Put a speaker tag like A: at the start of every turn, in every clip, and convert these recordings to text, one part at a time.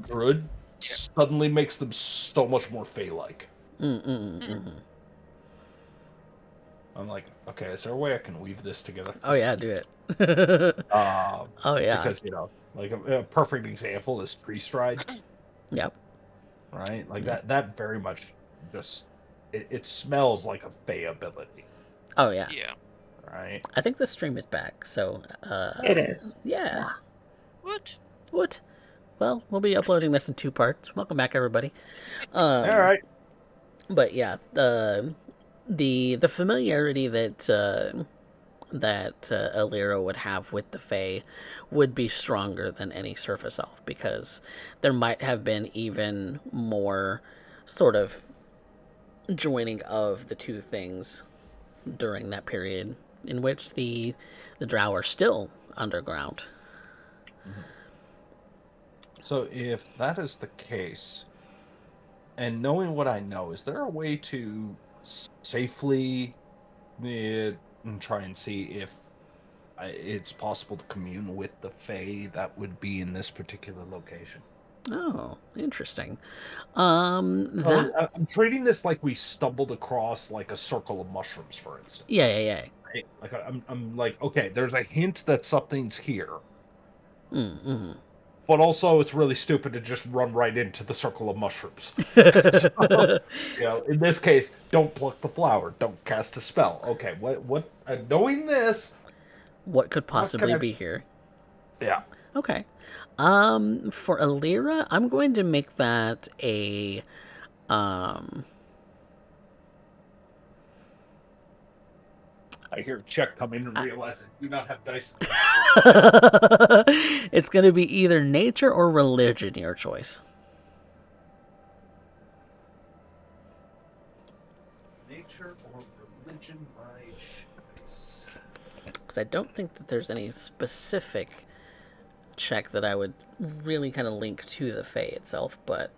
A: druid suddenly makes them so much more Fey-like. I'm like, okay, is there a way I can weave this together?
B: Oh yeah, do it. Oh yeah.
A: Because like a perfect example is tree stride,
B: Yep.
A: right? Like
B: Yep.
A: that very much just it smells like a Fey ability,
B: Oh yeah.
C: Yeah.
A: right?
B: I think the stream is back, so
D: It is.
B: yeah.
C: What?
B: What? Well, we'll be uploading this in 2 parts. Welcome back, everybody.
A: All right.
B: But yeah, the familiarity that Alira would have with the Fae would be stronger than any surface elf, because there might have been even more sort of joining of the two things during that period in which the drow are still underground.
A: So if that is the case, and knowing what I know, is there a way to safely try and see if it's possible to commune with the Fae that would be in this particular location?
B: Oh, interesting.
A: So I'm treating this like we stumbled across like a circle of mushrooms, for instance.
B: Yeah.
A: Right? Like I'm like, okay, there's a hint that something's here.
B: Mm-hmm.
A: But also, it's really stupid to just run right into the circle of mushrooms. So, in this case, don't pluck the flower, don't cast a spell. Okay, what? Knowing this,
B: what could possibly be here?
A: Yeah.
B: Okay. For Alira, I'm going to make that a
A: I hear a check come in and realize I do not have dice.
B: It's going to be either nature or religion, your choice.
A: Nature or religion, my choice.
B: Because I don't think that there's any specific check that I would really kind of link to the Fae itself, but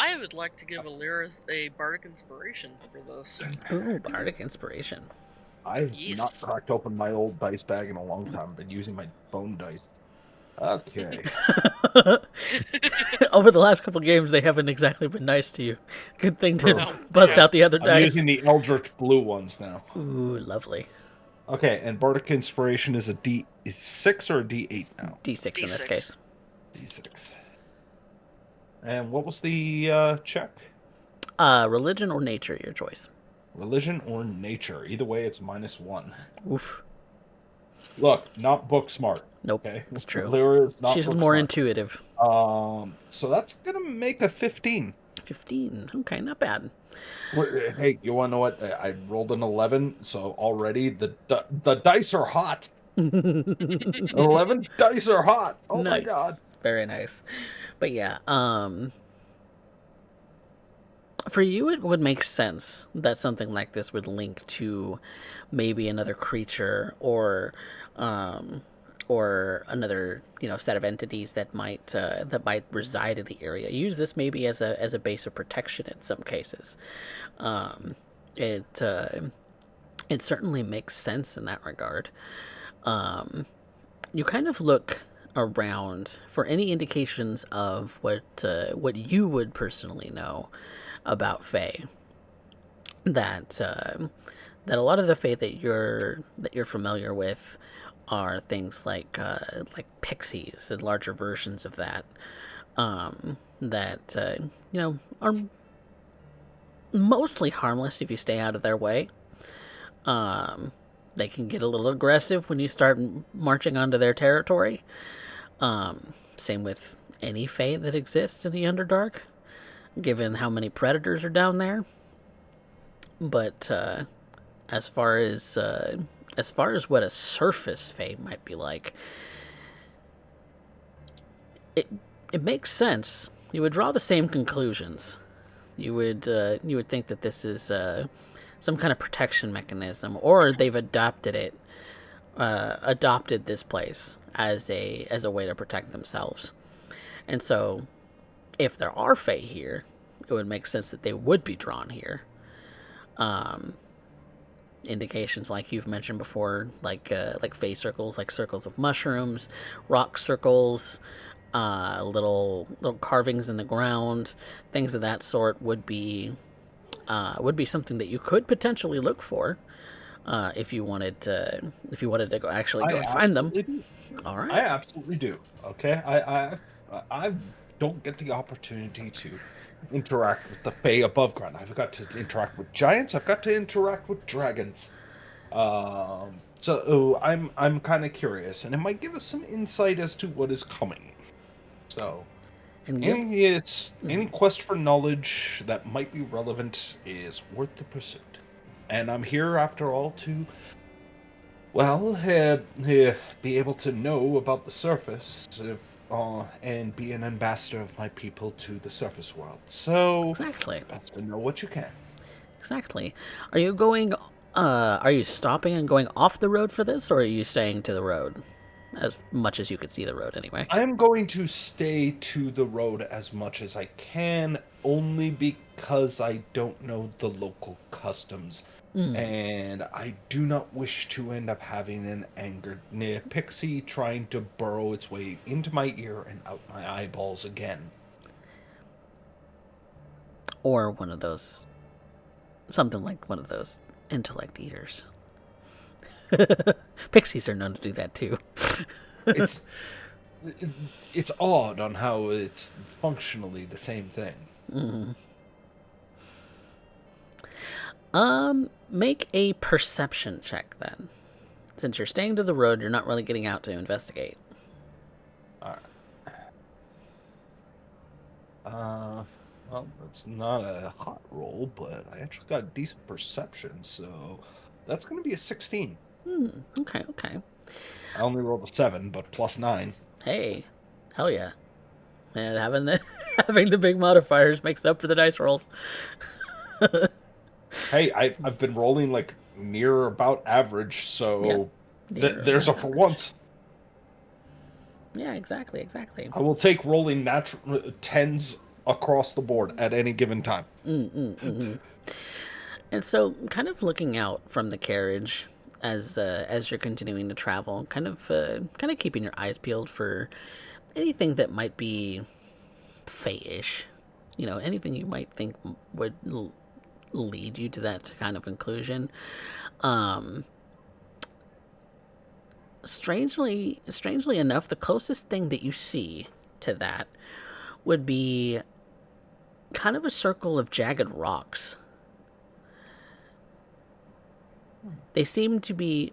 C: I would like to give Alira a bardic inspiration for this.
B: ooh, bardic inspiration.
A: I've not cracked open my old dice bag in a long time. I've been using my bone dice. Okay.
B: Over the last couple games, they haven't exactly been nice to you. Good thing to bust out the other dice.
A: I'm using the Eldritch Blue ones now.
B: Ooh, lovely.
A: Okay, and Bardic Inspiration is a D6 or a D8 now?
B: D6 in this case.
A: D6. And what was the check?
B: Religion or nature, your choice.
A: Religion or nature. Either way, it's -1.
B: Oof.
A: Look, not book smart.
B: Nope,
A: okay?
B: It's true.
A: Not
B: She's
A: book
B: more
A: smart.
B: intuitive.
A: So that's gonna make a 15.
B: 15. Okay, not bad.
A: Hey, you want to know what? I rolled an 11, so already the dice are hot. 11 dice are hot. Oh
B: nice.
A: My god.
B: Very nice. But yeah, for you it would make sense that something like this would link to maybe another creature or another set of entities that might reside in the area. Use this maybe as a base of protection in some cases. It certainly makes sense in that regard. You kind of look around for any indications of what you would personally know about Fae. That a lot of the Fae that you're familiar with are things like pixies and larger versions of that. That are mostly harmless if you stay out of their way. They can get a little aggressive when you start marching onto their territory. Same with any Fae that exists in the Underdark, given how many predators are down there. But as far as what a surface Fae might be like, it makes sense. You would draw the same conclusions. You would think that this is some kind of protection mechanism, or they've adopted this place as a way to protect themselves. And so, if there are Fae here, it would make sense that they would be drawn here. Indications like you've mentioned before, like Fae circles, like circles of mushrooms, rock circles, little carvings in the ground, things of that sort would be something that you could potentially look for if you wanted to go actually
A: I
B: go and find them.
A: absolutely do.
B: All
A: I
B: right.
A: absolutely do. Okay, I don't get the opportunity to interact with the Fae above ground. I've got to interact with giants. I've got to interact with dragons. So I'm kind of curious, and it might give us some insight as to what is coming. So
B: And give
A: any quest for knowledge that might be relevant is worth the pursuit. And I'm here after all to, well, be able to know about the surface, and be an ambassador of my people to the surface world. So,
B: exactly.
A: best to know what you can.
B: Exactly. Are you going? Are you stopping and going off the road for this, or are you staying to the road, as much as you could see the road anyway?
A: I am going to stay to the road as much as I can, only because I don't know the local customs. And I do not wish to end up having an angered pixie trying to burrow its way into my ear and out my eyeballs again.
B: Or one of those, something like one of those intellect eaters. Pixies are known to do that too.
A: It's it's odd on how it's functionally the same thing.
B: Make a perception check then. Since you're staying to the road, you're not really getting out to investigate.
A: All right. Well, that's not a hot roll, but I actually got a decent perception, so that's going to be a 16.
B: Okay, okay.
A: I only rolled a 7, but +9.
B: Hey, hell yeah. And having the having the big modifiers makes up for the dice rolls.
A: Hey, I've been rolling like near about average, so there's a for once.
B: Yeah, exactly, exactly.
A: I will take rolling natural tens across the board at any given time.
B: And so, kind of looking out from the carriage as you're continuing to travel, kind of keeping your eyes peeled for anything that might be fey-ish. You know, anything you might think would lead you to that kind of conclusion. Um, strangely enough, the closest thing that you see to that would be kind of a circle of jagged rocks. They seem to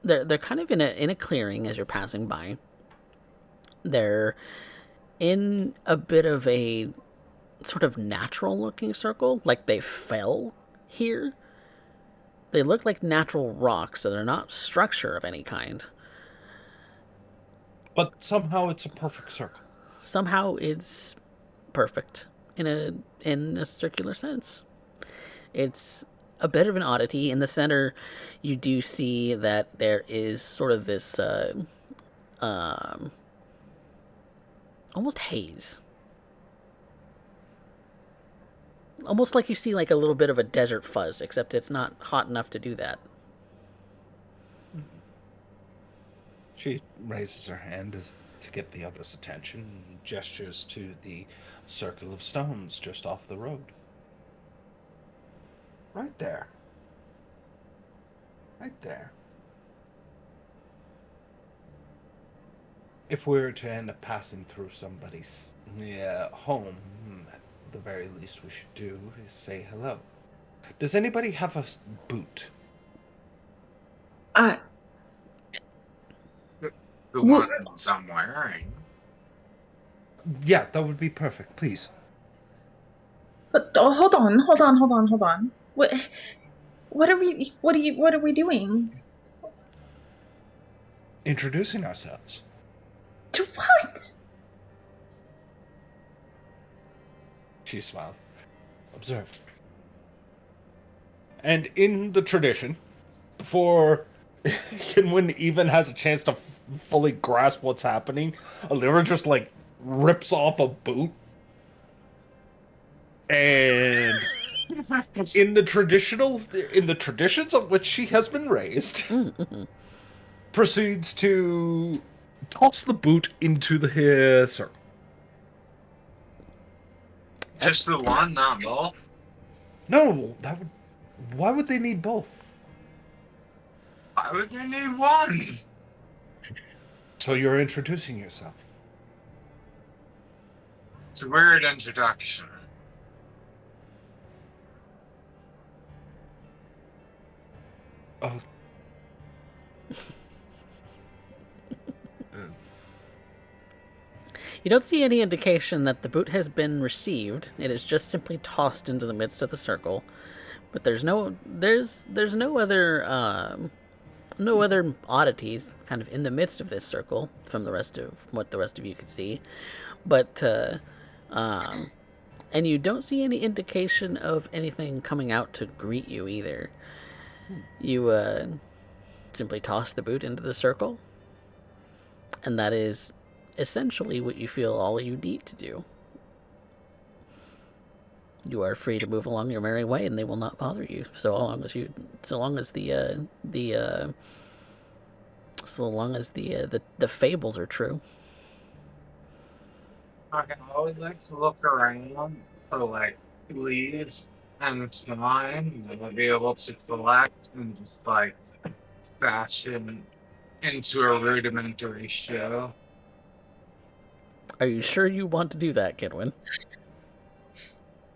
B: they're kind of in a clearing as you're passing by. They're in a bit of a sort of natural looking circle, like they fell here. They look like natural rocks, so they're not structure of any kind.
A: But somehow it's a perfect circle.
B: Somehow it's perfect in a circular sense. It's a bit of an oddity. In the center, you do see that there is sort of this almost haze. Almost like you see like a little bit of a desert fuzz, except it's not hot enough to do that.
A: She raises her hand as to get the other's attention and gestures to the circle of stones just off the road. Right there. Right there. If we were to end up passing through somebody's home, at the very least we should do is say hello. Does anybody have a boot?
D: Uh,
E: The one I'm wearing.
A: Yeah, that would be perfect, please.
D: but hold on. What are we doing?
A: Introducing ourselves.
D: To what?
A: She smiles. Observe. And in the tradition, before Kinwin even has a chance to fully grasp what's happening, Alira just like rips off a boot. And in the traditions of which she has been raised, proceeds to toss the boot into the circle.
E: Just the one, not both.
A: No, that would. Why would they need both?
E: Why would you need one?
A: So you're introducing yourself.
E: It's a weird introduction.
A: Oh.
B: You don't see any indication that the boot has been received. It is just simply tossed into the midst of the circle. But there's no other oddities kind of in the midst of this circle from the rest of what the rest of you could see. But and you don't see any indication of anything coming out to greet you either. You simply toss the boot into the circle, and that is essentially what you feel all you need to do. You are free to move along your merry way, and they will not bother you so long as the fables are true.
E: Okay, I always like to look around for like leaves and twine that I'll be able to collect and just like fashion into a rudimentary show.
B: Are you sure you want to do that, Kidwin?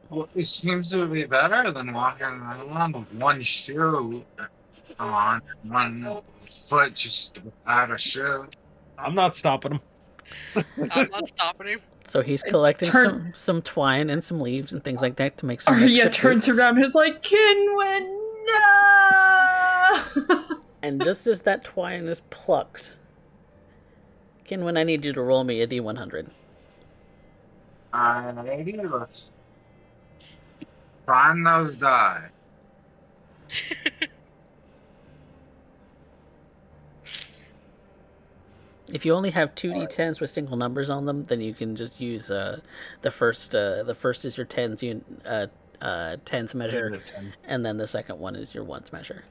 E: Well, it seems to be better than walking around with one shoe on, one foot just without a shoe.
A: I'm not stopping him.
C: I'm not stopping him.
B: So he's collecting
D: Turn-
B: some twine and some leaves and things like that to make some
D: Arya
B: makeshift
D: turns
B: boots.
D: around and is like, Kinwin, no!
B: And just as that twine is plucked, Kinwin, I need you to roll me a D100.
E: Alrighty, let's find those die.
B: If you only have 2d10s with single numbers on them, then you can just use the first. The first is your tens measure,
A: 10.
B: and then the second one is your ones measure.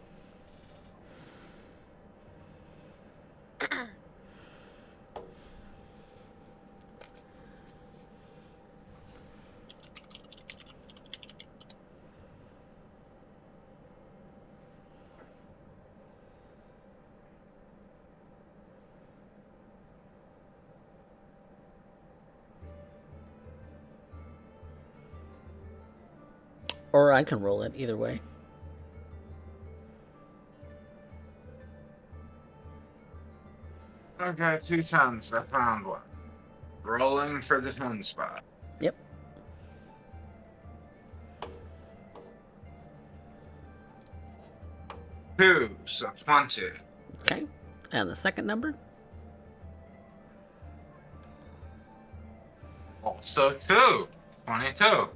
B: Or I can roll it, either way.
E: Okay, 2 tons. I found one. Rolling for the 10 spot.
B: Yep.
E: Two, so 20.
B: Okay. And the second number?
E: Also 2. 22.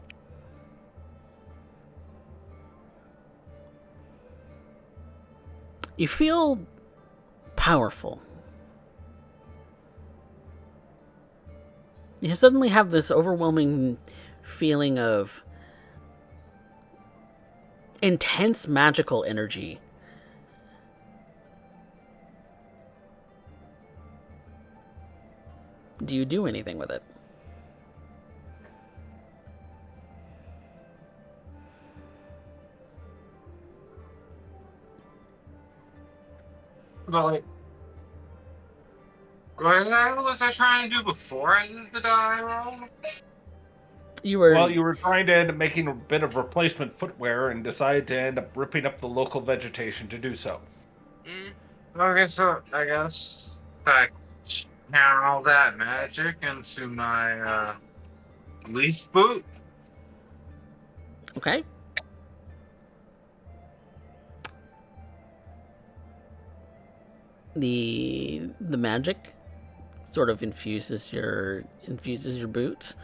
B: You feel powerful. You suddenly have this overwhelming feeling of intense magical energy. Do you do anything with it?
E: But like, what was I trying to do before I did the die roll?
B: You were
A: Well, you were trying to end up making a bit of replacement footwear and decided to end up ripping up the local vegetation to do so.
E: Okay, so I guess I channel that magic into my leaf boot.
B: okay. The magic sort of infuses your boots.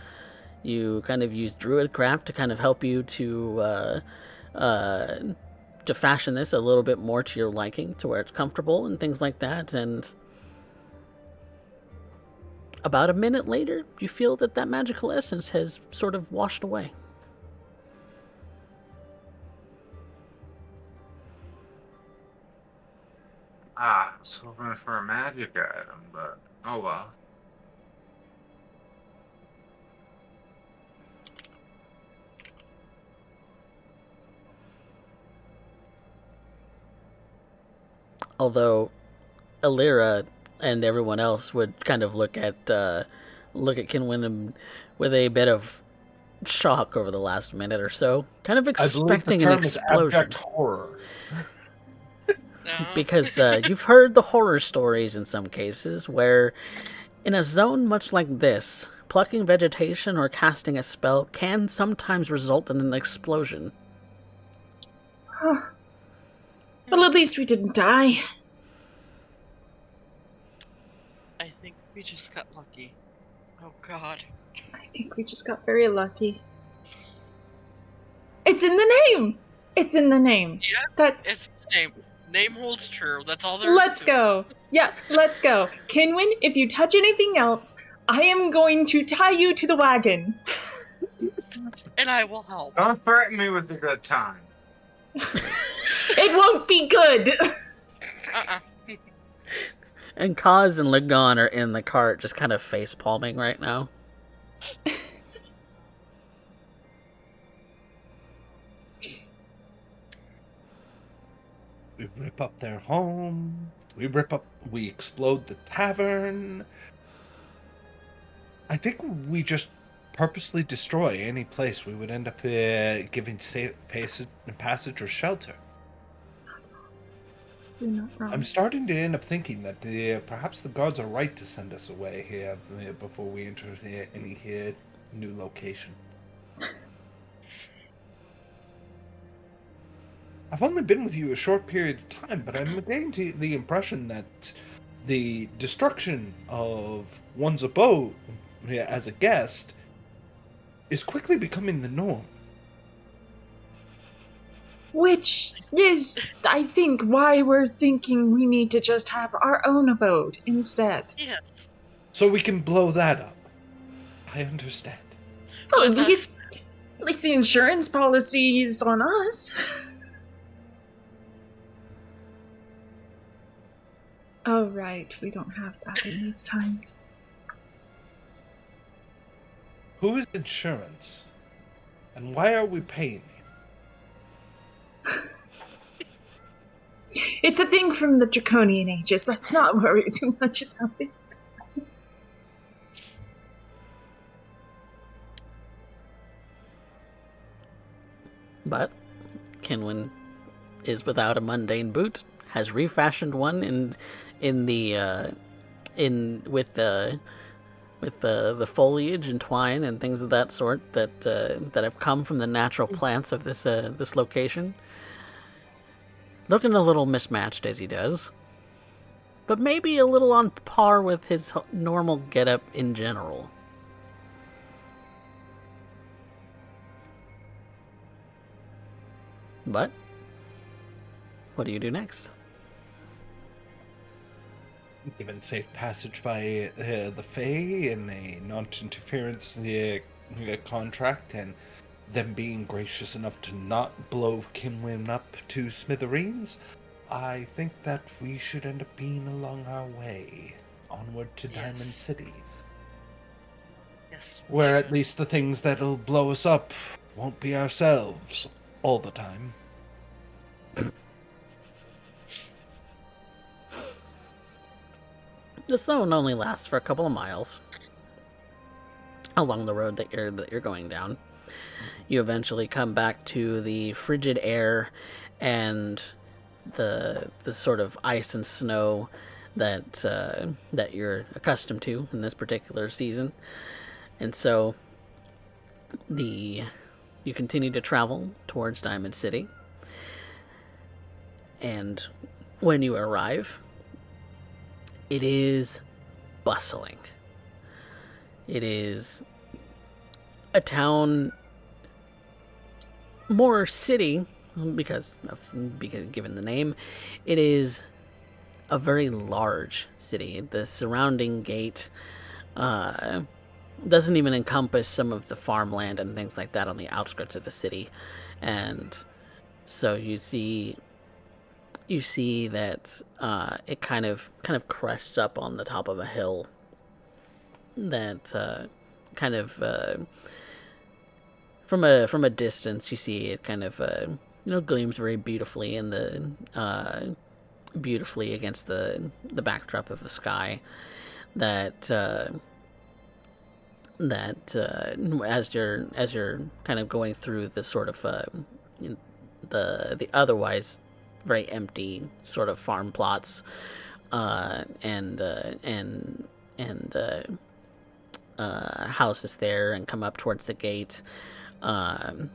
B: You kind of use druidcraft to kind of help you to fashion this a little bit more to your liking, to where it's comfortable and things like that. And about a minute later, you feel that magical essence has sort of washed away.
E: Ah. was hoping for a magic item, but oh well.
B: Although Alira and everyone else would kind of look at Kinwin with a bit of shock over the last minute or so, kind of
A: I believe the
B: expecting an
A: term is
B: explosion.
A: abject horror.
B: Because you've heard the horror stories in some cases where, in a zone much like this, plucking vegetation or casting a spell can sometimes result in an explosion.
D: Well, at least we didn't die.
C: I think we just got lucky. Oh god.
D: I think we just got very lucky. It's in the name! It's in the name.
C: Yeah,
D: That's...
C: it's the name. Name holds true. That's all there is.
D: Let's go. Yeah, let's go. Kinwin, if you touch anything else, I am going to tie you to the wagon.
C: And I will help.
E: Don't threaten me with a good time.
D: It won't be good.
B: And Kaz and Ligon are in the cart, just kind of face palming right now.
A: We rip up their home. We explode the tavern. I think we just purposely destroy any place we would end up giving safe passage or shelter.
D: You're not wrong.
A: I'm starting to end up thinking that perhaps the guards are right to send us away here before we enter any new location. I've only been with you a short period of time, but I'm getting the impression that the destruction of one's abode as a guest is quickly becoming the norm.
D: Which is, I think, why we're thinking we need to just have our own abode instead.
C: Yes.
A: So we can blow that up. I understand.
D: Well, at
C: Well,
D: least the insurance policy is on us. Oh, right. We don't have that in these times.
A: Who is insurance? And why are we paying him?
D: It's a thing from the Draconian Ages. Let's not worry too much about it.
B: But Kinwin is without a mundane boot, has refashioned one with the foliage and twine and things of that sort that have come from the natural plants of this location. Looking a little mismatched as he does, but maybe a little on par with his normal getup in general. But what do you do next?
A: Given safe passage by the Fae in a non-interference contract, and them being gracious enough to not blow Kinwin up to smithereens, I think that we should end up being along our way onward to Diamond
C: Yes.
A: City,
C: Yes.
A: where at least the things that'll blow us up won't be ourselves all the time.
B: The zone only lasts for a couple of miles along the road that you're going down. You eventually come back to the frigid air and the sort of ice and snow that you're accustomed to in this particular season, and so you continue to travel towards Diamond City, and when you arrive, it is bustling. It is a town, more city, because given the name. It is a very large city. The surrounding gate doesn't even encompass some of the farmland and things like that on the outskirts of the city. And so you see you see that it kind of crests up on the top of a hill that kind of from a distance you see it kind of gleams very beautifully in the beautifully against the backdrop of the sky. That as you're kind of going through the sort of the otherwise very empty sort of farm plots and houses there, and come up towards the gate. Um,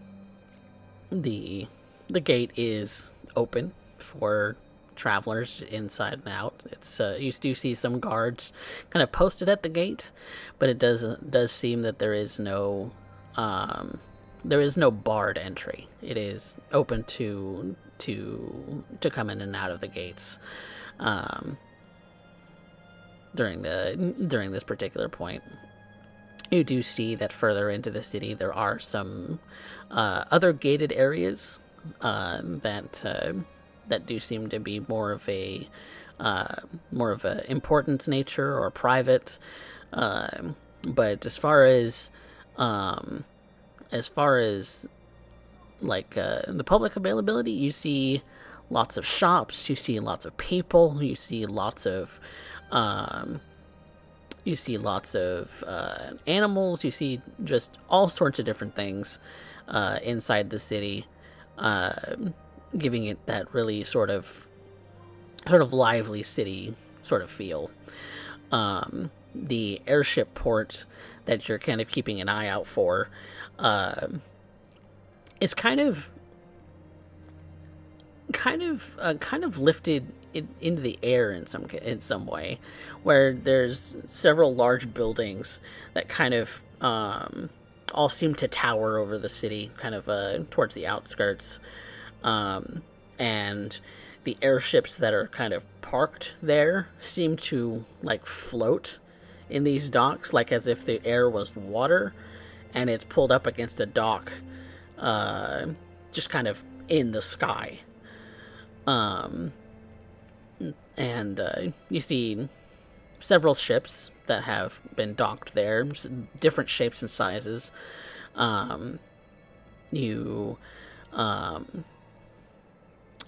B: the the gate is open for travelers inside and out. It's you do see some guards kind of posted at the gate, but it does seem that there is no barred entry. It is open to come in and out of the gates um, during this particular point. You do see that further into the city there are some other gated areas that do seem to be more of a importance nature or private. But as far as like the public availability, you see lots of shops, you see lots of people, you see lots of animals, you see just all sorts of different things inside the city, giving it that really sort of lively city sort of feel. The airship port that you're kind of keeping an eye out for is kind of lifted into the air in some way, where there's several large buildings that kind of all seem to tower over the city, kind of towards the outskirts, and the airships that are kind of parked there seem to like float in these docks, like as if the air was water, and it's pulled up against a dock, just kind of in the sky. And you see several ships that have been docked there, different shapes and sizes.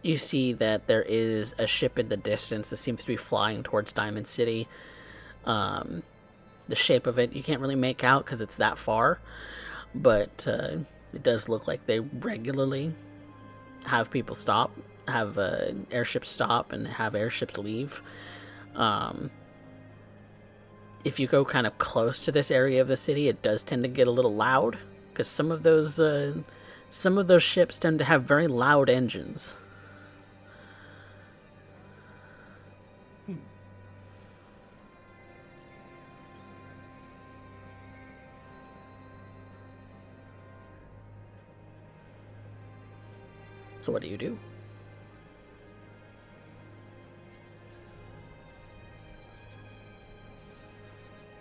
B: You see that there is a ship in the distance that seems to be flying towards Diamond City. The shape of it you can't really make out because it's that far, but it does look like they regularly have people stop, have airships stop, and have airships leave. If you go kind of close to this area of the city, it does tend to get a little loud, because some of those ships tend to have very loud engines. So what do you do?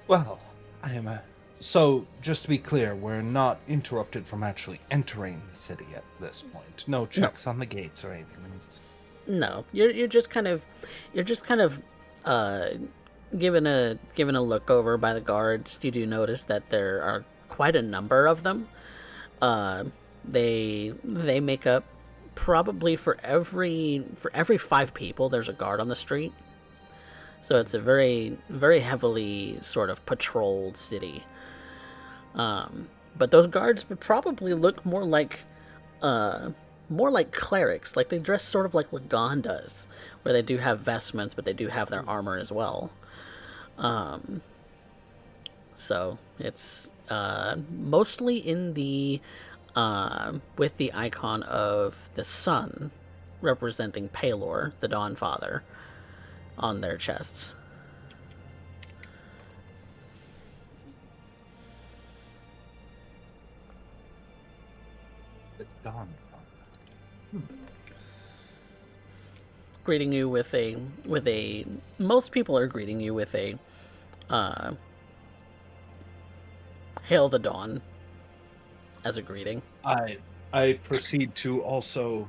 A: Well, I am so just to be clear, we're not interrupted from actually entering the city at this point. No checks on the gates or anything.
B: No, you're just kind of given a look over by the guards. You do notice that there are quite a number of them. They make up probably for every 5 people there's a guard on the street. So it's a very, very heavily sort of patrolled city. But those guards would probably look more like clerics. Like they dress sort of like Lagan does, where they do have vestments, but they do have their armor as well. So it's mostly in the with the icon of the sun representing Palor, the Dawn Father, on their chests.
A: The Dawn.
B: Greeting you with a most people are greeting you with a Hail the Dawn as a greeting.
A: I proceed to also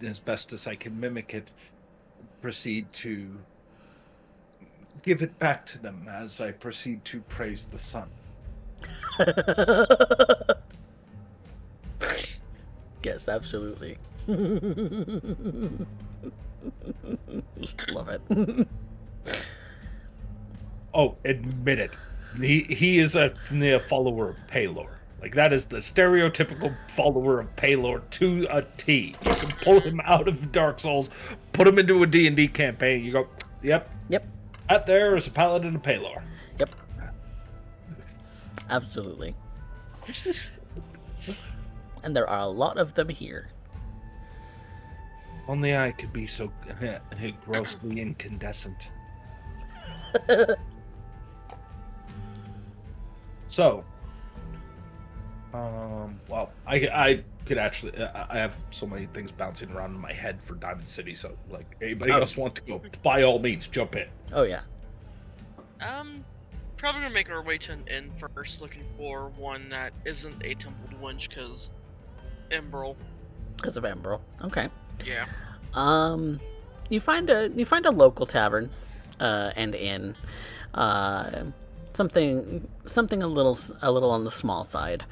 A: as best as I can mimic it, proceed to give it back to them as I proceed to praise the sun.
B: Yes, absolutely. Love it.
A: Oh, admit it. He is a follower of Palor. Like, that is the stereotypical follower of Palor to a T. You can pull him out of Dark Souls, put him into a D&D campaign, you go, yep,
B: Yep.
A: that there is a paladin of Palor.
B: Yep. Absolutely. And there are a lot of them here.
A: Only I could be so grossly incandescent. So, well, I could actually, I have so many things bouncing around in my head for Diamond City, so, like, anybody else want to go, by all means, jump in.
B: Oh, yeah.
C: Probably gonna make our way to an inn first, looking for one that isn't a templed wench, cause Emerald.
B: Because of Emerald. Okay.
C: Yeah.
B: You find a local tavern, and inn. Something a little on the small side.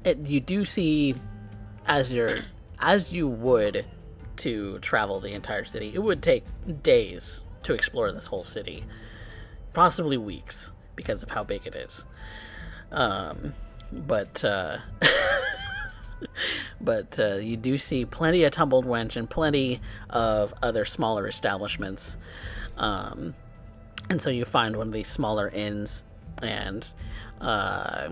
B: You do see, as you would to travel the entire city, it would take days to explore this whole city, possibly weeks because of how big it is. But you do see plenty of tumbled wench and plenty of other smaller establishments. And so you find one of these smaller inns, and they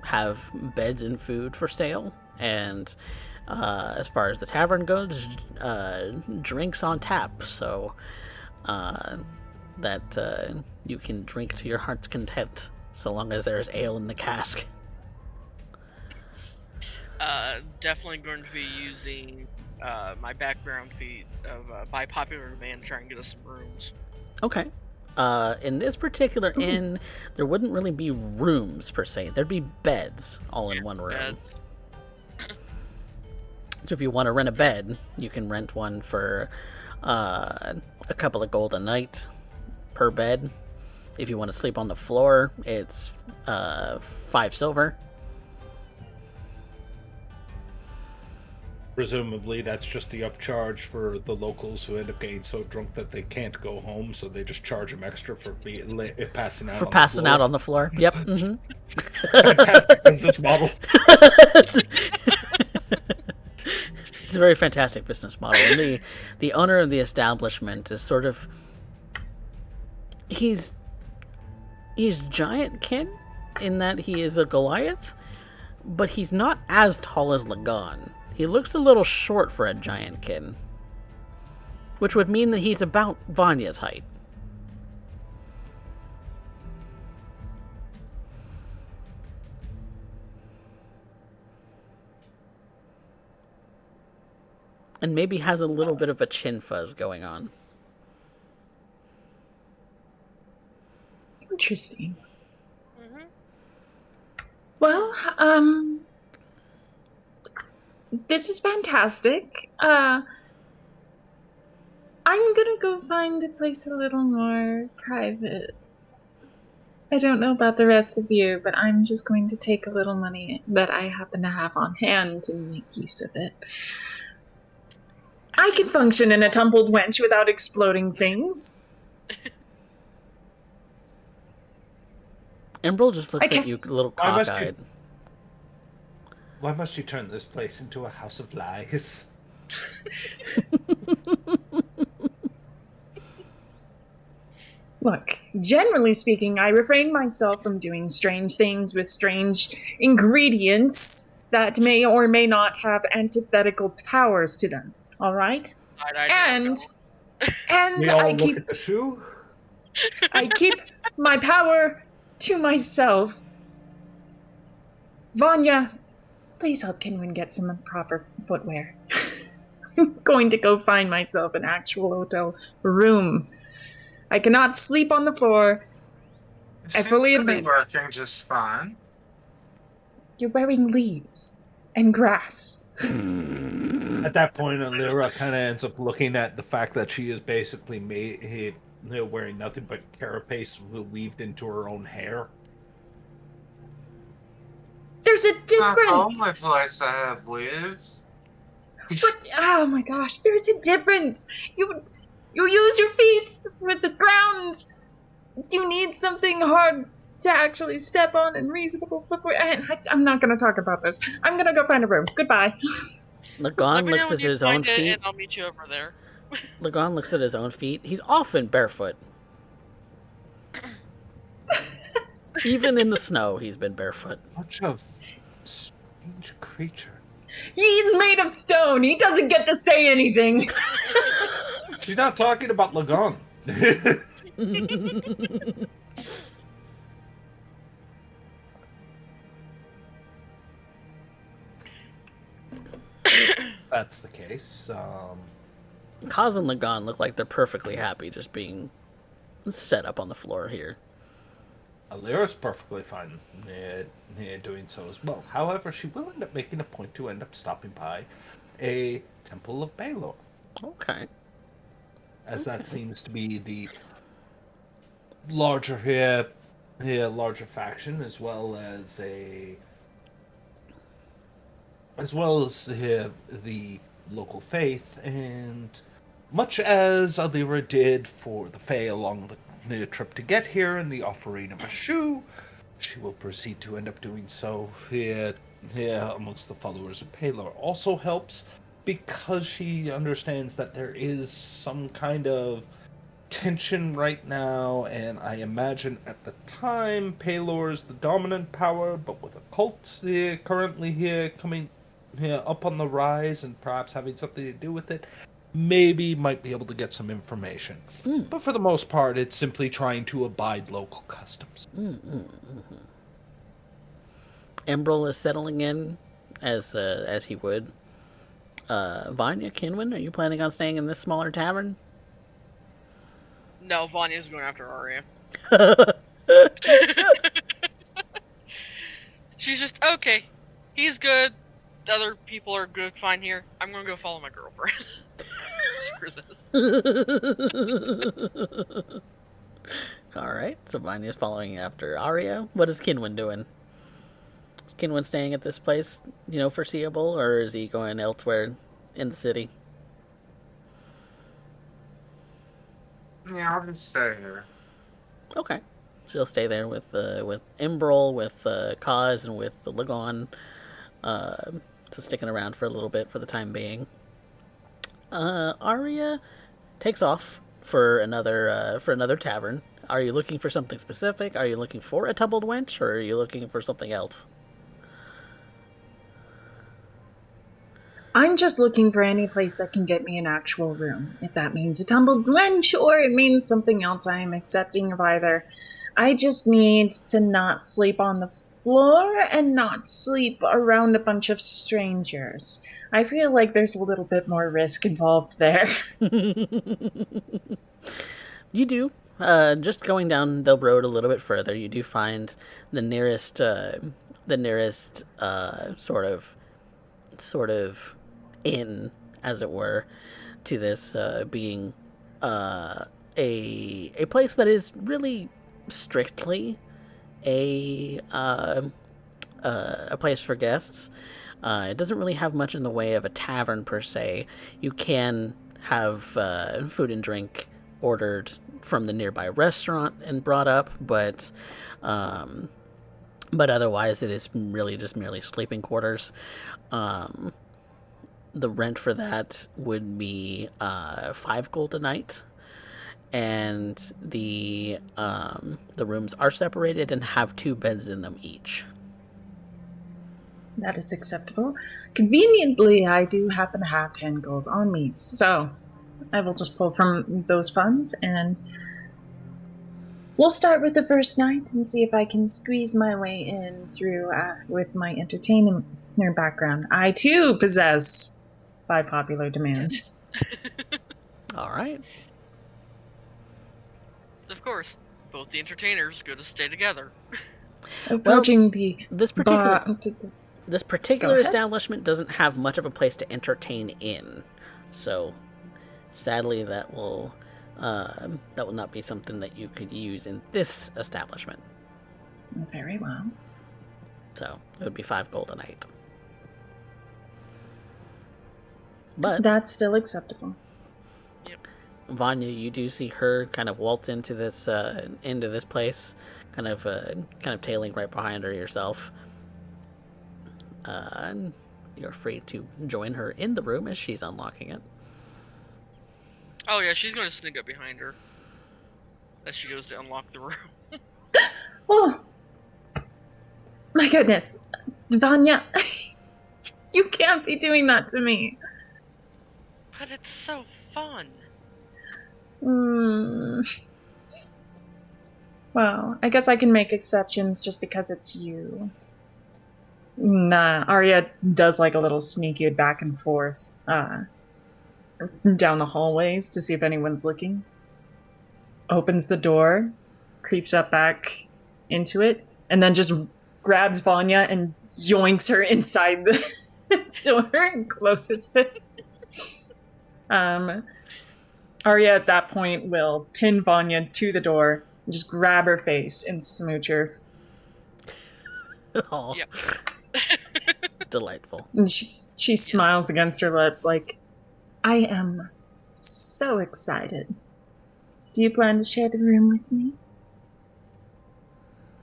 B: have beds and food for sale. And as far as the tavern goes, drinks on tap. So that you can drink to your heart's content, so long as there's ale in the cask.
C: Definitely going to be using my background feed of by popular demand, try and get us some rooms.
B: Okay. In this particular inn, there wouldn't really be rooms per se. There'd be beds all in one room.
C: Beds.
B: So if you want to rent a bed, you can rent one for a couple of gold a night per bed. If you want to sleep on the floor, it's 5 silver.
A: Presumably, that's just the upcharge for the locals who end up getting so drunk that they can't go home, so they just charge them extra for passing out.
B: Out on the floor. Yep. Mm-hmm.
A: Fantastic business model.
B: It's a very fantastic business model, and the owner of the establishment is sort of he's giant kid in that he is a Goliath, but he's not as tall as Lagan. He looks a little short for a giant kid, which would mean that he's about Vanya's height. And maybe has a little bit of a chin fuzz going on.
D: Interesting.
C: Mm-hmm.
D: Well, this is fantastic. I'm gonna go find a place a little more private. I don't know about the rest of you, but I'm just going to take a little money that I happen to have on hand and make use of it. I can function in a tumbled wench without exploding things.
B: Emerald just looks at you a little cockeyed.
A: Why must you turn this place into a house of lies?
D: Look, generally speaking, I refrain myself from doing strange things with strange ingredients that may or may not have antithetical powers to them. All right? And
A: We all look at the shoe?
D: I keep my power to myself. Vanya, please help Kinwin get some proper footwear. I'm going to go find myself an actual hotel room. I cannot sleep on the floor.
E: I fully admit. Working just fine.
D: You're wearing leaves and grass.
A: At that point, Lyra kind of ends up looking at the fact that she is basically wearing nothing but carapace weaved into her own hair.
D: There's a
E: Not all my
D: difference.
E: place I have leaves.
D: But oh my gosh, there's a difference. You use your feet with the ground. You need something hard to actually step on and reasonable footwear. I'm not going to talk about this. I'm going to go find a room. Goodbye.
B: Lagon
C: Let me know
B: looks
C: when
B: at
C: you
B: his own
C: find it,
B: feet.
C: and I'll meet you over there.
B: Lagon looks at his own feet. He's often barefoot. Even in the snow, he's been barefoot.
A: Such a strange creature.
D: He's made of stone. He doesn't get to say anything.
A: She's not talking about Lagon. That's the case.
B: Kaz and Lagon look like they're perfectly happy just being set up on the floor here.
A: Lyra's perfectly fine doing so as well. However, she will end up making a point to end up stopping by a Temple of Baelor,
B: Okay.
A: as that seems to be the larger larger faction, as well as the local faith, and much as Lyra did for the Fae along the trip to get here and the offering of a shoe, she will proceed to end up doing so here amongst the followers of Palor. Also helps because she understands that there is some kind of tension right now, and I imagine at the time Palor is the dominant power, but with a cult currently here coming up on the rise and perhaps having something to do with it, maybe might be able to get some information. But for the most part, it's simply trying to abide local customs.
B: Embrel is settling in as he would. Vanya, Kinwin, are you planning on staying in this smaller tavern?
C: No, Vanya's going after Arya. She's just, okay, he's good. The other people are good, fine here. I'm gonna go follow my girlfriend. Screw this.
B: Alright, so Vanya's following after Arya. What is Kinwin doing? Is Kinwin staying at this place, foreseeable, or is he going elsewhere in the city?
E: Yeah, I'll just stay here.
B: Okay. So you'll stay there with Embrel, with Kaz, and with the Lagon. So sticking around for a little bit for the time being. Arya takes off for another tavern. Are you looking for something specific? Are you looking for a tumbled wench, or are you looking for something else?
D: I'm just looking for any place that can get me an actual room. If that means a tumbled wench or it means something else, I am accepting of either. I just need to not sleep on the floor and not sleep around a bunch of strangers. I feel like there's a little bit more risk involved there.
B: You do. Just going down the road a little bit further, you do find the nearest sort of inn, as it were, to this being a place that is really strictly a place for guests. It doesn't really have much in the way of a tavern per se. You can have food and drink ordered from the nearby restaurant and brought up, but otherwise it is really just merely sleeping quarters. The rent for that would be 5 gold a night, and the rooms are separated and have 2 beds in them each.
D: That is acceptable. Conveniently, I do happen to have 10 gold on me, so I will just pull from those funds, and we'll start with the first night and see if I can squeeze my way in through with my entertainer background. I too possess, by popular demand.
B: All right.
C: Of course, both the entertainers go to stay together.
D: Approaching the
B: this
D: bar.
B: particular this particular
D: ahead.
B: establishment doesn't have much of a place to entertain in, so sadly that will not be something that you could use in this establishment.
D: Very well.
B: So it would be 5 gold a night. But
D: That's still acceptable.
B: Vanya, you do see her kind of waltz into this place, kind of tailing right behind her yourself. You're free to join her in the room as she's unlocking it.
C: Oh yeah, she's gonna sneak up behind her as she goes to unlock the room.
D: Oh, my goodness. Vanya, you can't be doing that to me.
C: But it's so fun.
D: Well, I guess I can make exceptions just because it's you. Nah, Arya does like a little sneaky back and forth down the hallways to see if anyone's looking. Opens the door, creeps up back into it, and then just grabs Vanya and yoinks her inside the door and closes it. Arya at that point will pin Vanya to the door and just grab her face and smooch her.
B: Oh,
C: Yep.
B: delightful.
D: And she smiles against her lips like, I am so excited. Do you plan to share the room with me?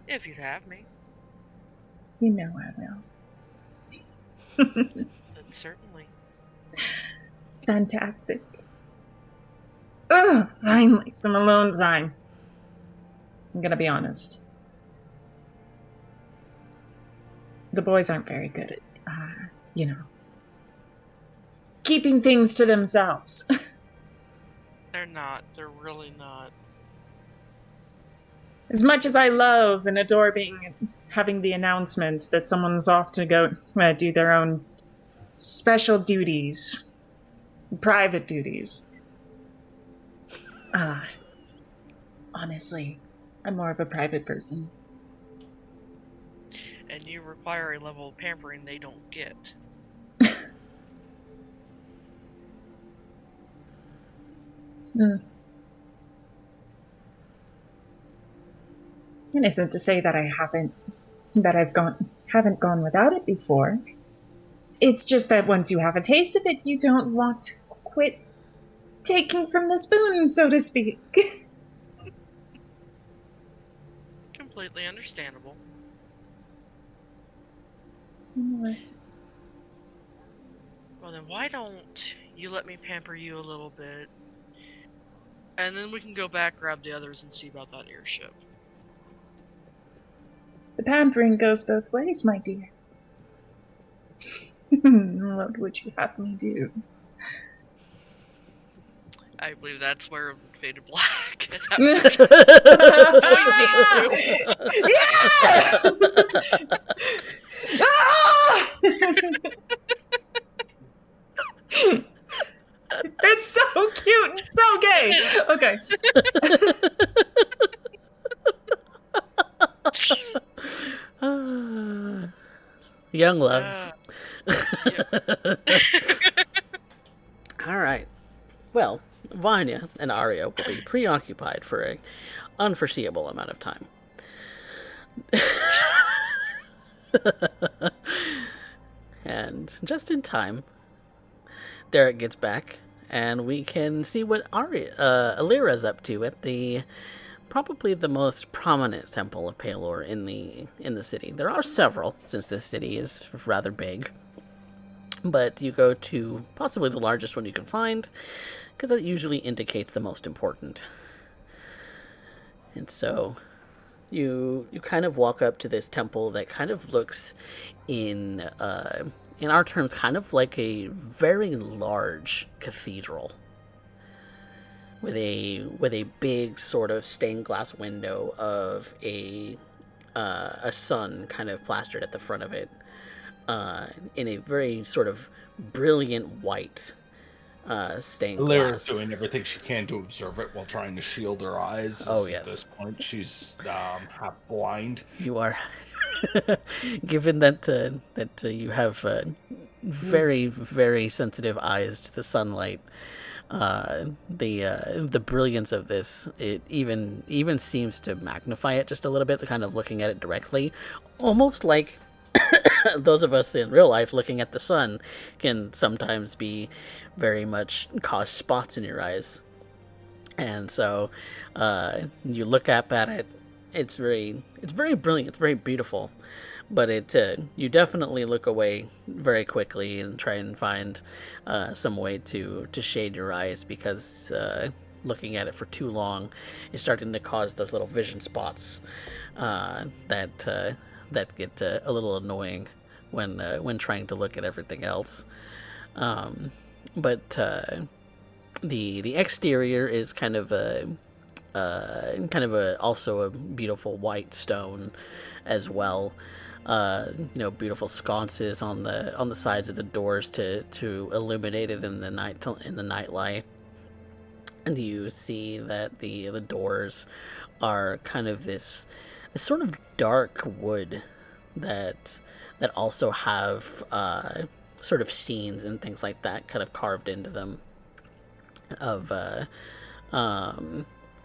C: If you'd have me.
D: You know I will.
C: Then certainly.
D: Fantastic. Ugh, finally, some alone time. I'm gonna be honest. The boys aren't very good at, keeping things to themselves.
C: They're not. They're really not.
D: As much as I love and adore having the announcement that someone's off to go do their own special duties, private duties. Honestly, I'm more of a private person.
C: And you require a level of pampering they don't get.
D: Innocent to say that haven't gone without it before. It's just that once you have a taste of it, you don't want to quit taking from the spoon, so to speak.
C: Completely understandable.
D: Anyways.
C: Well then, why don't you let me pamper you a little bit, and then we can go back, grab the others, and see about that airship.
D: The pampering goes both ways, my dear. What would you have me do?
C: I believe that's where Faded Black.
D: It's so cute and so gay. Okay.
B: Young love. All right. Well, Vanya and Arya will be preoccupied for an unforeseeable amount of time. And just in time, Derek gets back, and we can see what Alira's up to at probably the most prominent temple of Pelor in the city. There are several, since this city is rather big. But you go to possibly the largest one you can find, because that usually indicates the most important. And so you kind of walk up to this temple that kind of looks in our terms kind of like a very large cathedral with a big sort of stained glass window of a sun kind of plastered at the front of it, in a very sort of brilliant white. stained
A: Lyra's
B: glass.
A: doing everything she can to observe it while trying to shield her eyes.
B: Oh,
A: At
B: yes.
A: this point, she's half blind.
B: You are, given that you have very, very sensitive eyes to the sunlight. The brilliance of this, it even seems to magnify it just a little bit, kind of looking at it directly, almost like those of us in real life looking at the sun can sometimes be very much cause spots in your eyes. And so you look up at it, it's very brilliant, it's very beautiful, but you definitely look away very quickly and try and find some way to shade your eyes, because looking at it for too long is starting to cause those little vision spots that get a little annoying when trying to look at everything else. But the exterior is kind of also a beautiful white stone as well. Beautiful sconces on the sides of the doors to illuminate it in the night light. And you see that the doors are kind of this sort of dark wood that also have sort of scenes and things like that kind of carved into them.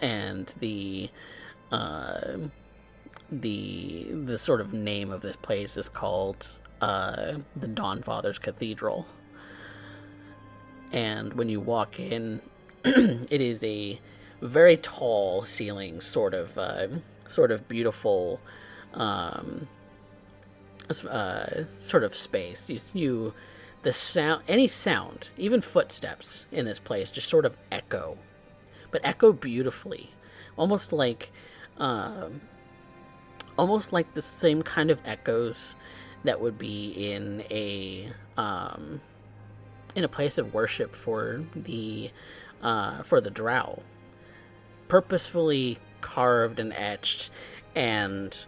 B: And the sort of name of this place is called the Dawnfather's Cathedral. And when you walk in, it is a very tall ceiling, sort of beautiful, sort of space. The sound, any sound, even footsteps in this place, just sort of echo, but echo beautifully, almost like the same kind of echoes that would be in a place of worship for the drow, purposefully carved and etched and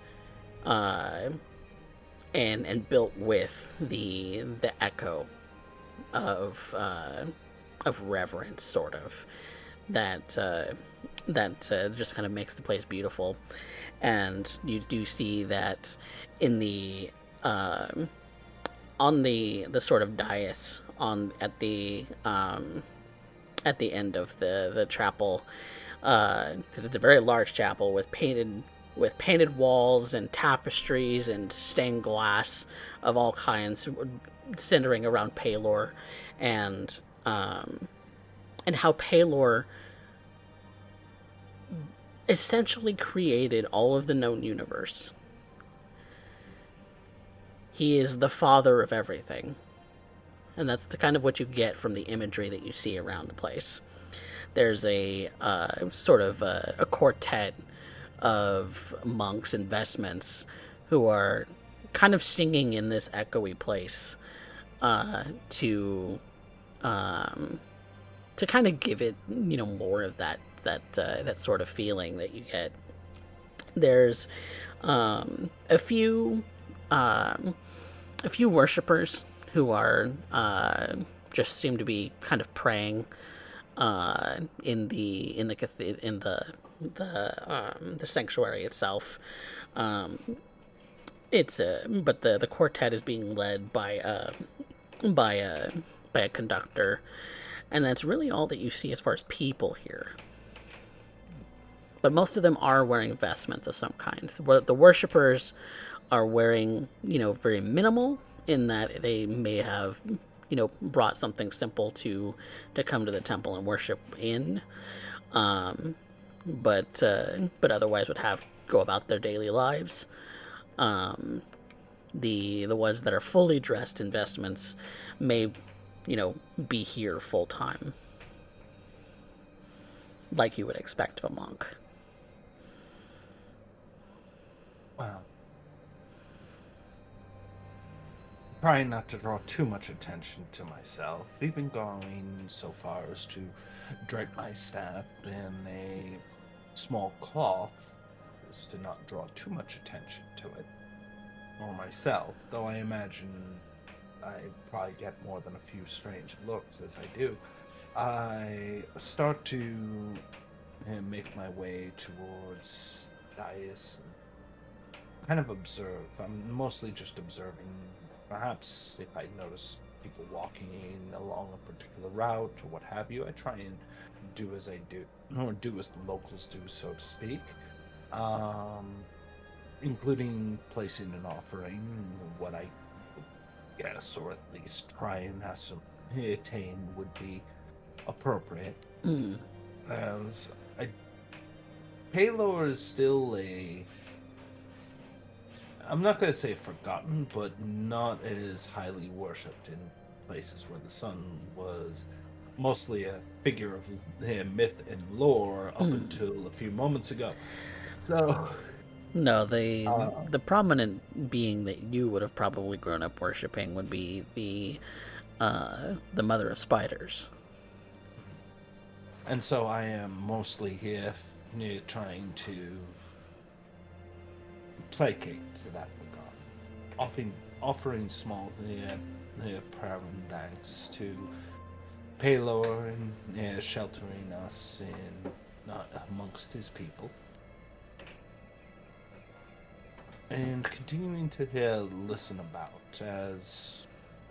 B: built with the echo of reverence, sort of, that just kind of makes the place beautiful. And you do see that in the on the sort of dais at the end of the chapel, because it's a very large chapel with painted walls and tapestries and stained glass of all kinds centering around Paylor, and how Paylor essentially created all of the known universe. He is the father of everything. And that's the kind of what you get from the imagery that you see around the place. There's a sort of a quartet of monks and vestments who are kind of singing in this echoey place to kind of give it, more of that sort of feeling that you get. There's a few worshippers who are just seem to be kind of praying in the sanctuary itself. But the quartet is being led by a conductor, and that's really all that you see as far as people here. But most of them are wearing vestments of some kind. The worshippers are wearing, very minimal, in that they may have, brought something simple to come to the temple and worship in, but otherwise would have go about their daily lives. The ones that are fully dressed in vestments may, be here full time, like you would expect of a monk.
A: Wow. Trying not to draw too much attention to myself, even going so far as to drape my staff in a small cloth, is to not draw too much attention to it, or myself, though I imagine I probably get more than a few strange looks as I do. I start to make my way towards Dias and kind of observe. I'm mostly just observing. Perhaps if I notice people walking along a particular route or what have you, I try and do as I do, or do as the locals do, so to speak. Um, Including placing an offering, what I guess, or at least try and ascertain would be appropriate.
B: Mm.
A: As I, Palor is still I'm not going to say forgotten, but not as highly worshipped in places where the sun was mostly a figure of myth and lore up until a few moments ago. So,
B: No, the
A: uh,
B: the prominent being that you would have probably grown up worshiping would be the mother of spiders.
A: and so I am mostly here trying to placate to that regard, offering small prayer and thanks to Palor and sheltering us amongst his people, and continuing to listen about as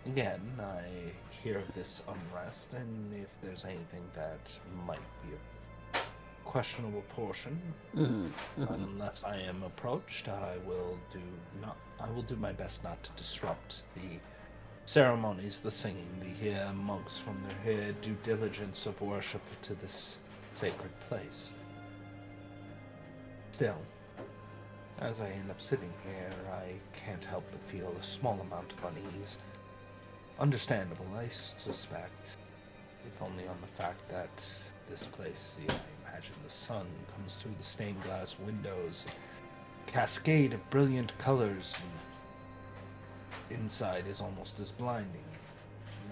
A: again I hear of this unrest, and if there's anything that might be of questionable portion, unless I am approached, I will do my best not to disrupt the ceremonies, the singing, the monks from their due diligence of worship to this sacred place. Still, as I end up sitting here, I can't help but feel a small amount of unease. Understandable, I suspect, if only on the fact that this place, I imagine the sun comes through the stained glass windows, a cascade of brilliant colors, and inside is almost as blinding.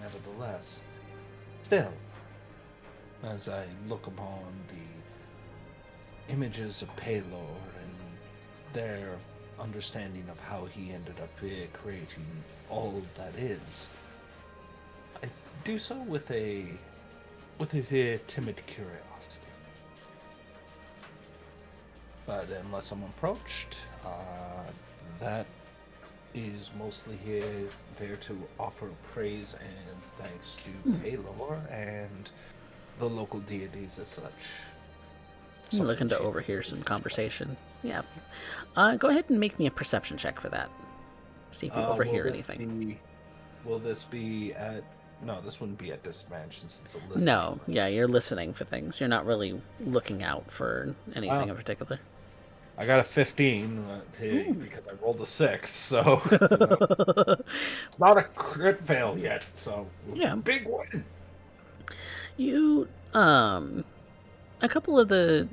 A: Nevertheless, still, as I look upon the images of Palor and their understanding of how he ended up creating all that is, I do so with a timid curiosity. But unless I'm approached, that is mostly there to offer praise and thanks to Palor and the local deities as such.
B: You're looking to overhear some conversation. Yeah. Go ahead and make me a perception check for that. See if you overhear anything.
A: Will this be at... No, this wouldn't be at disadvantage since it's a listening.
B: No, yeah, you're listening for things. You're not really looking out for anything in particular.
A: I got a 15 because I rolled a 6, so it's not a crit fail yet. So
B: yeah,
A: big win.
B: You a couple of the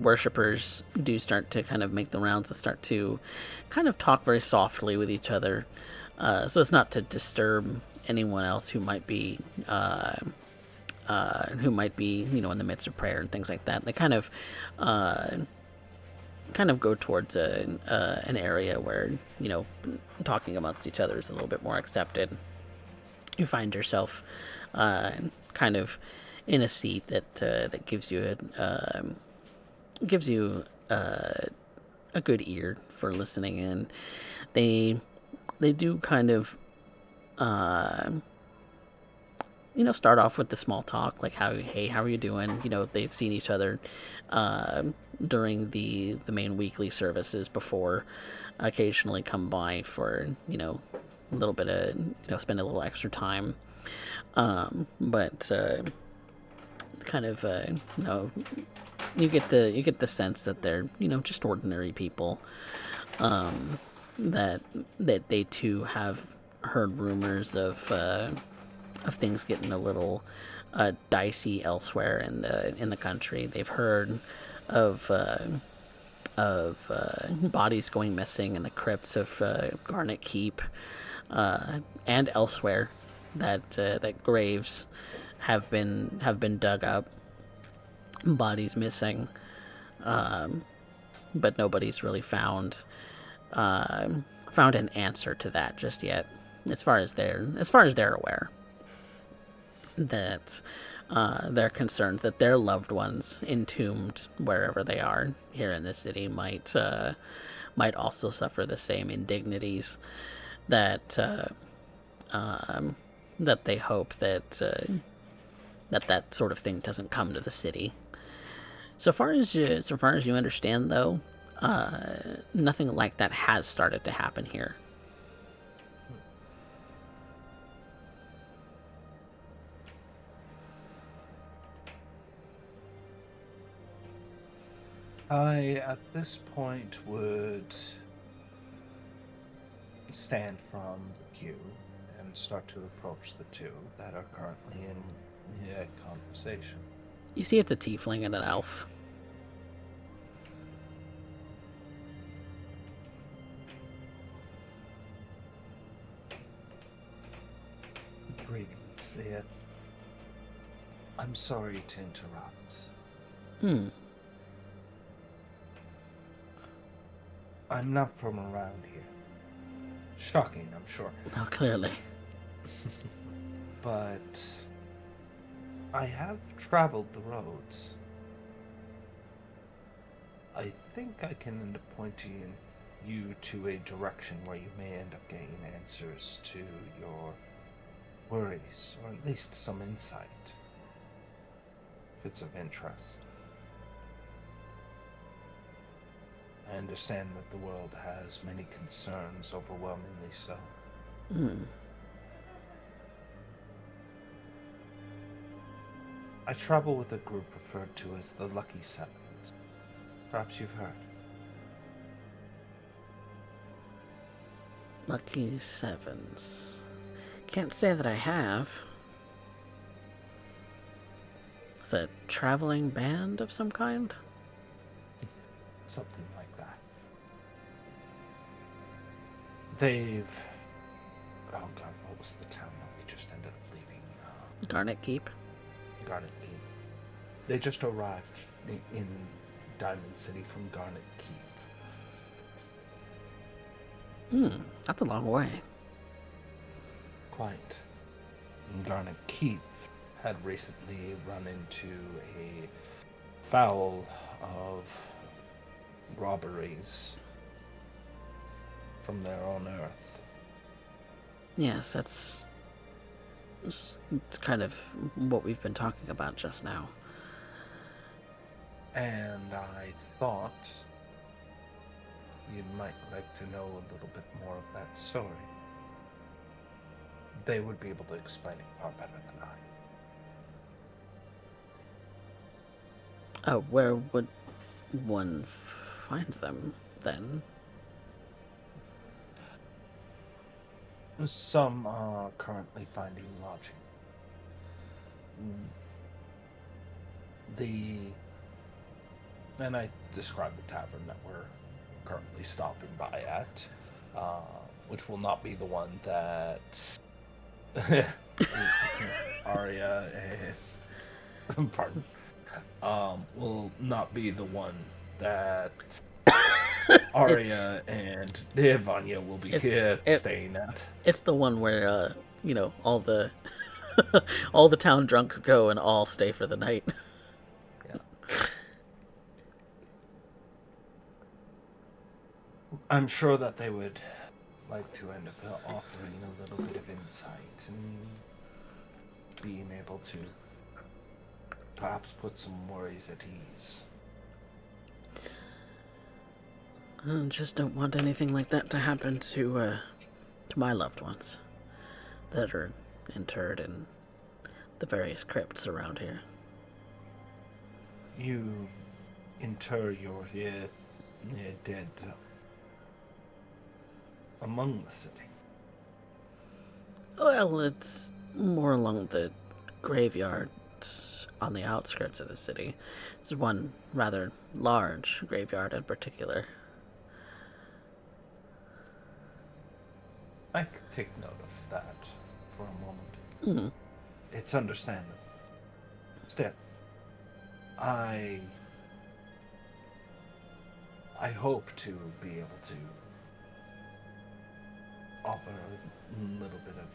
B: worshippers do start to kind of make the rounds and start to kind of talk very softly with each other, so as not to disturb anyone else who might be in the midst of prayer and things like that. They kind of go towards an area where talking amongst each other is a little bit more accepted. You find yourself kind of in a seat that gives you a good ear for listening, and they do kind of start off with the small talk, like how are you doing? They've seen each other during the main weekly services before, occasionally come by for a little bit of spend a little extra time, but kind of you get the sense that they're just ordinary people, that they too have heard rumors of things getting a little dicey elsewhere in the country. They've heard of bodies going missing in the crypts of Garnet Keep, and elsewhere, that graves have been dug up, bodies missing, but nobody's really found an answer to that just yet, as far as they're aware. that they're concerned that their loved ones entombed wherever they are here in the city might also suffer the same indignities that that they hope that sort of thing doesn't come to the city. So far as you understand, though, nothing like that has started to happen here.
A: I, at this point, would stand from the queue and start to approach the two that are currently in conversation.
B: You see, it's a tiefling and an elf.
A: Greetings, there. I'm sorry to interrupt. I'm not from around here. Shocking, I'm sure.
B: Oh, clearly.
A: But I have traveled the roads. I think I can end up pointing you to a direction where you may end up getting answers to your worries, or at least some insight, if it's of interest. I understand that the world has many concerns, overwhelmingly so. I travel with a group referred to as the Lucky Sevens. Perhaps you've heard.
B: Lucky Sevens. Can't say that I have. It's a traveling band of some kind?
A: Something like that. They've... Oh god, what was the town that we just ended up leaving?
B: Garnet Keep?
A: Garnet Keep. They just arrived in Diamond City from Garnet Keep.
B: That's a long way.
A: Quite. And Garnet Keep had recently run into a foul of robberies from their own earth.
B: Yes, it's kind of what we've been talking about just now.
A: And I thought you might like to know a little bit more of that story. They would be able to explain it far better than I.
B: Oh, where would one find them, then?
A: Some are currently finding lodging. And I described the tavern that we're currently stopping by at, which will not be the one that Arya and pardon, will not be the one that Arya and Vanya will be staying at.
B: It's the one where all the all the town drunks go and all stay for the night.
A: Yeah. I'm sure that they would like to end up offering a little bit of insight and being able to perhaps put some worries at ease.
B: I just don't want anything like that to happen to my loved ones that are interred in the various crypts around here.
A: You inter your dead among the city.
B: Well, it's more along the graveyards on the outskirts of the city. It's one rather large graveyard in particular.
A: I could take note of that for a moment. It's understandable. Still, I hope to be able to offer a little bit of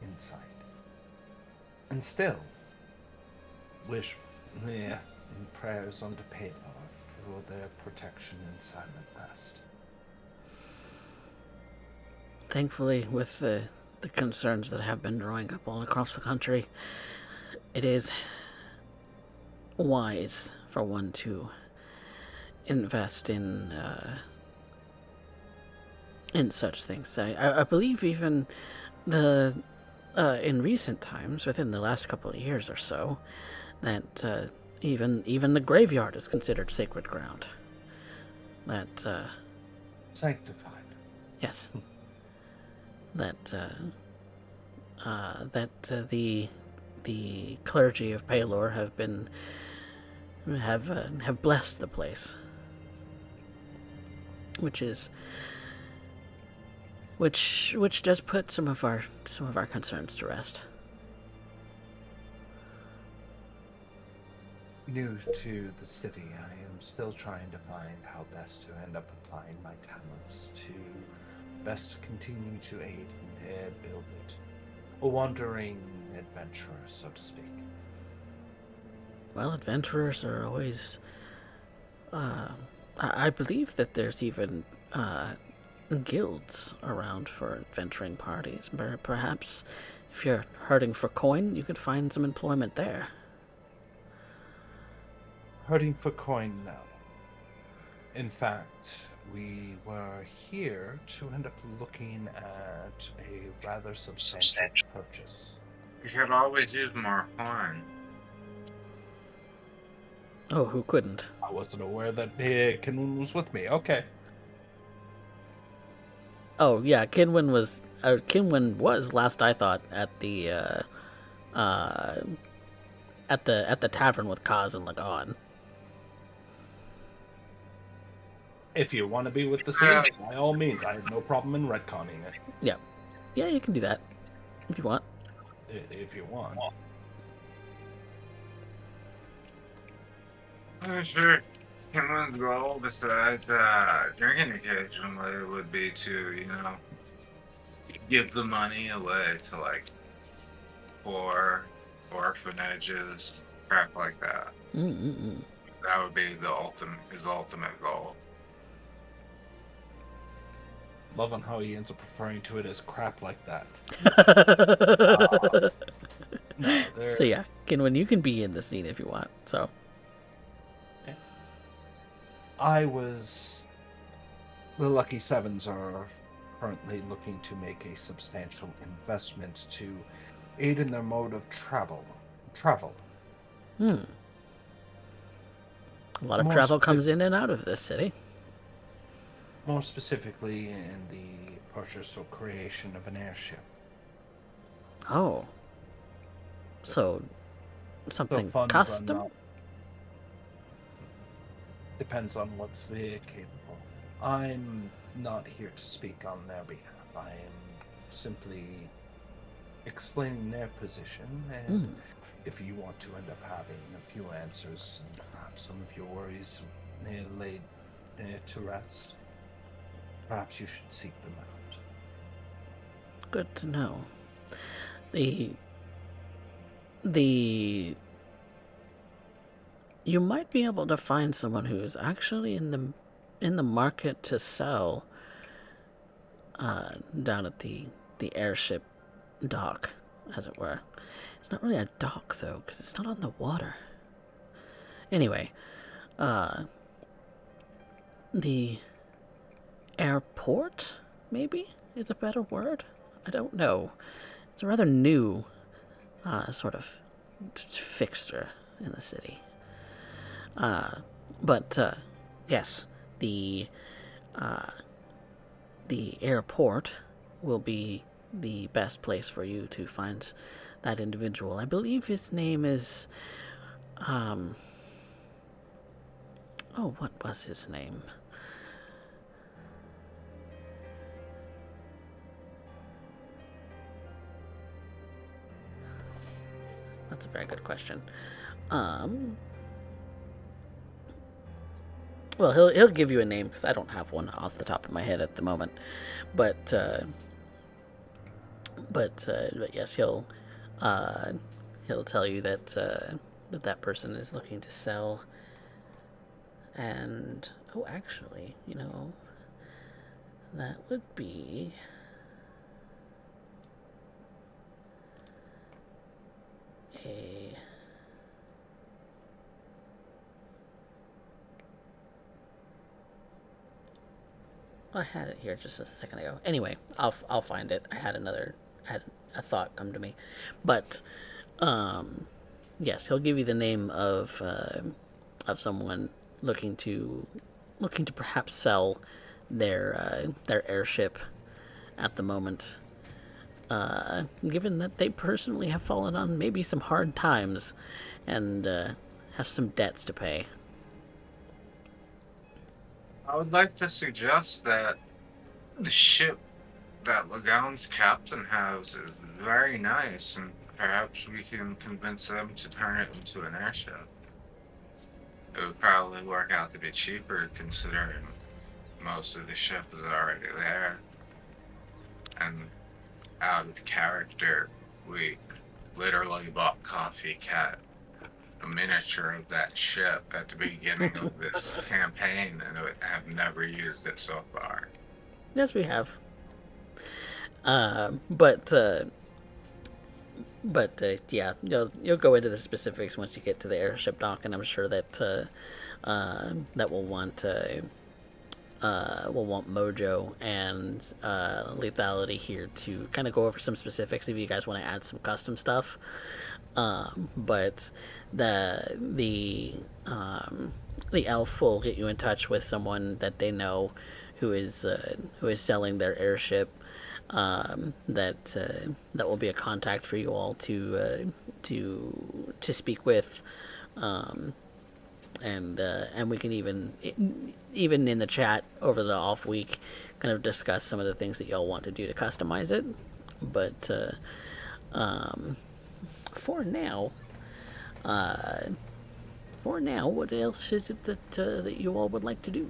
A: insight. And still, wish prayers unto Palor for their protection and silent rest.
B: Thankfully, with the concerns that have been growing up all across the country, it is wise for one to invest in such things. I believe even the in recent times, within the last couple of years or so, that even the graveyard is considered sacred ground. That
A: Sanctified.
B: yes, that the clergy of Palor have blessed the place, which does put some of our concerns to rest.
A: New to the city, I am still trying to find how best to end up applying my talents to best continue to aid and build it. A wandering adventurer, so to speak.
B: Well, adventurers are always. I believe that there's even guilds around for adventuring parties. Perhaps if you're hurting for coin, you could find some employment there.
A: Hurting for coin now. In fact, we were here to end up looking at a rather substantial purchase.
E: You should always use more coin.
B: Oh, who couldn't?
A: I wasn't aware that Kinwin was with me. Okay.
B: Oh yeah, Kinwin was last I thought at the tavern with Kaz and Lagon.
A: If you want to be with the scene, by all means, I have no problem in retconning it.
B: Yeah, you can do that if you want.
A: If you want.
E: Sure. Kimlin's goal, besides drinking occasionally, would be to, give the money away to, poor orphanages, crap like that.
B: Mm-mm-mm.
E: That would be his ultimate goal.
A: Loving how he ends up referring to it as crap like that. No,
B: So yeah, Kinwin, you can be in the scene if you want. So.
A: The Lucky Sevens are currently looking to make a substantial investment to aid in their mode of travel.
B: A lot of travel comes in and out of this city.
A: More specifically in the purchase or creation of an airship.
B: Oh. So, something custom?
A: Depends on what's capable. I'm not here to speak on their behalf. I am simply explaining their position, and if you want to end up having a few answers and perhaps some of your worries laid to rest, perhaps you should seek them out.
B: Good to know. You might be able to find someone who is actually in the market to sell down at the airship dock, as it were. It's not really a dock though, because it's not on the water. Anyway, the airport maybe is a better word. I don't know. It's a rather new sort of fixture in the city. But yes, the airport will be the best place for you to find that individual. I believe his name is what was his name? That's a very good question. Well, he'll give you a name because I don't have one off the top of my head at the moment, but yes, he'll tell you that that person is looking to sell. And actually, that would be a I had it here just a second ago. Anyway, I'll find it. I had a thought come to me, but yes, he'll give you the name of someone looking to perhaps sell their airship at the moment. Given that they personally have fallen on maybe some hard times and have some debts to pay.
E: I would like to suggest that the ship that Lagown's captain has is very nice, and perhaps we can convince them to turn it into an airship. It would probably work out to be cheaper considering most of the ship is already there. And out of character, we literally bought Coffee Cat, a miniature of that ship, at the beginning of this campaign, and have never used it so far.
B: Yes, we have. But yeah, you'll go into the specifics once you get to the airship dock, and I'm sure that that will want Mojo and Lethality here to kind of go over some specifics if you guys want to add some custom stuff. But the elf will get you in touch with someone that they know who is selling their airship. That will be a contact for you all to speak with, and we can even in the chat over the off week kind of discuss some of the things that y'all want to do to customize it. But for now, what else is it that you all would like to do?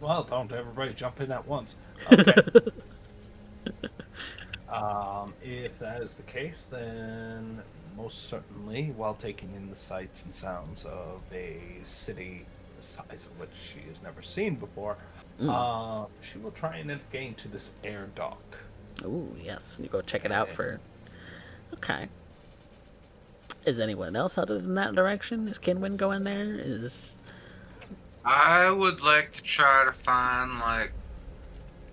A: Well, don't everybody jump in at once. Okay. If that is the case, then most certainly, while taking in the sights and sounds of a city the size of which she has never seen before, she will try and navigate to this air dock.
B: Oh, yes. You go check it out for... Okay. Is anyone else other than that direction? Is Kinwin going there?
E: I would like to try to find, like,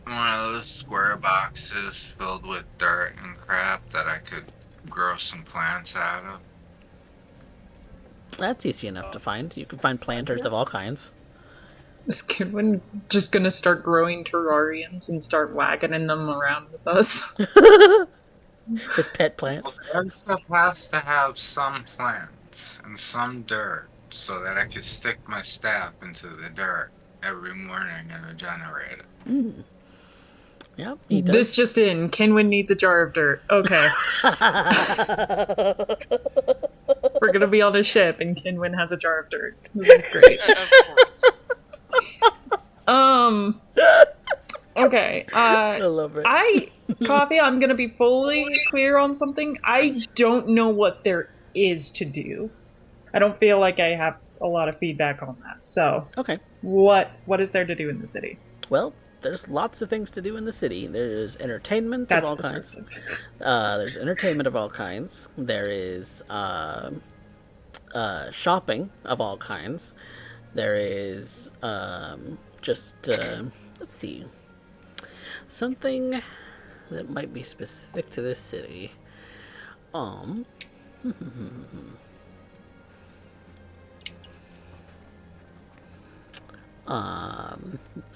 E: one of those square boxes filled with dirt and crap that I could grow some plants out of.
B: That's easy enough to find. You can find planters of all kinds.
D: Is Kidwin just gonna start growing terrariums and start wagoning them around with us?
B: His pet plants.
E: Well, every stuff has to have some plants and some dirt so that I could stick my staff into the dirt every morning and regenerate it.
B: Yep, he does.
D: This just in, Kenwin needs a jar of dirt. Okay. We're gonna be on a ship and Kenwin has a jar of dirt. This is great.
C: Of course.
D: Okay.
B: I love it.
D: Coffee, I'm gonna be fully clear on something. I don't know what there is to do. I don't feel like I have a lot of feedback on that. So,
B: Okay.
D: what is there to do in the city?
B: Well, there's lots of things to do in the city. There's entertainment
D: That's
B: of all kinds.
D: descriptive.
B: There's entertainment of all kinds. There is shopping of all kinds. There is let's see, something that might be specific to this city.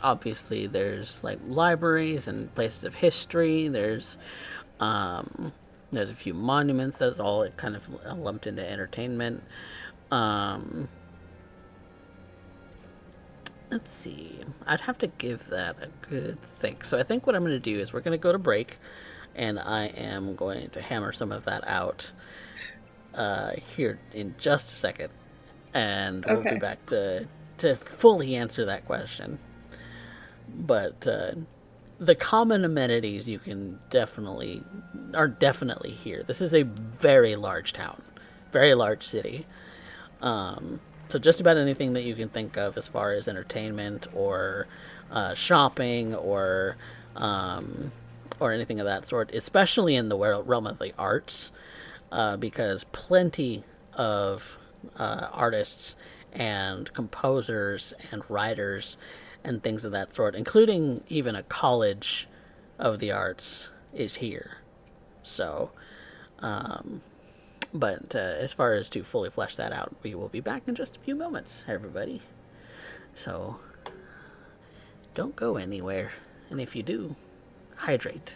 B: Obviously there's like libraries and places of history. There's a few monuments. That's all kind of lumped into entertainment. Let's see. I'd have to give that a good think. So I think what I'm going to do is we're going to go to break, and I am going to hammer some of that out here in just a second, and we'll be back to fully answer that question. But the common amenities you can are definitely here. This is a very large town, very large city. So just about anything that you can think of as far as entertainment or shopping or anything of that sort, especially in the realm of the arts, because plenty of artists and composers and writers and things of that sort, including even a college of the arts, is here. So, but as far as to fully flesh that out, we will be back in just a few moments, everybody. So, don't go anywhere. And if you do, hydrate.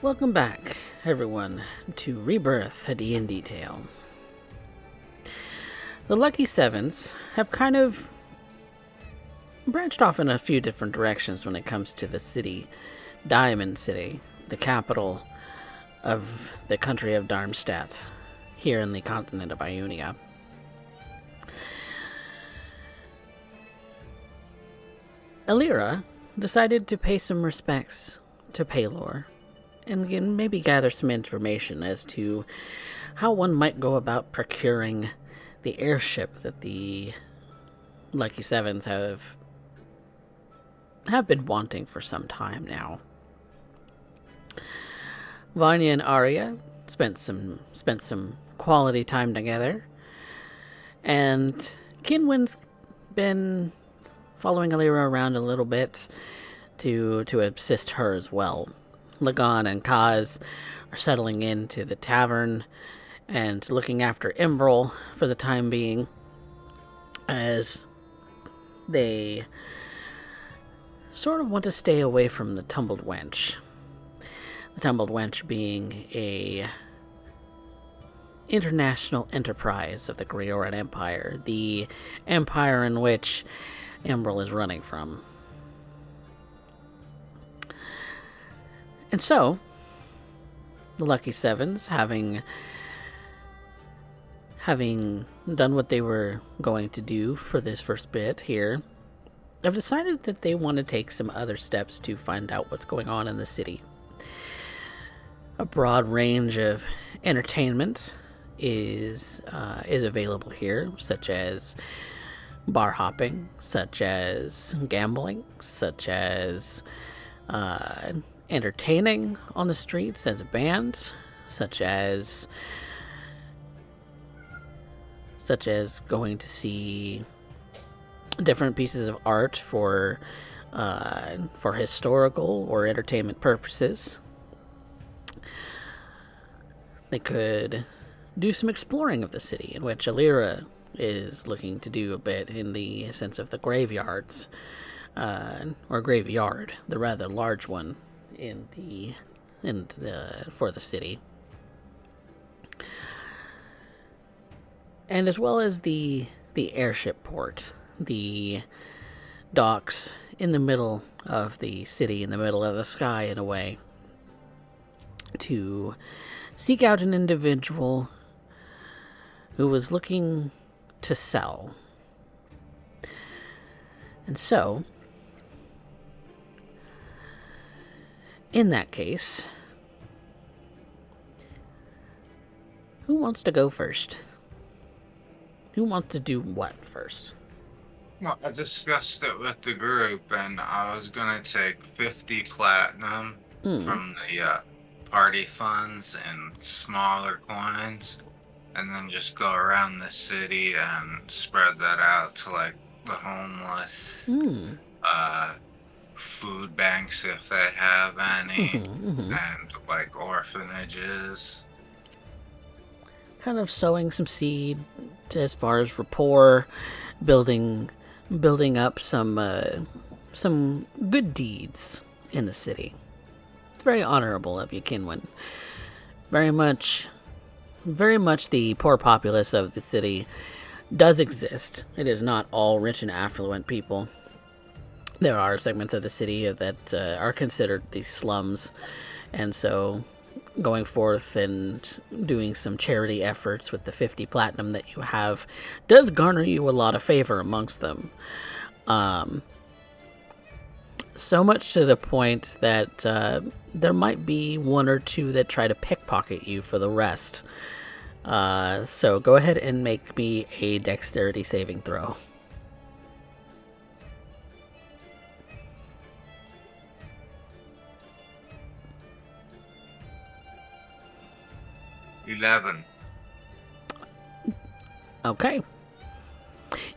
B: Welcome back, everyone, to Rebirth, a D&D Tale. The Lucky Sevens have kind of branched off in a few different directions when it comes to the city, Diamond City, the capital of the country of Darmstadt, here in the continent of Ionia. Alira decided to pay some respects to Paylor and maybe gather some information as to how one might go about procuring the airship that the Lucky Sevens have been wanting for some time now. Vanya and Arya spent some quality time together, and Kinwin's been following Alira around a little bit to assist her as well. Lagan and Kaz are settling into the tavern and looking after Imbrel for the time being, as they sort of want to stay away from the Tumbled Wench. The Tumbled Wench being a international enterprise of the Grioran Empire, the empire in which Imbrel is running from. And so, the Lucky Sevens, having done what they were going to do for this first bit here, have decided that they want to take some other steps to find out what's going on in the city. A broad range of entertainment is available here, such as bar hopping, such as gambling, such as entertaining on the streets as a band, such as going to see different pieces of art for historical or entertainment purposes. They could do some exploring of the city, in which Alira is looking to do a bit in the sense of the graveyards, or graveyard, the rather large one for the city, and as well as the airship port, the docks in the middle of the city, in the middle of the sky, in a way, to seek out an individual who was looking to sell. And so, in that case, who wants to go first? Who wants to do what first?
E: Well, I discussed it with the group, and I was gonna take 50 platinum from the party funds and smaller coins, and then just go around the city and spread that out to like the homeless, food banks if they have any, and like orphanages.
B: Kind of sowing some seed as far as rapport, building up some good deeds in the city. It's very honorable of you, Kinwin. Very much the poor populace of the city does exist. It is not all rich and affluent people. There are segments of the city that are considered the slums, and so going forth and doing some charity efforts with the 50 platinum that you have does garner you a lot of favor amongst them. So much to the point that there might be one or two that try to pickpocket you for the rest. So go ahead and make me a dexterity saving throw.
E: $11.
B: Okay.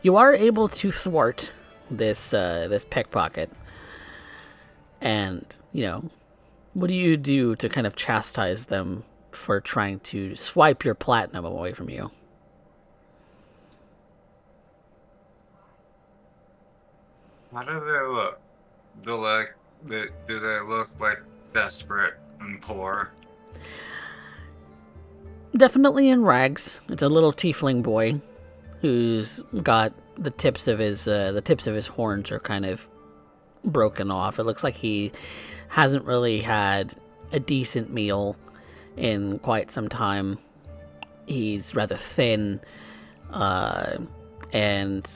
B: You are able to thwart this pickpocket. And, what do you do to kind of chastise them for trying to swipe your platinum away from you?
E: How do they look? Do they look like desperate and poor?
B: Definitely in rags. It's a little tiefling boy who's got the tips of his horns are kind of broken off. It looks like he hasn't really had a decent meal in quite some time. He's rather thin, and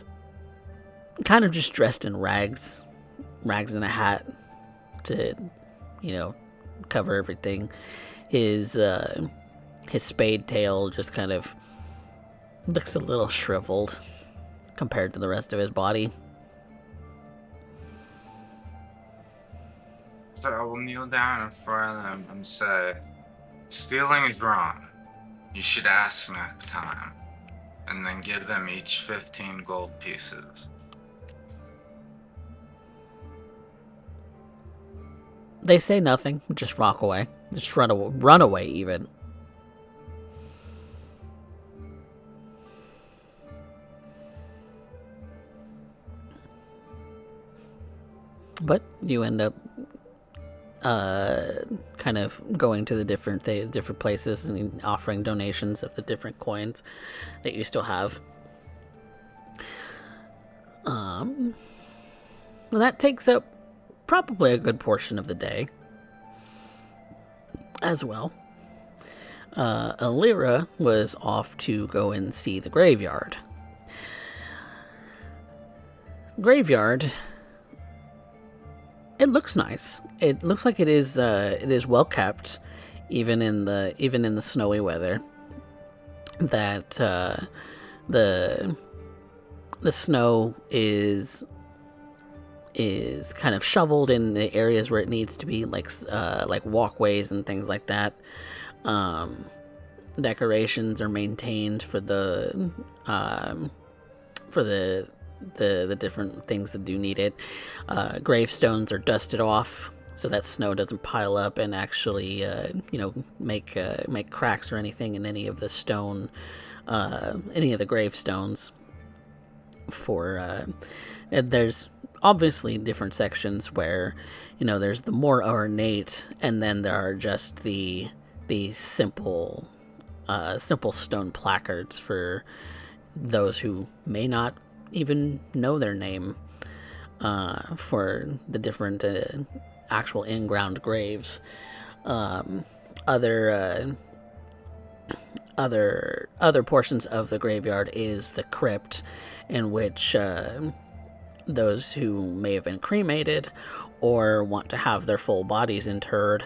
B: kind of just dressed in rags and a hat to, cover everything. His spade tail just kind of looks a little shriveled compared to the rest of his body.
E: So I will kneel down in front of them and say, stealing is wrong. You should ask next time. And then give them each 15 gold pieces.
B: They say nothing, just walk away. Just run away even. But you end up kind of going to the different places and offering donations of the different coins that you still have. Well, that takes up probably a good portion of the day as well. Alira was off to go and see the graveyard. Graveyard, it looks nice. It looks like it is well kept, even in the snowy weather. That the snow is kind of shoveled in the areas where it needs to be, like walkways and things like that. Decorations are maintained for the different things that do need it. Gravestones are dusted off so that snow doesn't pile up and actually make cracks or anything in any of the stone, any of the gravestones. And there's obviously different sections where there's the more ornate, and then there are just the simple stone placards for those who may not even know their name, for the different actual in-ground graves. Other portions of the graveyard is the crypt, in which those who may have been cremated or want to have their full bodies interred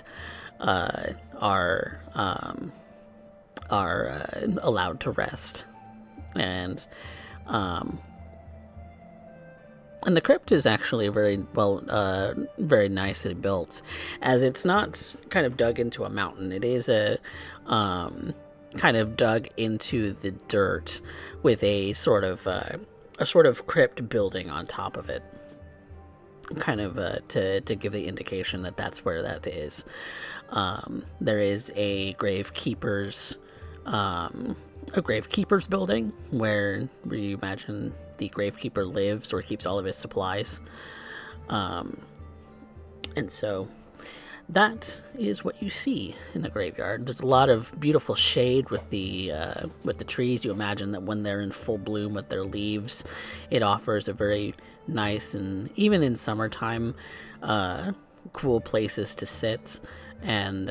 B: are allowed to rest. And the crypt is actually very nicely built, as it's not kind of dug into a mountain. It is a kind of dug into the dirt with a sort of crypt building on top of it, kind of to give the indication that that's where that is. There is a gravekeeper's building where you imagine the gravekeeper lives or keeps all of his supplies. And so that is what you see in the graveyard. There's a lot of beautiful shade with the trees. You imagine that when they're in full bloom with their leaves, it offers a very nice, and even in summertime, cool places to sit and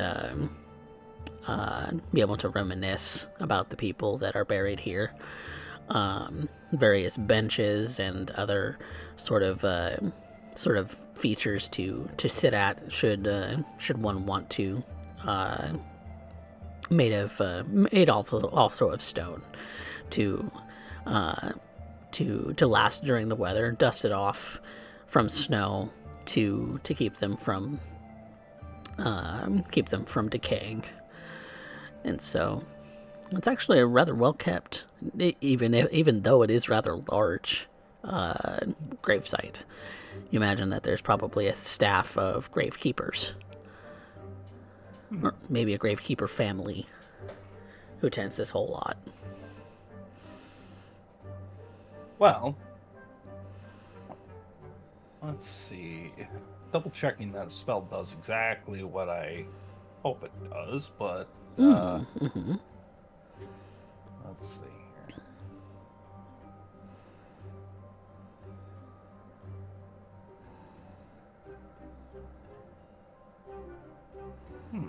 B: be able to reminisce about the people that are buried here. Various benches and other sort of features to sit at should one want to, made also of stone to last during the weather, dusted off from snow to keep them from decaying. And so it's actually a rather well kept, even though it is rather large, gravesite. You imagine that there's probably a staff of gravekeepers, or maybe a gravekeeper family who tends this whole lot.
A: Well, let's see. Double checking that spell does exactly what I hope it does, but
B: Mm-hmm.
A: let's see here.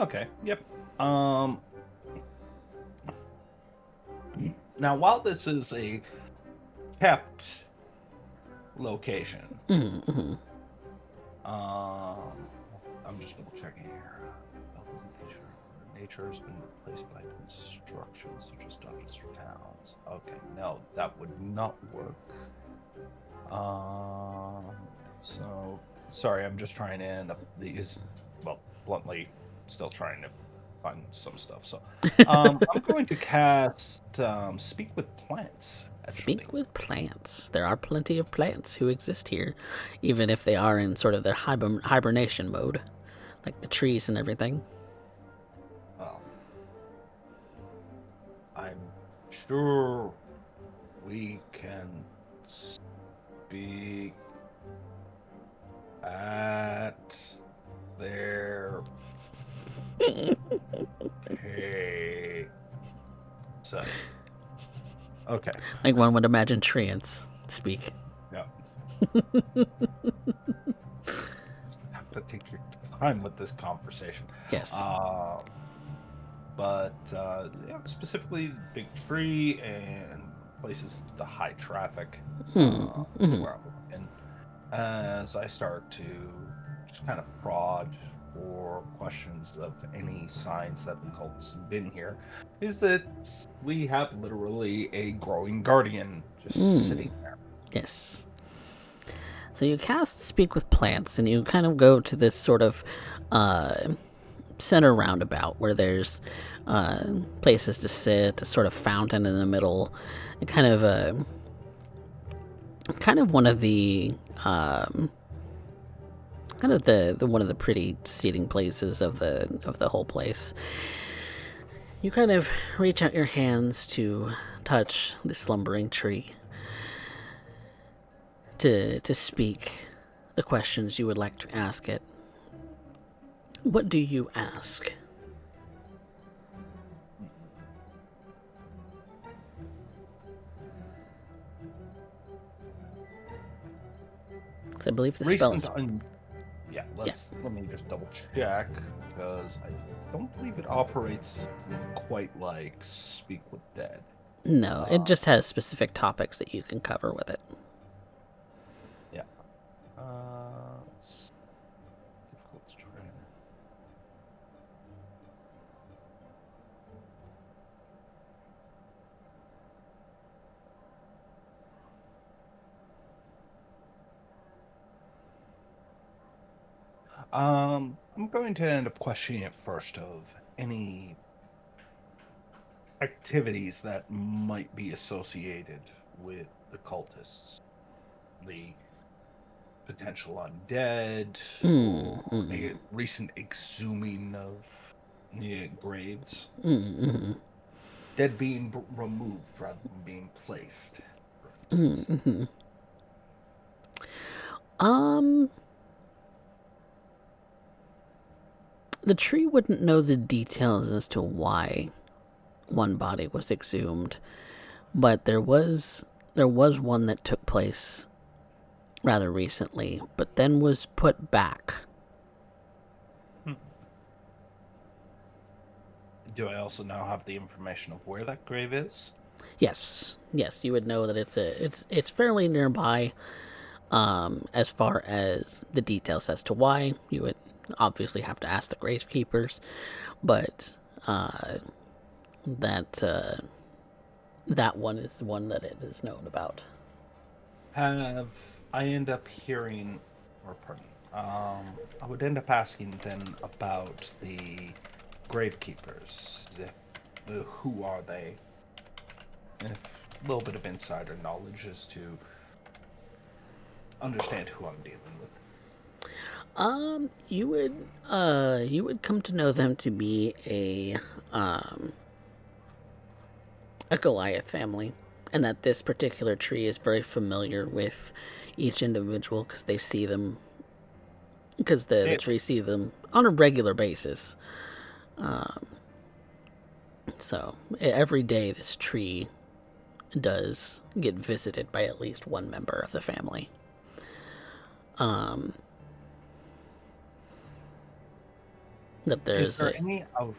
A: Okay. Yep. Now, while this is a kept location,
B: Mm-hmm.
A: I'm just double checking here. Health is a feature. Nature has been replaced by construction, such as dungeons or towns. Okay, no, that would not work. So sorry, I'm just trying to end up these. Well, bluntly, still trying to find some stuff. So, I'm going to cast Speak with Plants. Actually,
B: Speak with plants. There are plenty of plants who exist here, even if they are in sort of their hibernation mode, like the trees and everything.
A: well, I'm sure we can speak at their pay. So, okay,
B: Like one would imagine treants speak.
A: yeah. Have to take your time with this conversation.
B: Yes.
A: But yeah, specifically big tree and places the high traffic is where I'm looking. As I start to just kind of prod for questions of any signs that the cult's been here, is that we have literally a growing guardian just sitting there.
B: Yes. So you cast Speak with Plants, and you kind of go to this sort of center roundabout where there's places to sit, a sort of fountain in the middle, and kind of one of the kind of the one of the pretty seating places of the whole place. You kind of reach out your hands to touch the slumbering tree, to speak the questions you would like to ask it. What do you ask? I believe the spell is...
A: Yeah, let me just double check, because I don't believe it operates quite like Speak with Dead.
B: No, it just has specific topics that you can cover with it.
A: Yeah. It's difficult to try. I'm going to end up questioning it first of any activities that might be associated with the cultists. The potential undead, or the recent exhuming of graves. Dead being removed rather than being placed, for instance.
B: The tree wouldn't know the details as to why one body was exhumed, but there was one that took place rather recently, but then was put back.
A: Do I also now have the information of where that grave is?
B: Yes, you would know that it's fairly nearby. As far as the details as to why, you would obviously have to ask the gravekeepers, but that one is the one that it is known about.
A: Have I end up hearing, or pardon, I would end up asking then about the gravekeepers. Who are they? If a little bit of insider knowledge as to understand who I'm dealing with.
B: You would come to know them to be a Goliath family, and that this particular tree is very familiar with each individual because they see them because the
A: Daily.
B: tree see them on a regular basis. So every day, this tree does get visited by at least one member of the family. That
A: Is
B: there's
A: there
B: a...
A: any
B: Oh,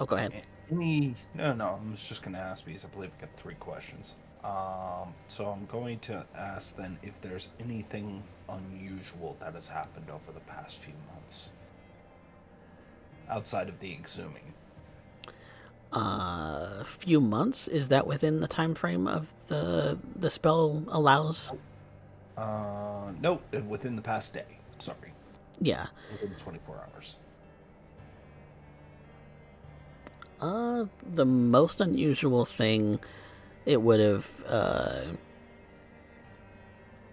B: go ahead.
A: No, I was just going to ask because I believe I got 3 questions. So I'm going to ask then if there's anything unusual that has happened over the past few months outside of the exhuming.
B: Few months, is that within the time frame of the spell allows?
A: No, within the past day. Sorry,
B: Yeah.
A: within 24 hours.
B: The most unusual thing it would have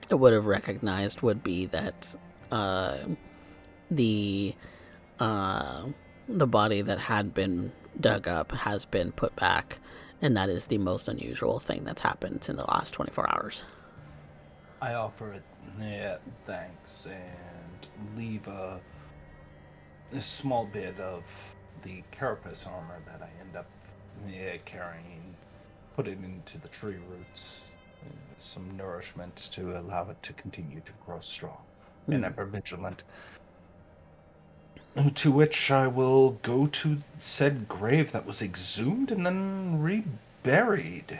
B: recognized would be that the uh, the body that had been dug up has been put back, and that is the most unusual thing that's happened in the last 24 hours.
A: I offer it thanks and leave a small bit of the carapace armor that I end up carrying, put it into the tree roots, some nourishment to allow it to continue to grow strong and ever vigilant. To which I will go to said grave that was exhumed and then reburied.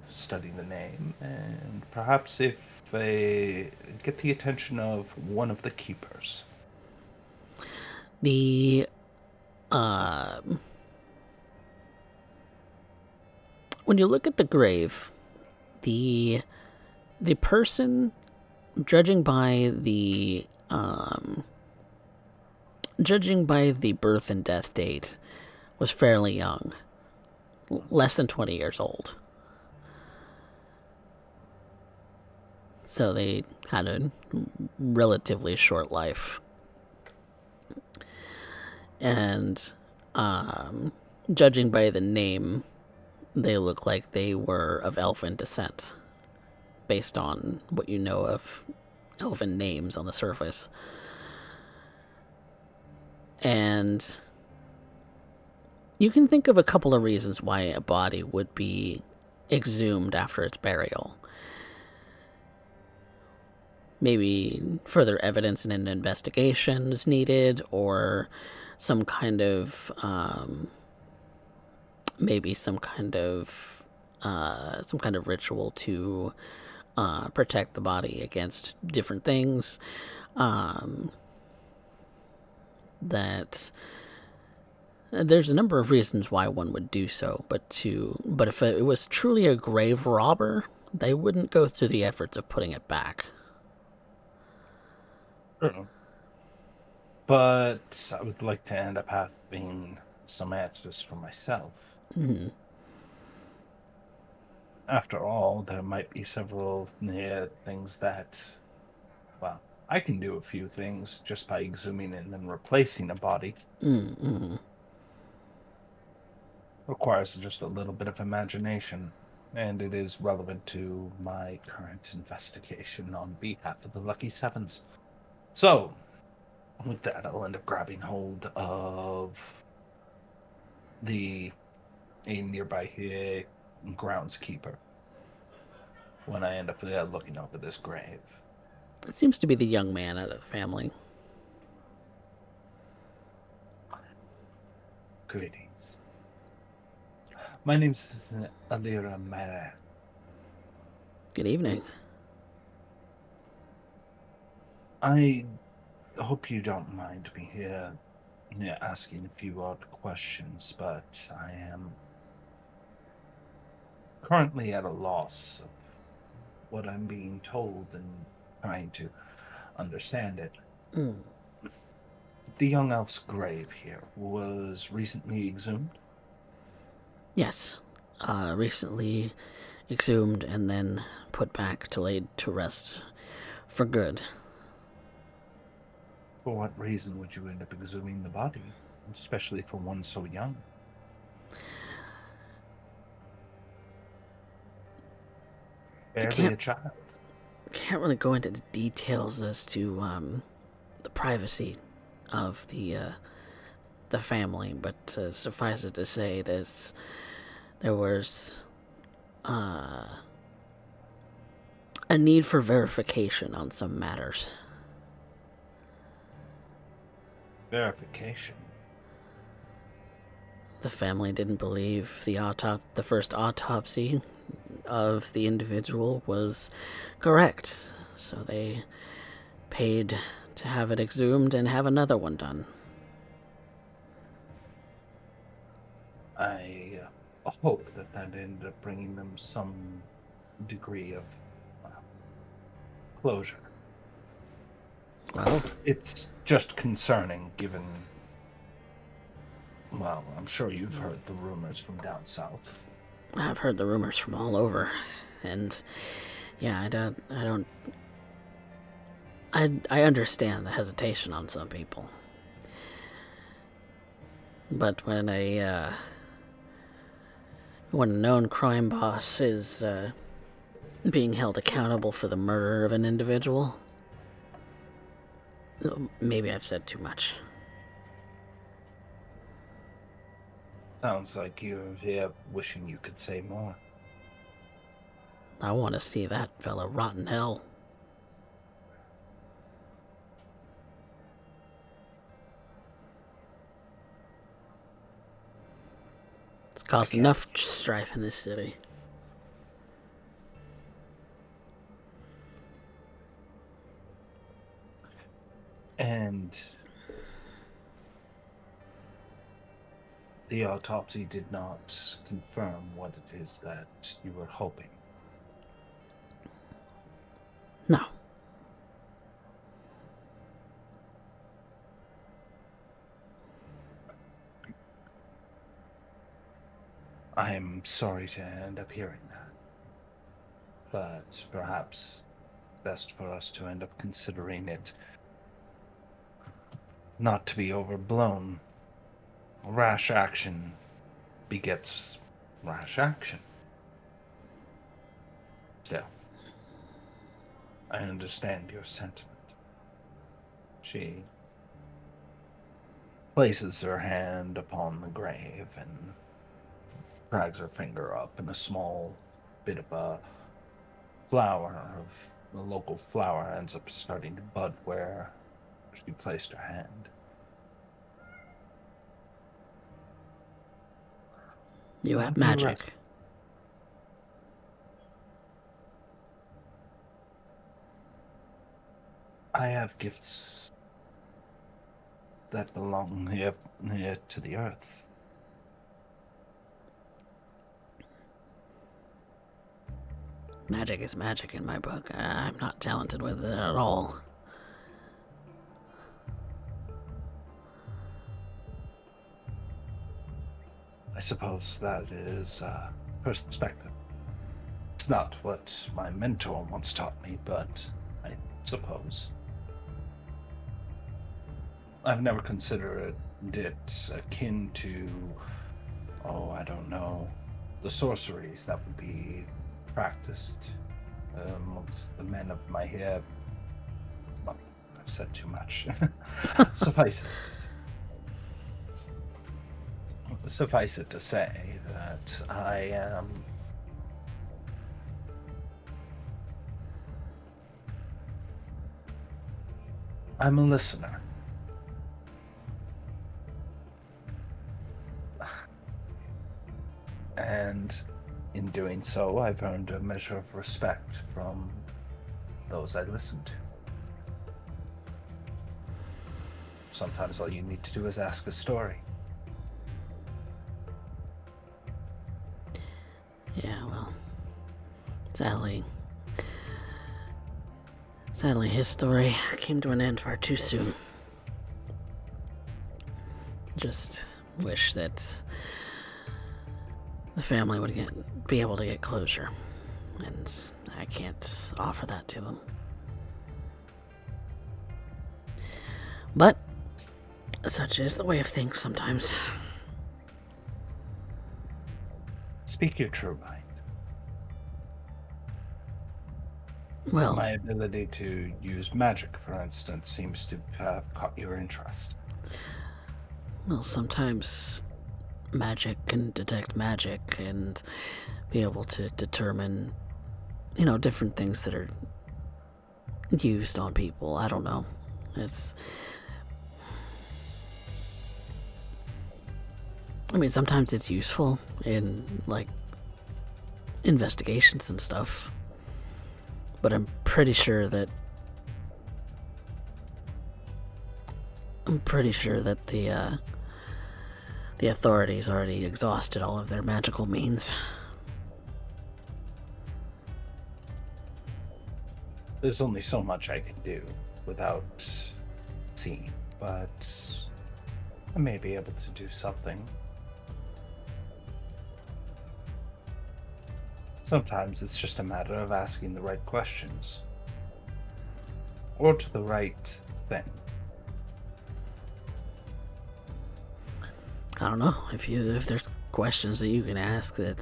A: Study the name, and perhaps if they get the attention of one of the keepers.
B: The when you look at the grave, the person, judging by the birth and death date, was fairly young, less than 20 years old. So they had a relatively short life. And judging by the name, they look like they were of elfin descent, based on what you know of elfin names on the surface. And you can think of a couple of reasons why a body would be exhumed after its burial. Maybe further evidence in an investigation is needed, or some kind of maybe some kind of ritual to protect the body against different things. That there's a number of reasons why one would do so, but if it was truly a grave robber, they wouldn't go through the efforts of putting it back.
A: True. But I would like to end up having some answers for myself.
B: Mm-hmm.
A: After all, there might be several things that, well, I can do a few things just by exhuming and then replacing a body.
B: Mm-hmm.
A: Requires just a little bit of imagination, and it is relevant to my current investigation on behalf of the Lucky Sevens. So, with that, I'll end up grabbing hold of a nearby here groundskeeper when I end up looking over this grave.
B: It seems to be the young man out of the family.
A: Greetings. My name's Alira Mara.
B: Good evening.
A: I hope you don't mind me here asking a few odd questions, but I am currently at a loss of what I'm being told and trying to understand it.
B: Mm.
A: The young elf's grave here was recently exhumed.
B: Yes. Recently exhumed and then put back to laid to rest for good.
A: For what reason would you end up exhuming the body, especially for one so young? Barely a child.
B: Can't really go into the details as to the privacy of the family, but suffice it to say, there was a need for verification on some matters.
A: Verification.
B: The family didn't believe the first autopsy of the individual was correct, so they paid to have it exhumed and have another one done.
A: I hope that ended up bringing them some degree of closure.
B: Well,
A: It's just concerning, given. Well, I'm sure you've heard the rumors from down south.
B: I've heard the rumors from all over, and yeah, I understand the hesitation on some people. But when a known crime boss is being held accountable for the murder of an individual, maybe I've said too much.
A: Sounds like you're here wishing you could say more.
B: I want to see that fella rot in hell. It's caused enough strife in this city.
A: And the autopsy did not confirm what it is that you were hoping.
B: No.
A: I'm sorry to end up hearing that. But perhaps best for us to end up considering it not to be overblown. Rash action begets rash action. Still, I understand your sentiment. She places her hand upon the grave and drags her finger up, and a small bit of a flower of the local flower ends up starting to bud where she placed her hand.
B: You have magic.
A: I have gifts that belong here to the earth.
B: Magic is magic in my book. I'm not talented with it at all.
A: I suppose that is perspective. It's not what my mentor once taught me, but I suppose. I've never considered it akin to, I don't know, the sorceries that would be practiced amongst the men of my hair. Well, I've said too much. Suffice it to say that I am I'm a listener. And in doing so, I've earned a measure of respect from those I listen to. Sometimes all you need to do is ask a story.
B: Yeah, well, sadly his story came to an end far too soon. Just wish that the family would be able to get closure, and I can't offer that to them. But such is the way of things sometimes.
A: Speak your true mind.
B: Well,
A: My ability to use magic, for instance, seems to have caught your interest.
B: sometimes magic can detect magic and be able to determine, different things that are used on people. I don't know. It's. I mean, sometimes it's useful in, like, investigations and stuff. But I'm pretty sure that the authorities already exhausted all of their magical means.
A: There's only so much I can do without seeing, but I may be able to do something. Sometimes it's just a matter of asking the right questions. Or to the right thing.
B: I don't know if there's questions that you can ask that.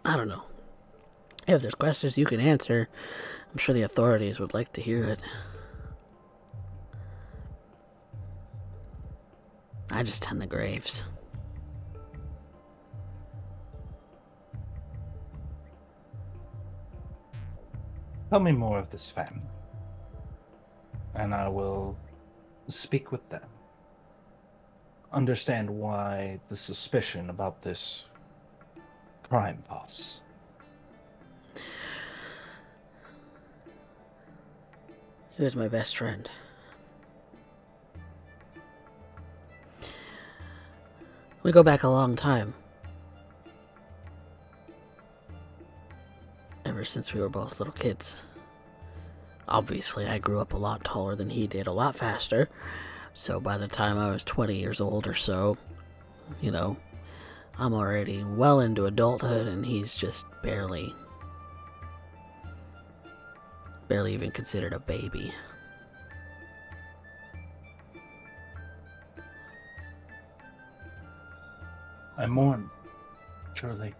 B: I don't know. If there's questions you can answer, I'm sure the authorities would like to hear it. I just tend the graves.
A: Tell me more of this family, and I will speak with them. Understand why the suspicion about this crime boss.
B: He was my best friend. We go back a long time. Ever since we were both little kids. Obviously, I grew up a lot taller than he did, a lot faster. So by the time I was 20 years old or so, I'm already well into adulthood and he's just barely even considered a baby.
A: I mourn, truly.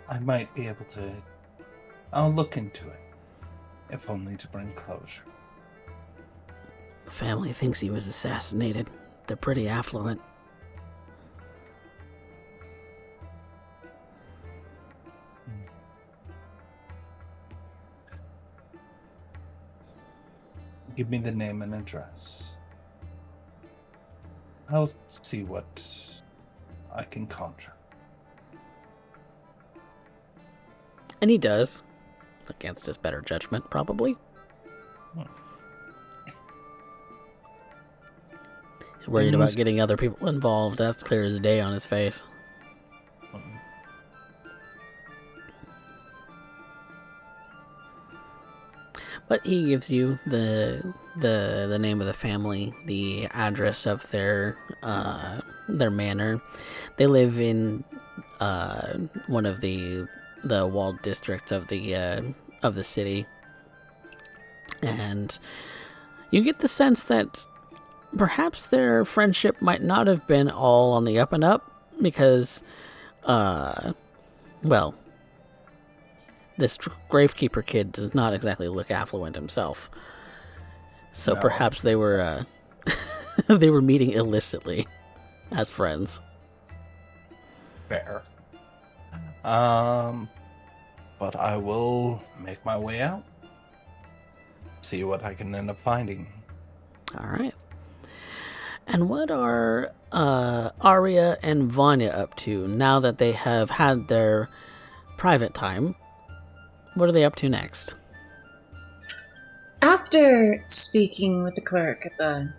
A: I might be able to. I'll look into it, if only to bring closure.
B: The family thinks he was assassinated. They're pretty affluent.
A: Give me the name and address. I'll see what I can conjure.
B: And he does. Against his better judgment, probably. He's worried about getting other people involved. That's clear as day on his face. But he gives you the name of the family, the address of their manor. They live in one of the walled districts of the city, and you get the sense that perhaps their friendship might not have been all on the up and up because, this gravekeeper kid does not exactly look affluent himself. So
A: No.
B: Perhaps they were they were meeting illicitly as friends.
A: Fair. But I will make my way out. See what I can end up finding.
B: All right. And what are Arya and Vanya up to now that they have had their private time? What are they up to next?
D: After speaking with the clerk at the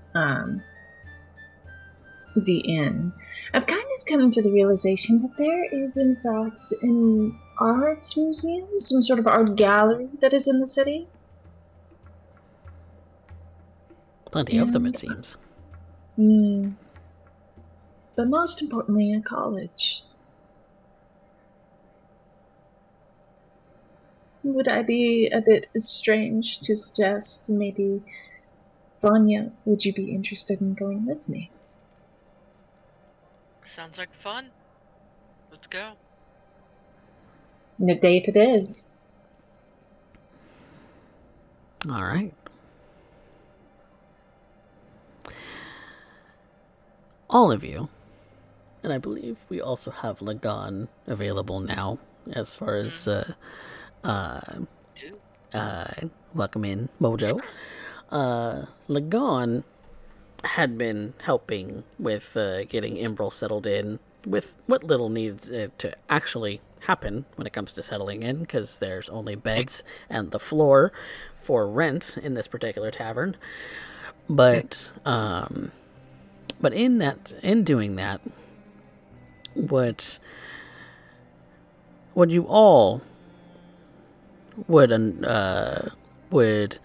D: inn, I've kind of come to the realization that there is, in fact, an art museum, some sort of art gallery that is in the city.
B: Plenty of them, it seems.
D: But most importantly, a college. Would I be a bit strange to suggest maybe, Vanya, would you be interested in going with me?
C: Sounds like fun. Let's go.
D: And a date it is.
B: All right. All of you, and I believe we also have Lagan available now as far as welcome in Mojo. Lagan had been helping with getting Imbrel settled in with what little needs to actually happen when it comes to settling in, because there's only beds and the floor for rent in this particular tavern. But in doing that, what you all would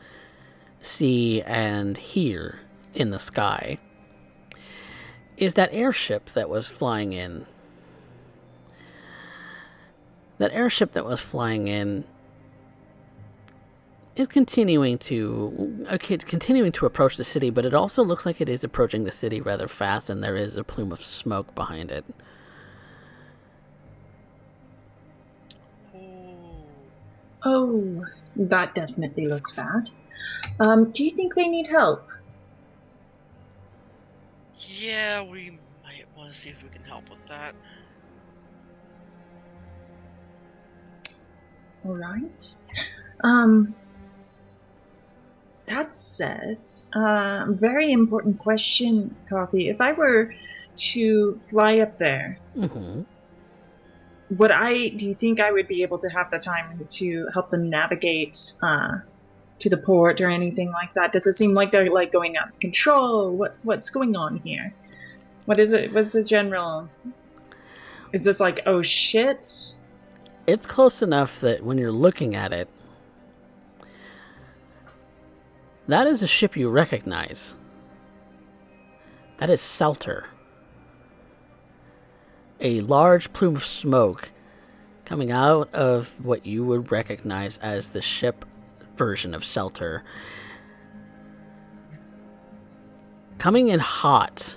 B: see and hear in the sky is that airship that was flying in. That airship that was flying in is continuing to approach the city, but it also looks like it is approaching the city rather fast, and there is a plume of smoke behind it.
D: Oh, that definitely looks bad. Do you think we need help?
C: Yeah, we might want to see if we can help with that.
D: All right. That said, very important question, Coffee. If I were to fly up there,
B: Mm-hmm.
D: do you think I would be able to have the time to help them navigate to the port or anything like that? Does it seem like they're like going out of control? What's going on here? What is it? What's the general? Is this like, oh shit?
B: It's close enough that when you're looking at it, that is a ship you recognize. That is Salter. A large plume of smoke coming out of what you would recognize as the ship version of Salter. Coming in hot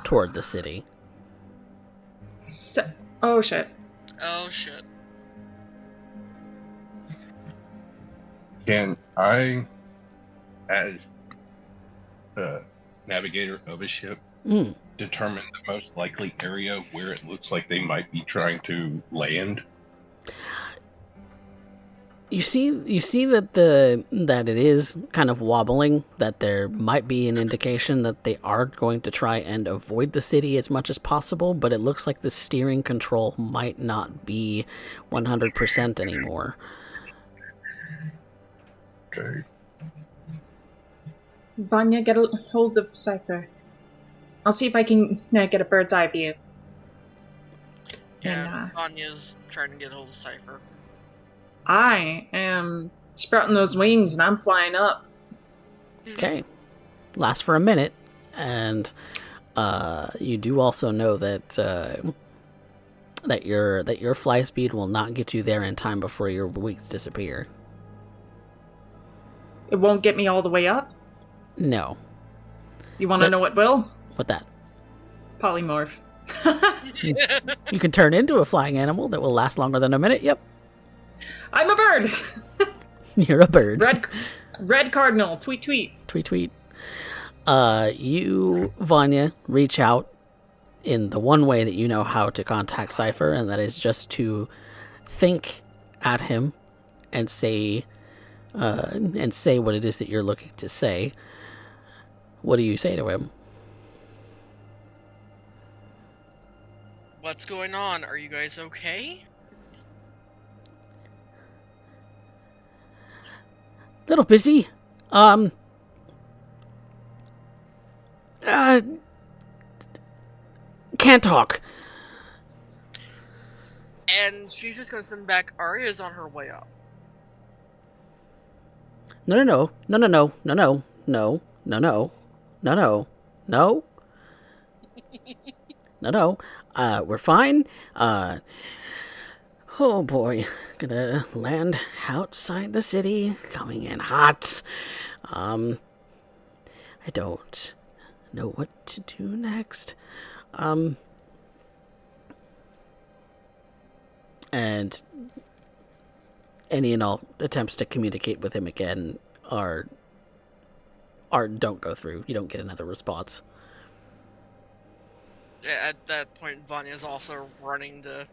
B: toward the city.
D: Oh shit.
C: Oh shit.
F: Can I, as the navigator of a ship, determine the most likely area where it looks like they might be trying to land?
B: You see that that it is kind of wobbling, that there might be an indication that they are going to try and avoid the city as much as possible, but it looks like the steering control might not be 100% anymore.
F: Okay.
D: Vanya, get a hold of Cypher. I'll see if I can get a bird's eye view.
C: Yeah, Vanya's trying to get hold of Cypher.
D: I am sprouting those wings and I'm flying up.
B: Okay. Lasts for a minute, and you do also know that that your fly speed will not get you there in time before your wings disappear.
D: It won't get me all the way up?
B: No.
D: You want to know what will?
B: What that?
D: Polymorph.
B: You can turn into a flying animal that will last longer than a minute. Yep.
D: I'm a bird!
B: You're a bird.
D: Red cardinal. Tweet, tweet.
B: Tweet, tweet. You, Vanya, reach out in the one way that you know how to contact Cypher, and that is just to think at him and say what it is that you're looking to say. What do you say to him?
C: What's going on? Are you guys okay?
B: Little busy. Can't talk.
C: And she's just gonna send back, Arya's on her way up.
B: No. We're fine. Oh boy, gonna land outside the city, coming in hot. I don't know what to do next. and any and all attempts to communicate with him again are don't go through. You don't get another response.
C: At that point, Vanya's also running to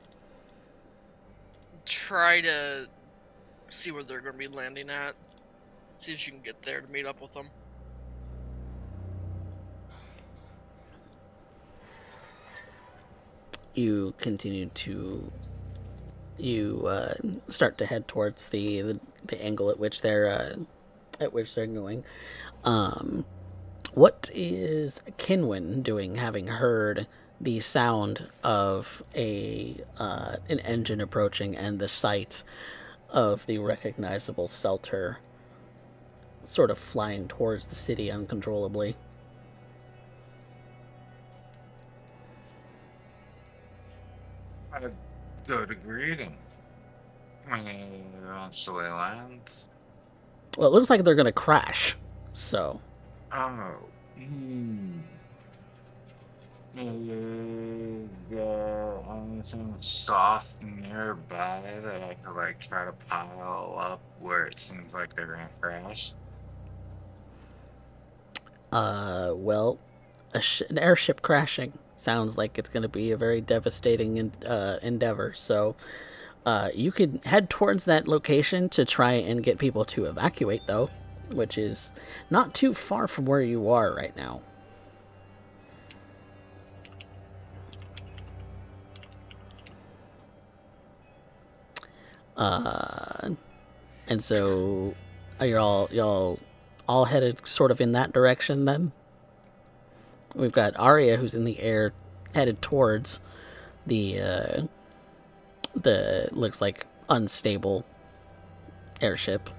C: try to see where they're going to be landing at. See if she can get there to meet up with them.
B: You continue to start to head towards the angle at which they're going. What is Kinwin doing, having heard the sound of an engine approaching and the sight of the recognizable Selter sort of flying towards the city uncontrollably?
E: I'd go to greet him when he wants to land.
B: Well, it looks like they're going to crash, so...
E: Oh. Maybe go on some soft nearby that I could like try to pile up where it seems like they're gonna crash.
B: Well, an airship crashing sounds like it's going to be a very devastating endeavor, so you could head towards that location to try and get people to evacuate, though, which is not too far from where you are right now. And so are y'all all headed sort of in that direction then? We've got Arya, who's in the air, headed towards the looks like unstable airship.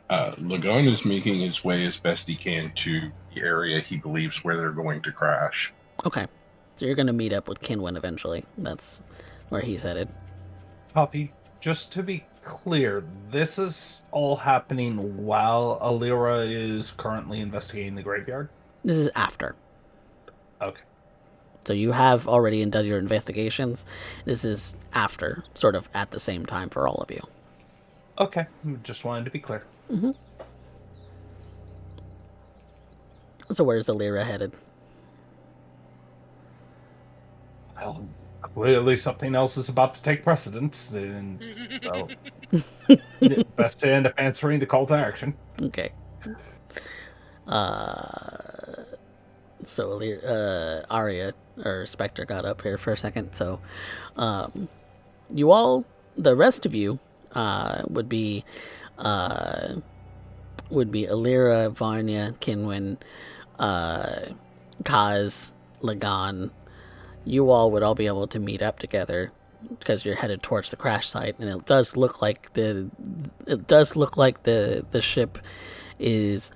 F: Lagon is making his way as best he can to the area he believes where they're going to crash.
B: Okay. So you're going to meet up with Kinwin eventually. That's where he's headed.
A: Coffee, just to be clear, this is all happening while Alira is currently investigating the graveyard?
B: This is after.
A: Okay.
B: So you have already done your investigations. This is after, sort of at the same time for all of you.
A: Okay, just wanted to be clear.
B: Mm-hmm. So where's Alira headed?
A: Well, clearly something else is about to take precedence, and so best to end up answering the call to action.
B: Okay. So Arya or Spectre got up here for a second. So, you all, the rest of you, would be Alira, Varnya, Kinwin, Kaz, Lagan. You all would all be able to meet up together because you're headed towards the crash site, and it does look like the ship is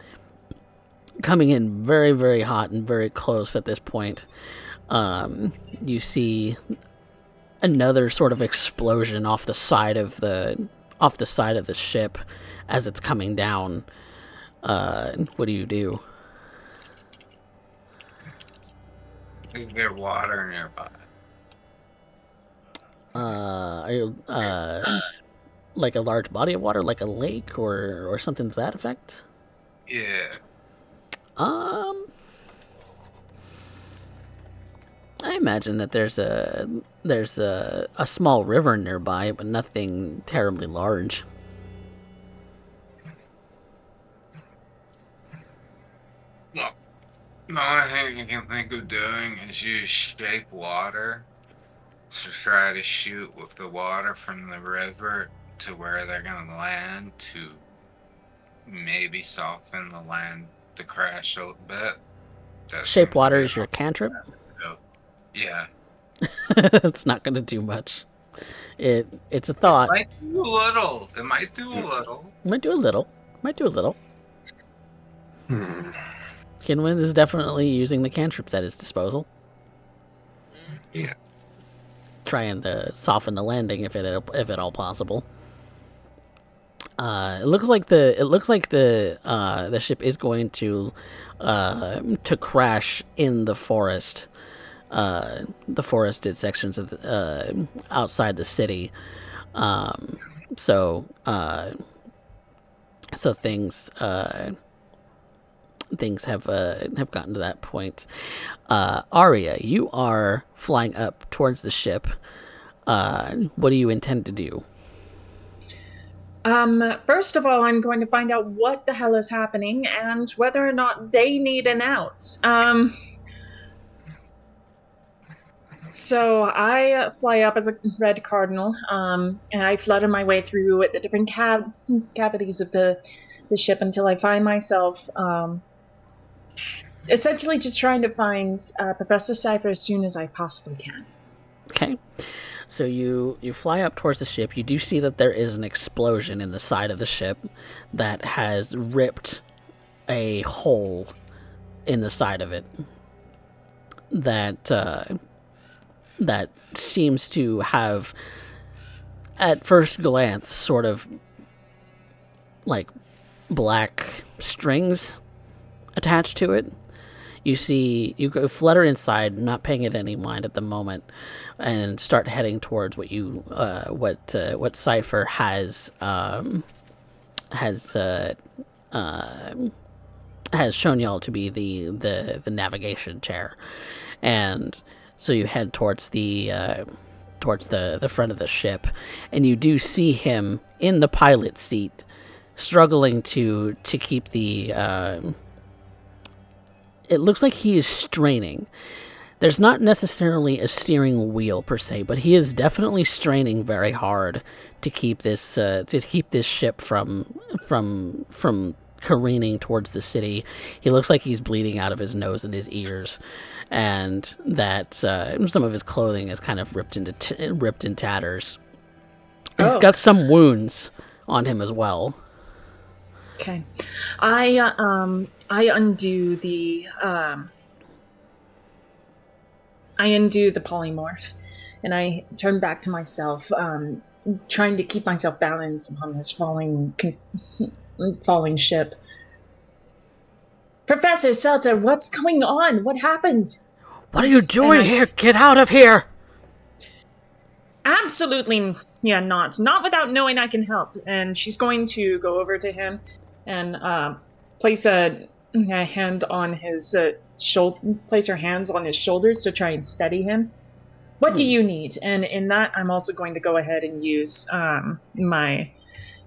B: coming in very, very hot and very close at this point. You see another sort of explosion off the side of the ship as it's coming down. What do you do?
E: Is there water nearby?
B: Are you, like a large body of water, like a lake or something to that effect?
E: Yeah.
B: I imagine that there's a small river nearby, but nothing terribly large.
E: Look, the only thing I can think of doing is use shape water to try to shoot with the water from the river to where they're gonna land to maybe soften the crash a little bit.
B: Shape water is your cantrip?
E: Yeah.
B: It's not going to do much. It's a thought.
E: It might do a little. It might do a little.
B: Might do a little. Might do a little. Kinwin is definitely using the cantrips at his disposal.
F: Yeah.
B: Trying to soften the landing if at all possible. It looks like the ship is going to crash in the forest. the forested sections of outside the city. So things have gotten to that point. Arya, you are flying up towards the ship. What do you intend to do?
D: First of all, I'm going to find out what the hell is happening and whether or not they need an out. So I fly up as a red cardinal, and I flutter my way through the different cavities of the ship until I find myself, essentially just trying to find Professor Cypher as soon as I possibly can.
B: Okay. So you fly up towards the ship. You do see that there is an explosion in the side of the ship that has ripped a hole in the side of it. That seems to have, at first glance, sort of like black strings attached to it. You go flutter inside, not paying it any mind at the moment, and start heading towards what Cypher has shown y'all to be the navigation chair, and so you head towards the front of the ship, and you do see him in the pilot seat, struggling to keep the. It looks like he is straining. There's not necessarily a steering wheel per se, but he is definitely straining very hard to keep this ship from careening towards the city. He looks like he's bleeding out of his nose and his ears, and that some of his clothing is kind of ripped in tatters. He's got some wounds on him as well.
D: Okay, I undo the polymorph, and I turn back to myself, trying to keep myself balanced on this falling ship. Professor Celta, what's going on? What happened?
B: What are you doing here? Get out of here!
D: Absolutely, not without knowing I can help. And she's going to go over to him and place a hand on his place her hands on his shoulders to try and steady him. What do you need? And in that, I'm also going to go ahead and use my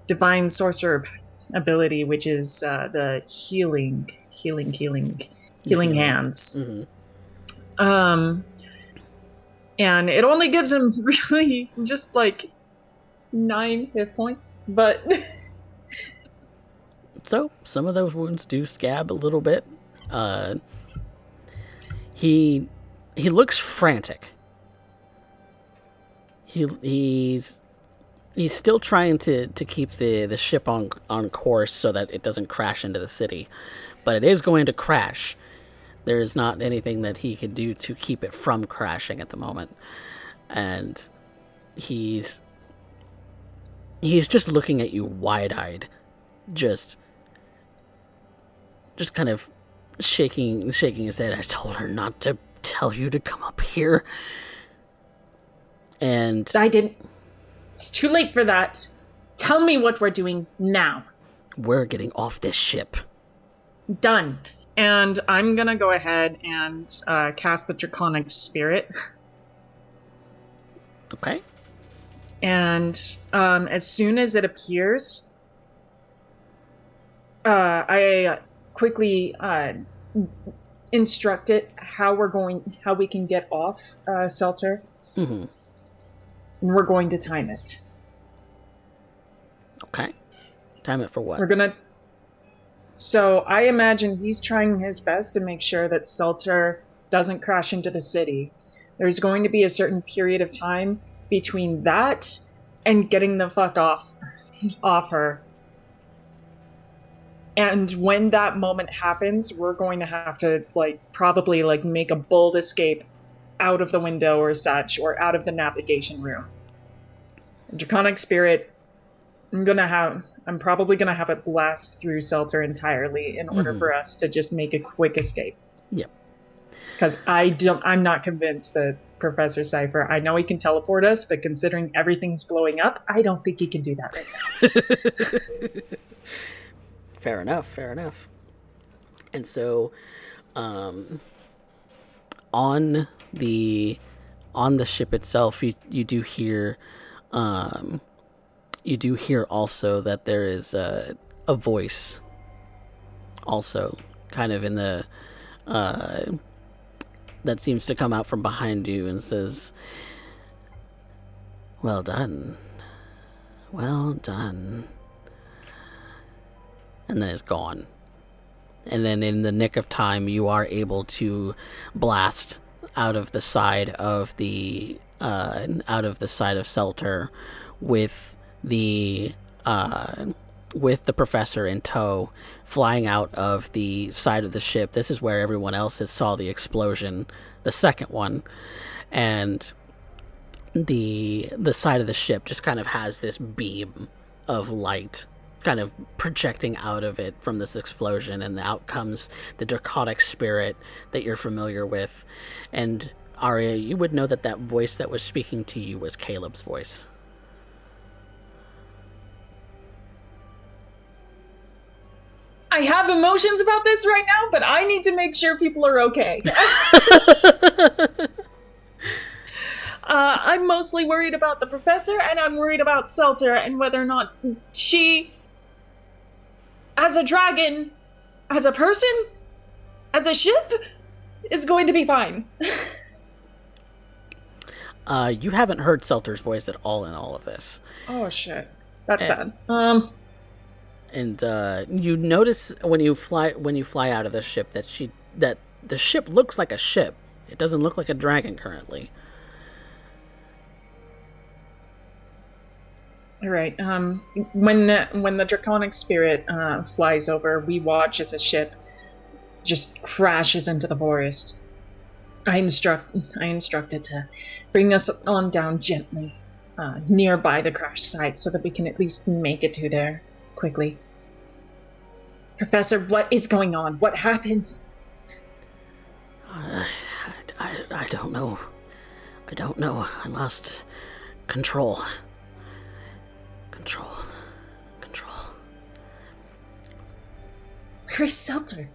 D: divine sorcerer ability, which is the healing hands. Mm-hmm. And it only gives him really just like 9 hit points, but
B: so some of those wounds do scab a little bit. He looks frantic. He's still trying to keep the ship on course so that it doesn't crash into the city, but it is going to crash. There is not anything that he could do to keep it from crashing at the moment, and he's just looking at you wide-eyed, just kind of shaking his head. I told her not to tell you to come up here. And
D: I didn't. It's too late for that. Tell me what we're doing now.
B: We're getting off this ship.
D: Done. And I'm gonna go ahead and cast the Draconic Spirit.
B: Okay.
D: And as soon as it appears, I quickly instruct it how we can get off Selter.
B: Mm-hmm.
D: And we're going to time it.
B: Okay. Time it for what?
D: So I imagine he's trying his best to make sure that Selter doesn't crash into the city. There's going to be a certain period of time between that and getting the fuck off her. And when that moment happens, we're going to have to probably make a bold escape out of the window or such, or out of the navigation room. Draconic Spirit, I'm probably gonna have it blast through Selter entirely in order for us to just make a quick escape.
B: Yep.
D: Because I'm not convinced that Professor Cypher, I know he can teleport us, but considering everything's blowing up, I don't think he can do that right now.
B: Fair enough, fair enough. And so, on the ship itself, you do hear, also that there is a voice, also kind of in the that seems to come out from behind you and says, "Well done, well done," and then it's gone. And then in the nick of time, you are able to blast out of the side of the Selter with the professor in tow, flying out of the side of the ship. This is where everyone else has saw the explosion, the second one, and the side of the ship just kind of has this beam of light kind of projecting out of it from this explosion, and out comes the draconic spirit that you're familiar with. And Arya, you would know that that voice that was speaking to you was Caleb's voice.
D: I have emotions about this right now, but I need to make sure people are okay. I'm mostly worried about the professor, and I'm worried about Selter and whether or not she, as a dragon, as a person, as a ship, is going to be fine.
B: You haven't heard Selter's voice at all in all of this.
D: Oh shit, that's bad.
B: And you notice when you fly out of the ship that the ship looks like a ship. It doesn't look like a dragon currently.
D: All right. When the draconic spirit flies over, we watch as the ship just crashes into the forest. I instruct it to bring us on down gently, nearby the crash site, so that we can at least make it to there quickly. Professor, what is going on? What happens?
B: I don't know. I don't know. I lost control. Control.
D: Where is Selter?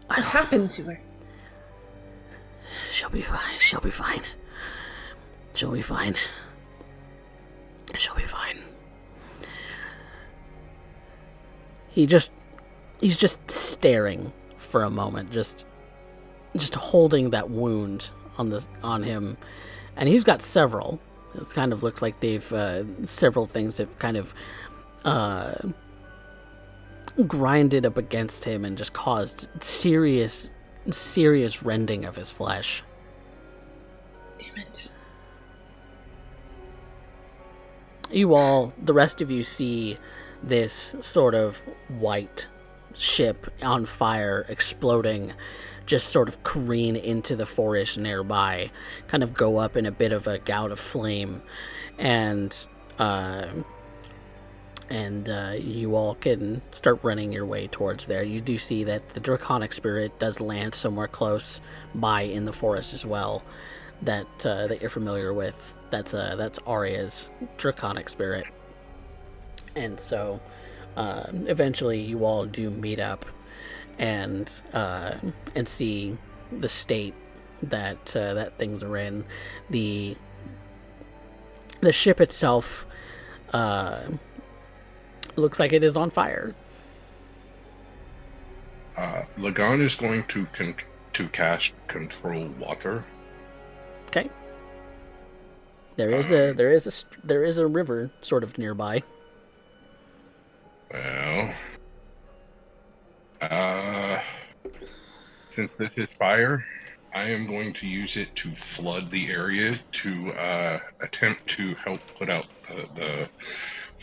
D: What happened to her?
B: She'll be fine. She'll be fine. He's just staring for a moment, just holding that wound on him, and he's got several. It kind of looks like they've several things have kind of grinded up against him and just caused serious rending of his flesh.
D: Damn it.
B: You all, the rest of you, see this sort of white ship on fire, exploding, just sort of careen into the forest nearby, kind of go up in a bit of a gout of flame, and you all can start running your way towards there. You do see that the draconic spirit does land somewhere close by in the forest as well, that you're familiar with. That's Arya's draconic spirit. And so eventually you all do meet up and see the state that things are in. The ship itself looks like it is on fire.
F: Lagan is going to cast Control Water.
B: Okay. There is a river sort of nearby.
F: Well, since this is fire, I am going to use it to flood the area to attempt to help put out the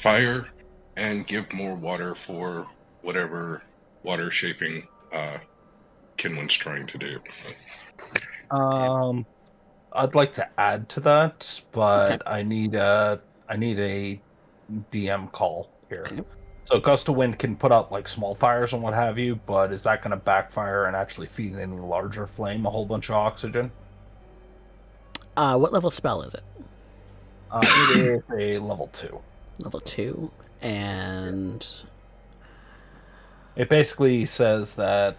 F: fire and give more water for whatever water shaping Kinlan's trying to do.
A: I'd like to add to that, but
B: Okay.
A: I need a DM call here.
B: Okay.
A: So gust of wind can put out like small fires and what have you, but is that going to backfire and actually feed any larger flame a whole bunch of oxygen?
B: What level spell is it?
A: It is a level 2.
B: Level 2. And
A: It basically says that,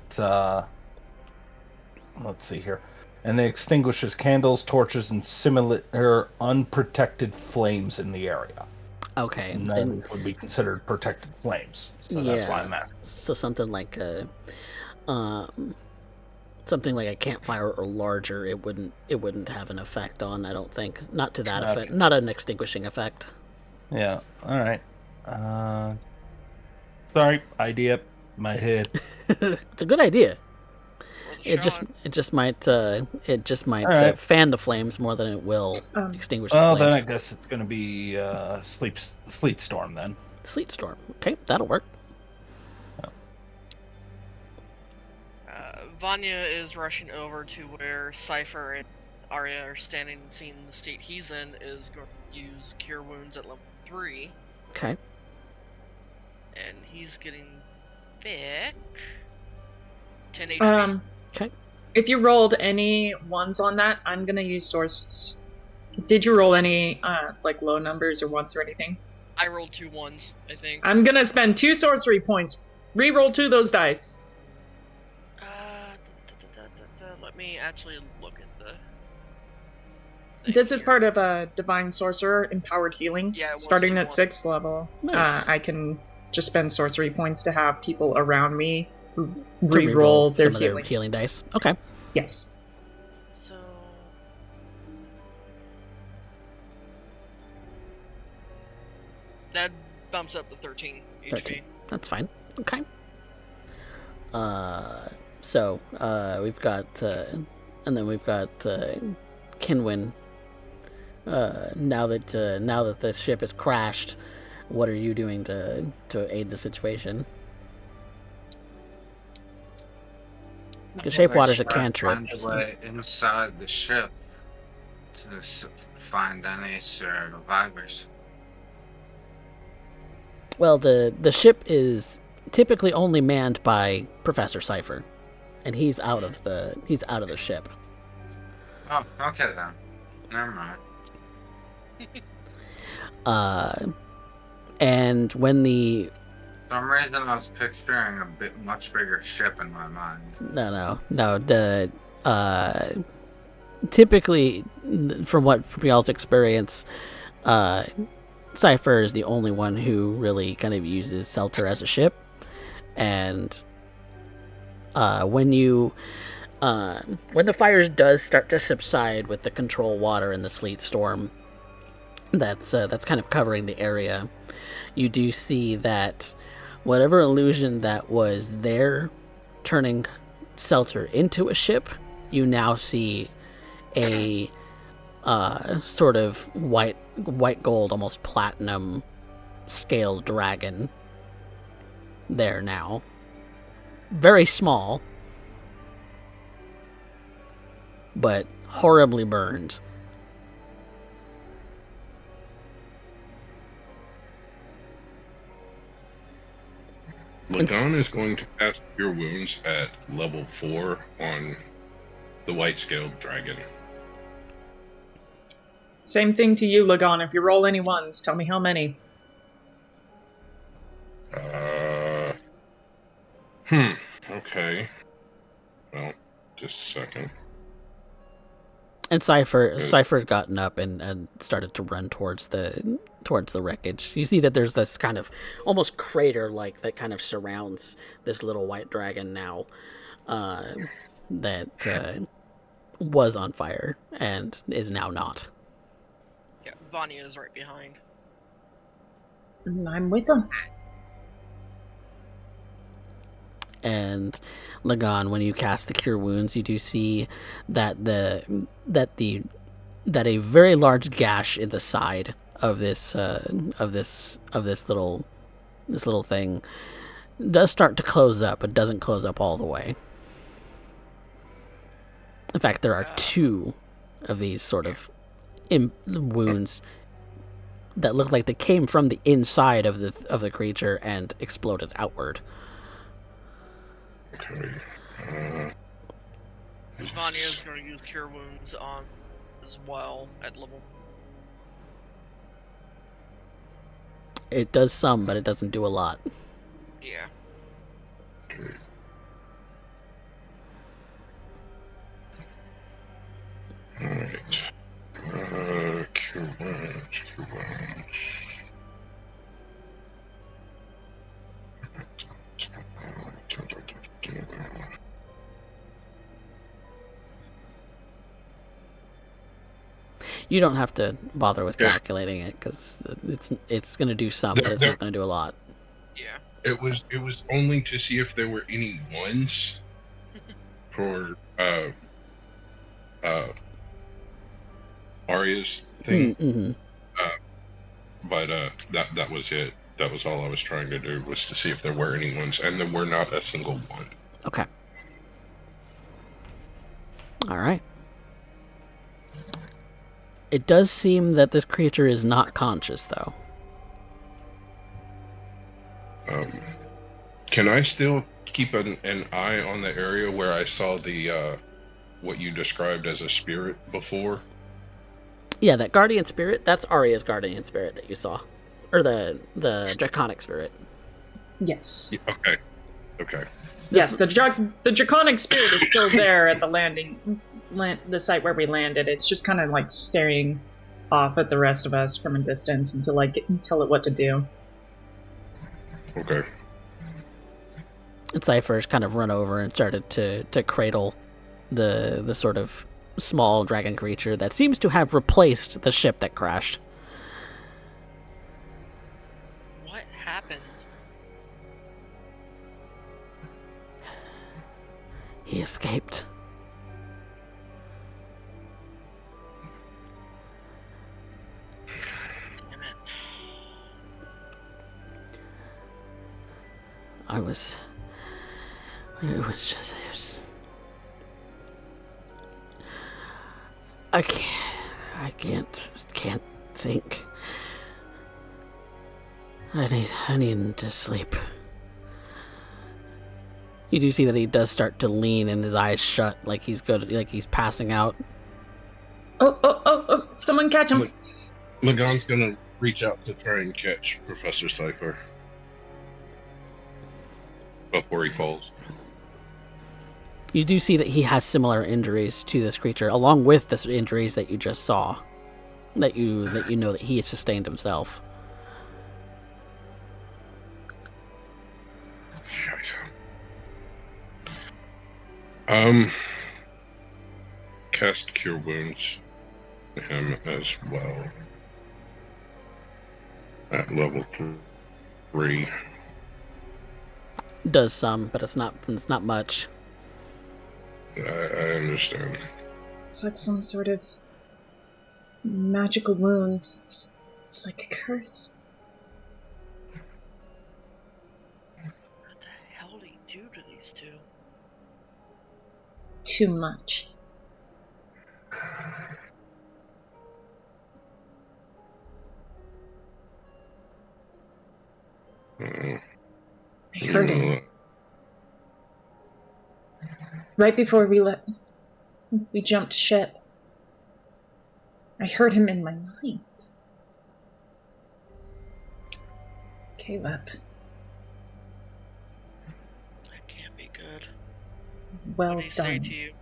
A: let's see here, and it extinguishes candles, torches, and similar unprotected flames in the area.
B: okay,
A: And
B: then
A: those would be considered protected flames. So that's why I'm asking.
B: So something like a something like a campfire or larger, it wouldn't have an effect on. I don't think. Not to that effect. Not an extinguishing effect.
A: Yeah. All right. Sorry, idea. My head.
B: It's a good idea.
C: Worth a
B: It
C: shot.
B: just might
A: Alright.
B: fan the flames more than it will extinguish the
A: Well,
B: flames.
A: then I guess it's going to be sleet storm then.
B: Sleet storm. Okay, that'll work.
C: Vanya is rushing over to where Cypher and Arya are standing and seeing the state he's in, is going to use Cure Wounds at level 3.
B: Okay.
C: And he's getting back 10 HP.
B: Okay.
D: If you rolled any ones on that, I'm gonna use source. Did you roll any like low numbers or ones or anything?
C: I rolled 2 1s, I think.
D: I'm gonna spend 2 sorcery points. Reroll 2 of those dice.
C: Let me actually look at the.
D: This is part of a Divine Sorcerer Empowered Healing.
C: Yeah, it was
D: starting at
C: 2-1.
D: 6th level.
B: Nice.
D: I can just spend sorcery points to have people around me who
B: To
D: re-roll their
B: some of
D: healing.
B: healing dice. Okay.
D: Yes.
C: So. That bumps up to 13 HP.
B: 13. That's fine. Okay. So we've got and then we've got Kinwin. Now that the ship has crashed, what are you doing to aid the situation? Because shape water's a cantrip.
E: Find a way inside the ship to find any survivors.
B: Well, the ship is typically only manned by Professor Cypher, and he's out of the ship.
E: Oh, okay then. Never mind.
B: And when the
E: For some reason, I was picturing a much bigger ship in my mind.
B: no the typically from y'all's experience, Cypher is the only one who really kind of uses Selter as a ship, and when the fires does start to subside with the control water and the sleet storm that's kind of covering the area, you do see that whatever illusion that was there turning Selter into a ship, you now see a sort of white gold, almost platinum scaled dragon there now. Very small, but horribly burned.
F: Lagon is going to cast Cure Wounds at level 4 on the white-scaled dragon.
D: Same thing to you, Lagon. If you roll any ones, tell me how many.
F: Okay. Well, just a second.
B: And Cypher's gotten up and started to run towards the wreckage. You see that there's this kind of almost crater-like that kind of surrounds this little white dragon now, that was on fire and is now not.
C: Yeah, Vanya is right behind.
D: I'm with them.
B: And Lagon, when you cast the Cure Wounds, you do see that a very large gash in the side of this little thing does start to close up, but doesn't close up all the way. In fact, there are 2 of these sort of wounds that looked like they came from the inside of the creature and exploded outward.
F: Okay.
C: Vanya is going to use Cure Wounds on as well at level.
B: It does some, but it doesn't do a lot.
C: Yeah.
F: Okay. Alright. Cure wounds.
B: You don't have to bother with
F: Yeah.
B: calculating it because it's going to do some, but it's not going to do a lot.
C: Yeah.
F: It was only to see if there were any ones for Arya's thing.
B: Mm-hmm.
F: But that was it. That was all I was trying to do, was to see if there were any ones, and there were not a single one.
B: Okay. All right. It does seem that this creature is not conscious, though.
F: Can I still keep an eye on the area where I saw the what you described as a spirit before?
B: Yeah, that guardian spirit, that's Arya's guardian spirit that you saw. Or the draconic spirit.
D: Yes.
F: Okay. Okay.
D: Yes, the draconic spirit is still there at the site where we landed. It's just kind of like staring off at the rest of us from a distance until I tell it what to do.
F: Okay.
B: And Cypher's kind of run over and started to cradle the sort of small dragon creature that seems to have replaced the ship that crashed.
C: What happened?
B: He escaped.
C: Damn it.
B: It was just... I can't think. I need to sleep. You do see that he does start to lean and his eyes shut, like he's passing out.
D: Oh, someone catch him.
F: Lagon's gonna reach out to try and catch Professor Cypher before he falls.
B: You do see that he has similar injuries to this creature, along with the injuries that you just saw. That you know that he has sustained himself.
F: Cast Cure Wounds to him as well. At level 3.
B: Does some, but it's not much.
F: I understand.
D: It's like some sort of magical wound. It's like a curse.
C: What the hell did he do to these two?
D: Too much. I heard him. Right before we jumped ship. I heard him in my mind. Caleb.
C: That can't be good.
D: Well
C: What did he say
D: done.
C: to you?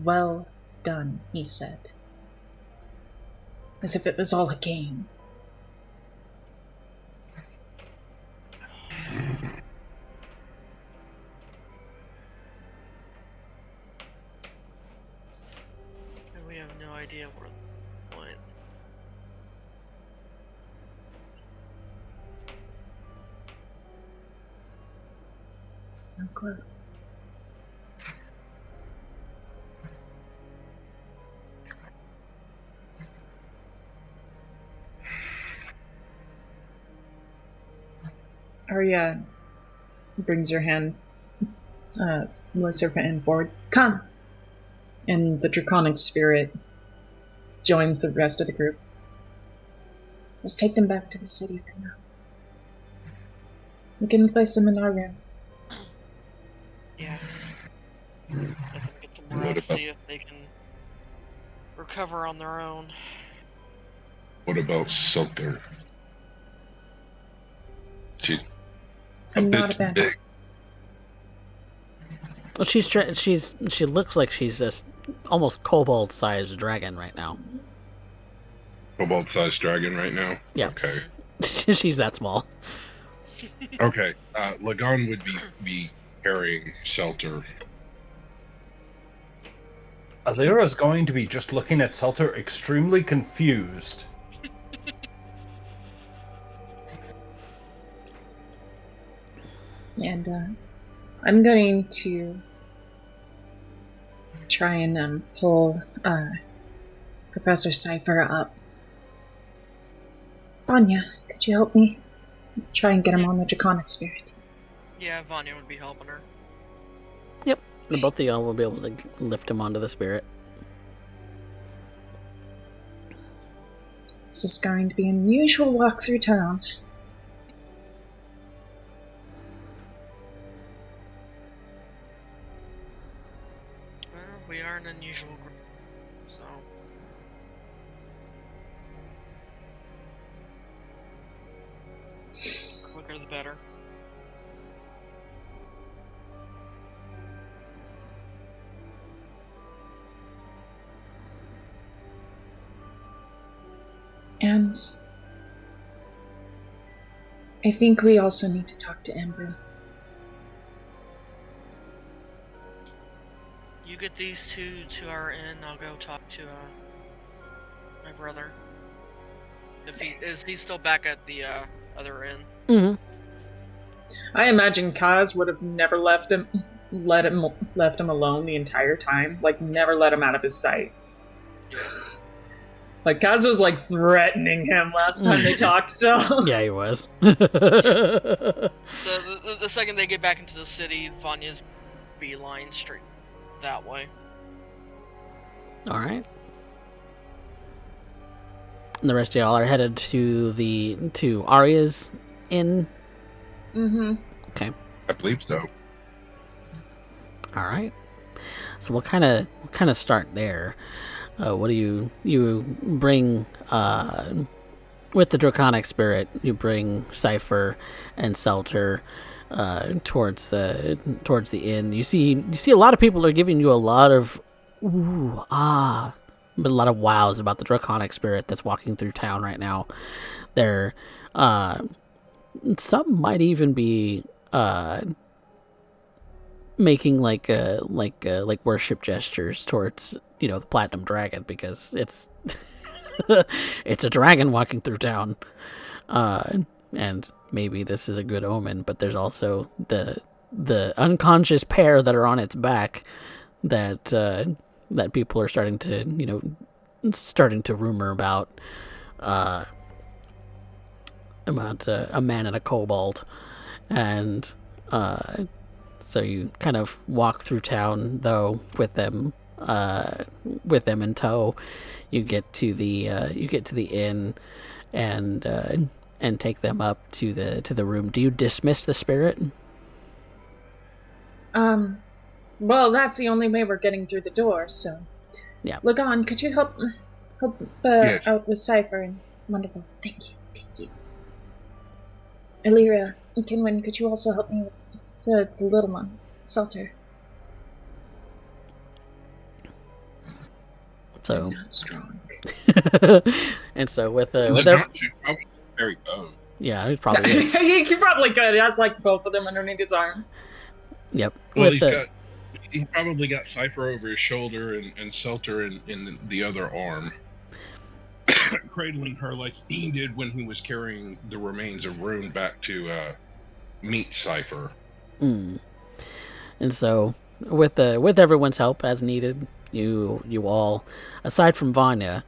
D: Well done, he said. As if it was all a game.
C: And we have no idea where it went.
D: No clue. Arya brings her hand, lifts her hand forward. Come! And the draconic spirit joins the rest of the group. Let's take them back to the city for now. We can place them in our room.
C: Yeah. Let them get some
F: What
C: rest,
F: about-
C: see if they can recover on their own.
F: What about Sulter? She's
D: I'm not
F: bit
D: a bad
F: big.
B: Well, she looks like she's this almost kobold-sized dragon right now.
F: Kobold-sized dragon right now?
B: Yeah.
F: Okay.
B: She's that small.
F: Okay. Lagan would be carrying Shelter.
A: Alira's going to be just looking at Selter extremely confused.
D: And I'm going to try and pull Professor Cypher up. Vanya, could you help me? Try and get him on the Draconic Spirit.
C: Yeah, Vanya would be helping her.
B: The both of y'all will be able to lift him onto the spirit.
D: This is going to be an unusual walk through town.
C: Well, we are an unusual group, so... quicker the better.
D: And I think we also need to talk to Amber.
C: You get these two to our inn, I'll go talk to my brother. Is he still back at the other inn?
B: Mm-hmm.
D: I imagine Kaz would have never left him alone the entire time. Like, never let him out of his sight. Like, Kaz was, like, threatening him last time they talked, so...
B: Yeah, he was.
C: The second they get back into the city, Vanya's beeline straight that way.
B: Alright. And the rest of y'all are headed to Arya's inn.
D: Mm-hmm.
B: Okay.
F: I believe so.
B: Alright. So we'll kinda start there. What do you bring with the Draconic Spirit, you bring Cypher and Selter towards the inn. You see a lot of people are giving you a lot of but a lot of wows about the Draconic Spirit that's walking through town right now. There some might even be making like worship gestures towards the Platinum Dragon, because it's it's a dragon walking through town, and maybe this is a good omen. But there's also the unconscious pair that are on its back that people are starting to rumor about a man and a kobold, and so you kind of walk through town, though, with them in tow. You get to the inn, and take them up to the room. Do you dismiss the spirit?
D: Well, that's the only way we're getting through the door, so...
B: Yeah.
D: Lagan, could you help
F: Yes.
D: out with Cypher? Wonderful. Thank you. Alira, Kinwin, could you also help me with the little one, Salter?
B: So
D: I'm not strong.
B: and so with
F: Lagan should probably carry both.
B: yeah, it probably is.
D: He probably could. He has, like, both of them underneath his arms.
B: Yep.
F: Well,
B: With
F: he probably got Cypher over his shoulder and Selter in the other arm, cradling her like he did when he was carrying the remains of Rune back to meet Cypher.
B: And so with everyone's help as needed, you all, aside from Vanya,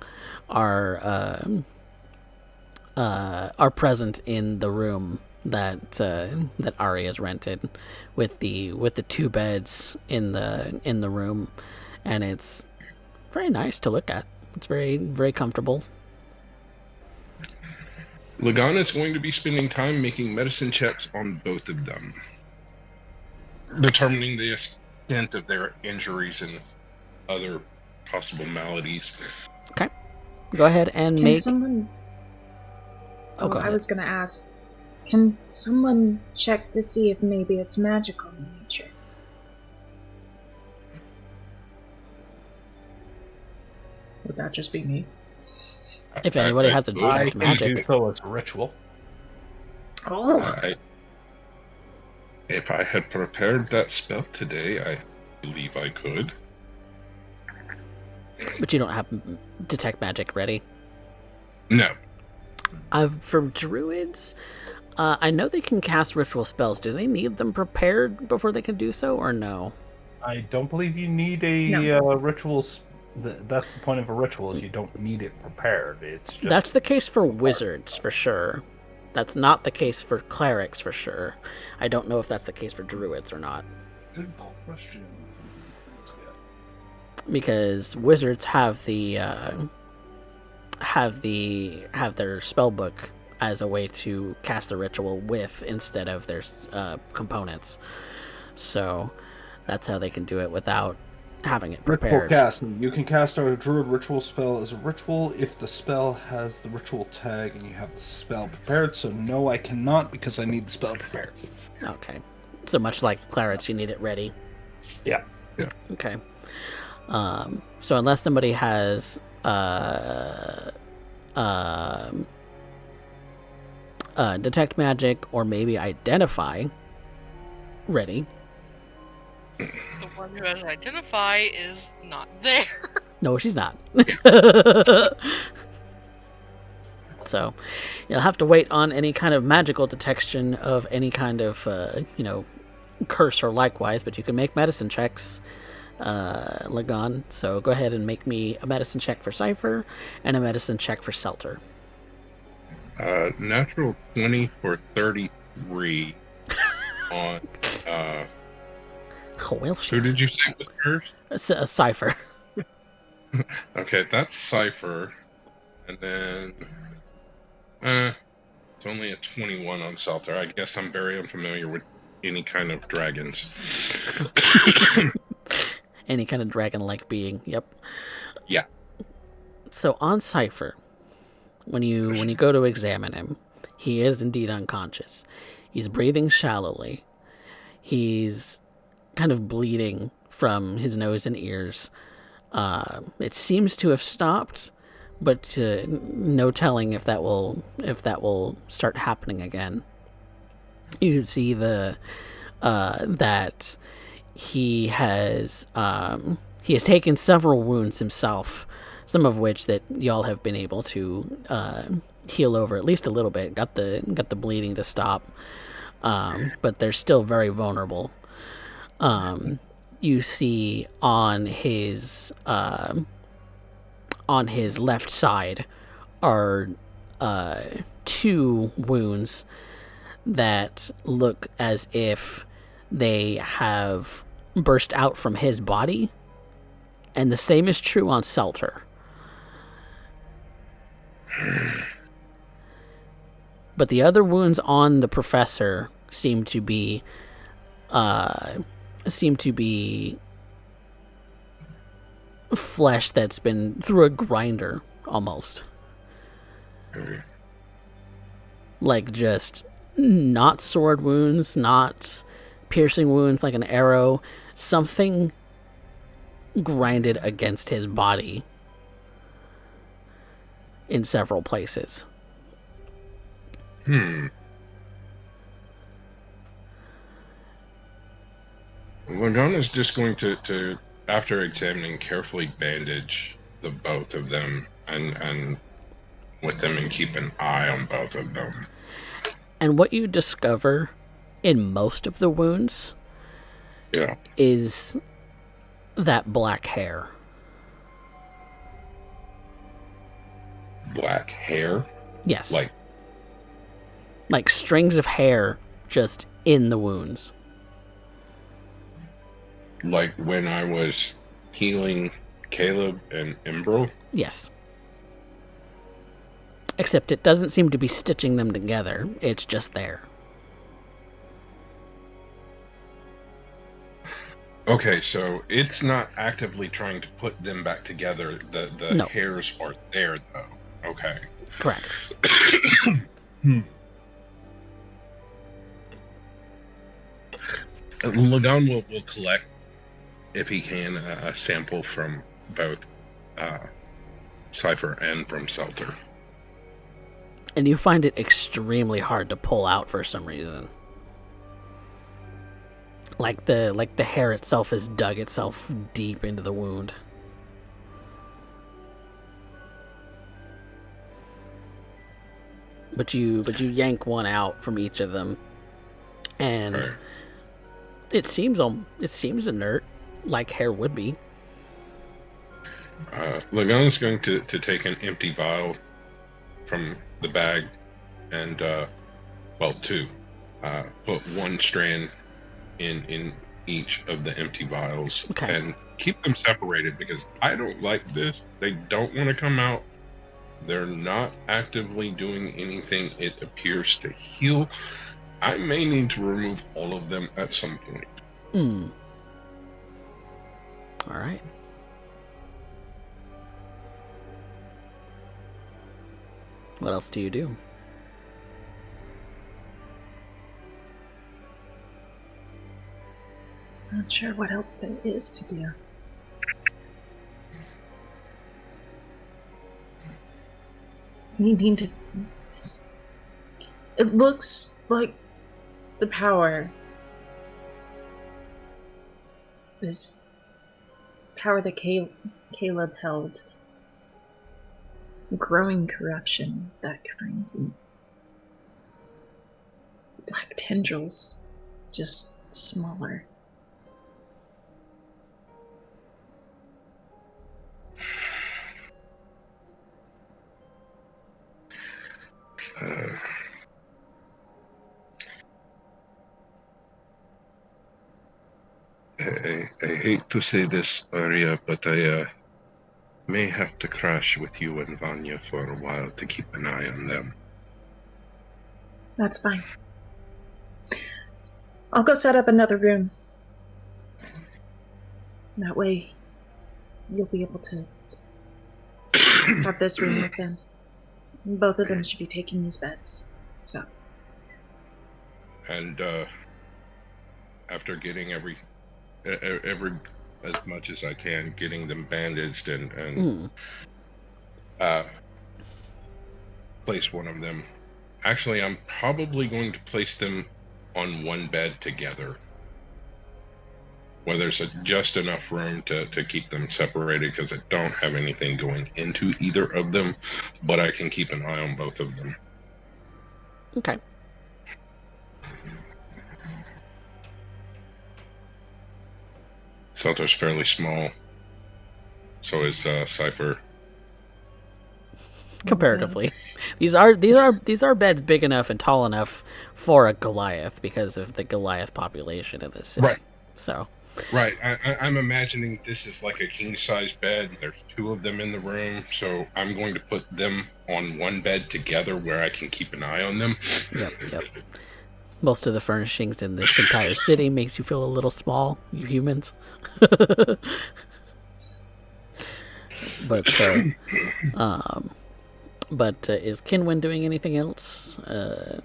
B: are present in the room that Ari has rented, with the two beds in the room, and it's very nice to look at. It's very, very comfortable.
F: Lagan is going to be spending time making medicine checks on both of them, determining the extent of their injuries and other possible maladies.
B: Okay. Go ahead and
D: Can
B: make.
D: someone...
B: Oh, go
D: I
B: ahead.
D: was gonna ask, can someone check to see if maybe it's magical in nature? Would that just be me?
B: If anybody has a
F: will
A: I
B: detect
A: can
B: magic.
A: do so as a ritual.
D: Oh!
F: If I had prepared that spell today, I believe I could.
B: But you don't have detect magic ready.
F: No.
B: For druids, I know they can cast ritual spells. Do they need them prepared before they can do so, or no?
A: I don't believe you need a ritual. That's the point of a ritual, is you don't need it prepared. It's just...
B: That's the case for wizards, for sure. That's not the case for clerics, for sure. I don't know if that's the case for druids or not.
A: Good question.
B: Because wizards have their spell book as a way to cast the ritual with instead of their components. So that's how they can do it without having it
A: Ritual
B: prepared.
A: casting. You can cast a druid ritual spell as a ritual if the spell has the ritual tag and you have the spell prepared. So no, I cannot, because I need the spell prepared.
B: Okay. So much like clerics, you need it ready.
A: Yeah.
B: Okay. So unless somebody has detect magic or maybe identify ready.
C: The one who has identify is not there.
B: No, she's not. So you'll have to wait on any kind of magical detection of any kind of curse or likewise, but you can make medicine checks, Lagan. So go ahead and make me a medicine check for Cypher and a medicine check for Selter.
F: Natural 20 for 33 on
B: Oh, well,
F: who did you say was first?
B: Cypher.
F: Okay, that's Cypher. And then it's only a 21 on Salter. I guess I'm very unfamiliar with any kind of dragons.
B: Any kind of dragon-like being. Yep.
F: Yeah.
B: So on Cypher, when you go to examine him, he is indeed unconscious. He's breathing shallowly. He's kind of bleeding from his nose and ears. It seems to have stopped, but no telling if that will start happening again. You see that he has taken several wounds himself, some of which that y'all have been able to heal over at least a little bit. Got the bleeding to stop, but they're still very vulnerable. You see on his left side are 2 wounds that look as if they have burst out from his body, and the same is true on Selter. But the other wounds on the professor seem to be flesh that's been through a grinder, almost.
F: Okay.
B: Like, just not sword wounds, not piercing wounds like an arrow. Something grinded against his body in several places.
F: Lagan is just going to, after examining, carefully bandage the both of them and with them and keep an eye on both of them.
B: And what you discover in most of the wounds is that black hair.
F: Black hair?
B: Yes. Like strings of hair just in the wounds.
F: Like when I was healing Caleb and Embro?
B: Yes. Except it doesn't seem to be stitching them together. It's just there.
F: Okay, so it's not actively trying to put them back together. The
B: No.
F: hairs are there, though. Okay.
B: Correct.
F: Lagan will collect, if he can, a sample from both Cypher and from Selter.
B: And you find it extremely hard to pull out for some reason. Like the hair itself has dug itself deep into the wound. But you yank one out from each of them, and
F: Right.
B: it seems inert, like hair would be.
F: Lagan's going to take an empty vial from the bag and, two. Put one strand in each of the empty vials.
B: Okay.
F: And keep them separated because I don't like this. They don't want to come out. They're not actively doing anything. It appears to heal. I may need to remove all of them at some point.
B: All right. What else do you do?
D: Not sure what else there is to do. We need to... It looks like the power... This power that Caleb held. Growing corruption of that kind. And black tendrils. Just smaller.
F: I hate to say this, Arya, but I may have to crash with you and Vanya for a while to keep an eye on them.
D: That's fine. I'll go set up another room. That way, you'll be able to have this room with them. Both of them should be taking these beds, so.
F: And after getting every as much as I can, getting them bandaged and place one of them. Actually, I'm probably going to place them on one bed together, where there's just enough room to keep them separated, because I don't have anything going into either of them, but I can keep an eye on both of them.
B: Okay.
F: Selter's fairly small. So is Cypher.
B: Comparatively, these are beds big enough and tall enough for a Goliath because of the Goliath population in this city.
F: Right.
B: So.
F: Right. I'm imagining this is like a king-size bed. There's two of them in the room, so I'm going to put them on one bed together where I can keep an eye on them.
B: Yep. Most of the furnishings in this entire city makes you feel a little small, you humans. But is Kinwin doing anything else? Of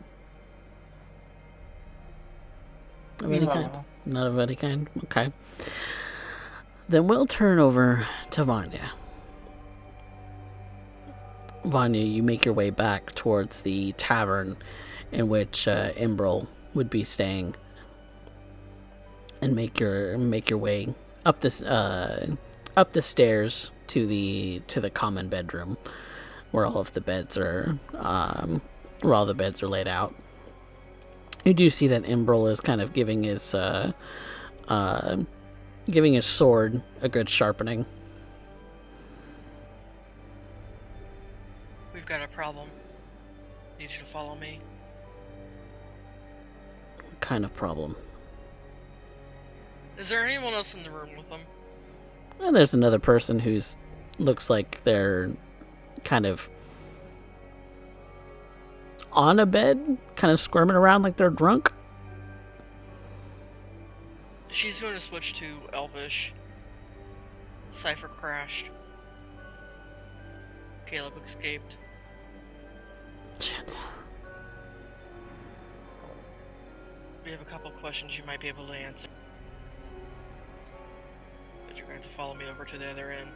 B: any kind? Not of any kind? Okay. Then we'll turn over to Vanya. Vanya, you make your way back towards the tavern in which Imbrel would be staying, and make your way up the stairs to the common bedroom where all the beds are laid out. You do see that Imbrel is kind of giving his sword a good sharpening.
C: We've got a problem. Need you to follow me.
B: What kind of problem?
C: Is there anyone else in the room with them?
B: And there's another person looks like they're kind of on a bed, kind of squirming around like they're drunk.
C: She's going to switch to Elvish. Cypher crashed. Caleb escaped.
B: Shit.
C: We have a couple questions you might be able to answer. But you're going to follow me over to the other end.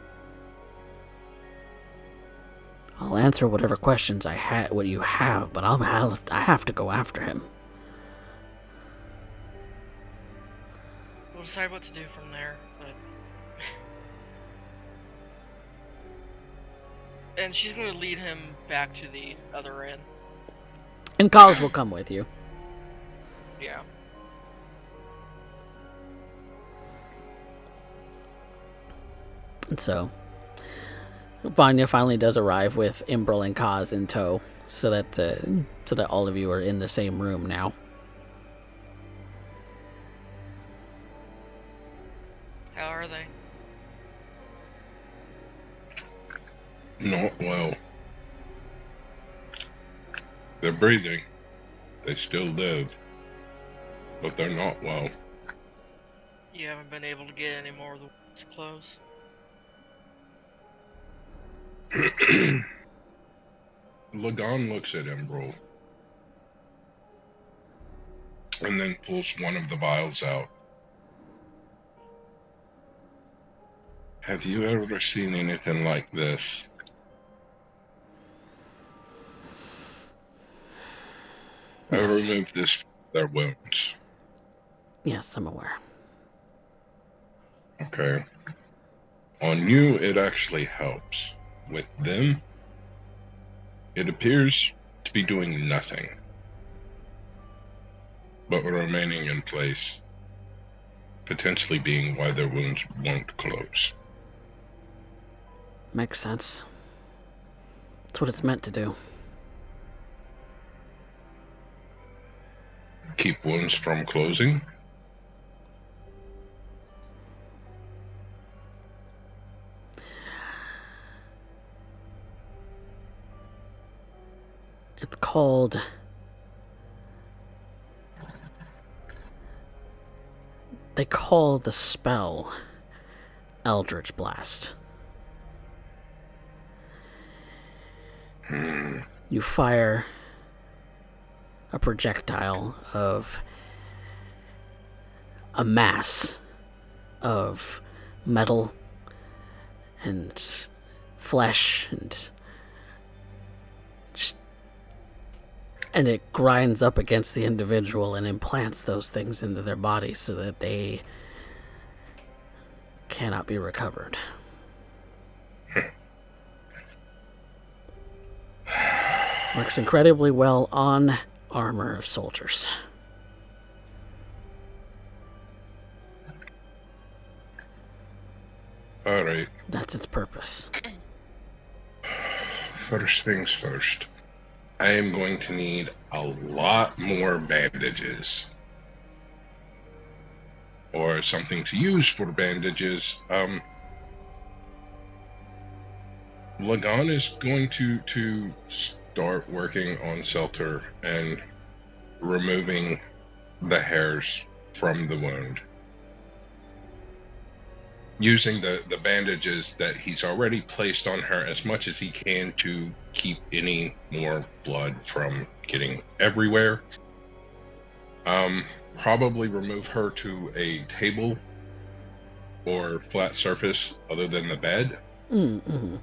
B: I'll answer whatever questions what you have, but I have to go after him.
C: We'll decide what to do from there, but... And she's going to lead him back to the other end.
B: And Cause will come with you.
C: Yeah.
B: And so, Vanya finally does arrive with Imbrel and Kaz in tow, so that all of you are in the same room now.
C: How are they?
F: Not well. They're breathing. They still live. But they're not well.
C: You haven't been able to get any more of the wounds closed?
F: Lagan looks at Embrol and then pulls one of the vials out. Have you ever seen anything like this? I
B: Yes.
F: removed this from their wounds.
B: Yes, I'm aware.
F: Okay. On you, it actually helps. With them, it appears to be doing nothing, but remaining in place, potentially being why their wounds won't close.
B: Makes sense. That's what it's meant to do.
F: Keep wounds from closing?
B: It's called... They call the spell Eldritch Blast. You fire a projectile of a mass of metal and flesh and it grinds up against the individual and implants those things into their body so that they cannot be recovered. Works incredibly well on armor of soldiers.
F: Alright.
B: That's its purpose.
F: First things first. I am going to need a lot more bandages. Or something to use for bandages. Lagan is going to start working on Selter and removing the hairs from the wound. Using the bandages that he's already placed on her as much as he can to keep any more blood from getting everywhere. Probably remove her to a table or flat surface other than the bed.
B: Mm-hmm.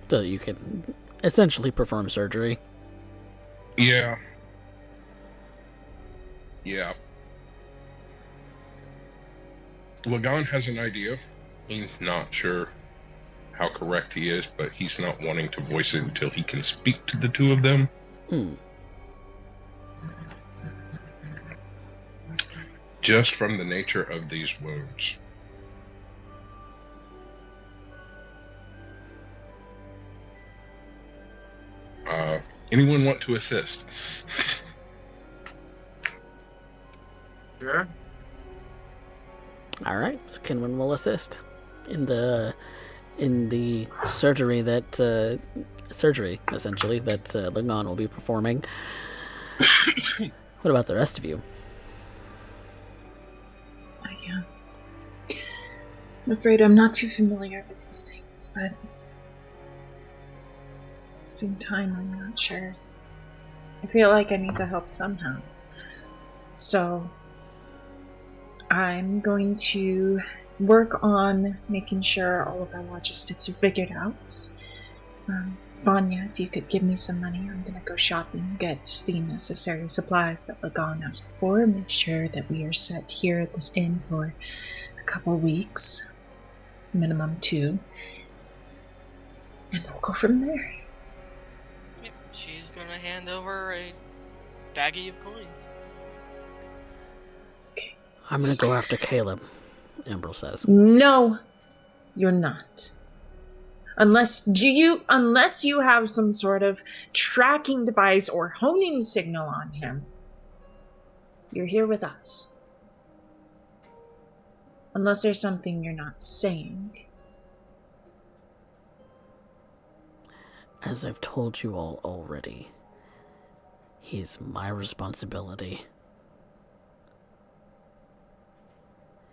B: So that you can essentially perform surgery.
F: Yeah. Yeah. Lagan has an idea. He's not sure how correct he is, but he's not wanting to voice it until he can speak to the two of them. Just from the nature of these wounds. Anyone want to assist?
E: Sure.
B: All right, so Kinwin will assist in the surgery that surgery, essentially, that Lingon will be performing. What about the rest of you?
D: I'm afraid I'm not too familiar with these things, but at the same time, I'm not sure. I feel like I need to help somehow. So, I'm going to work on making sure all of our logistics are figured out. Vanya, if you could give me some money, I'm going to go shopping, get the necessary supplies that Lagan asked for, make sure that we are set here at this inn for a couple weeks, minimum 2, and we'll go from there.
C: Yep, she's gonna hand over a baggie of coins.
D: Okay.
B: I'm gonna go after Caleb, Ambrose says.
D: No, you're not. Unless you have some sort of tracking device or homing signal on him, you're here with us. Unless there's something you're not saying.
B: As I've told you all already, he's my responsibility.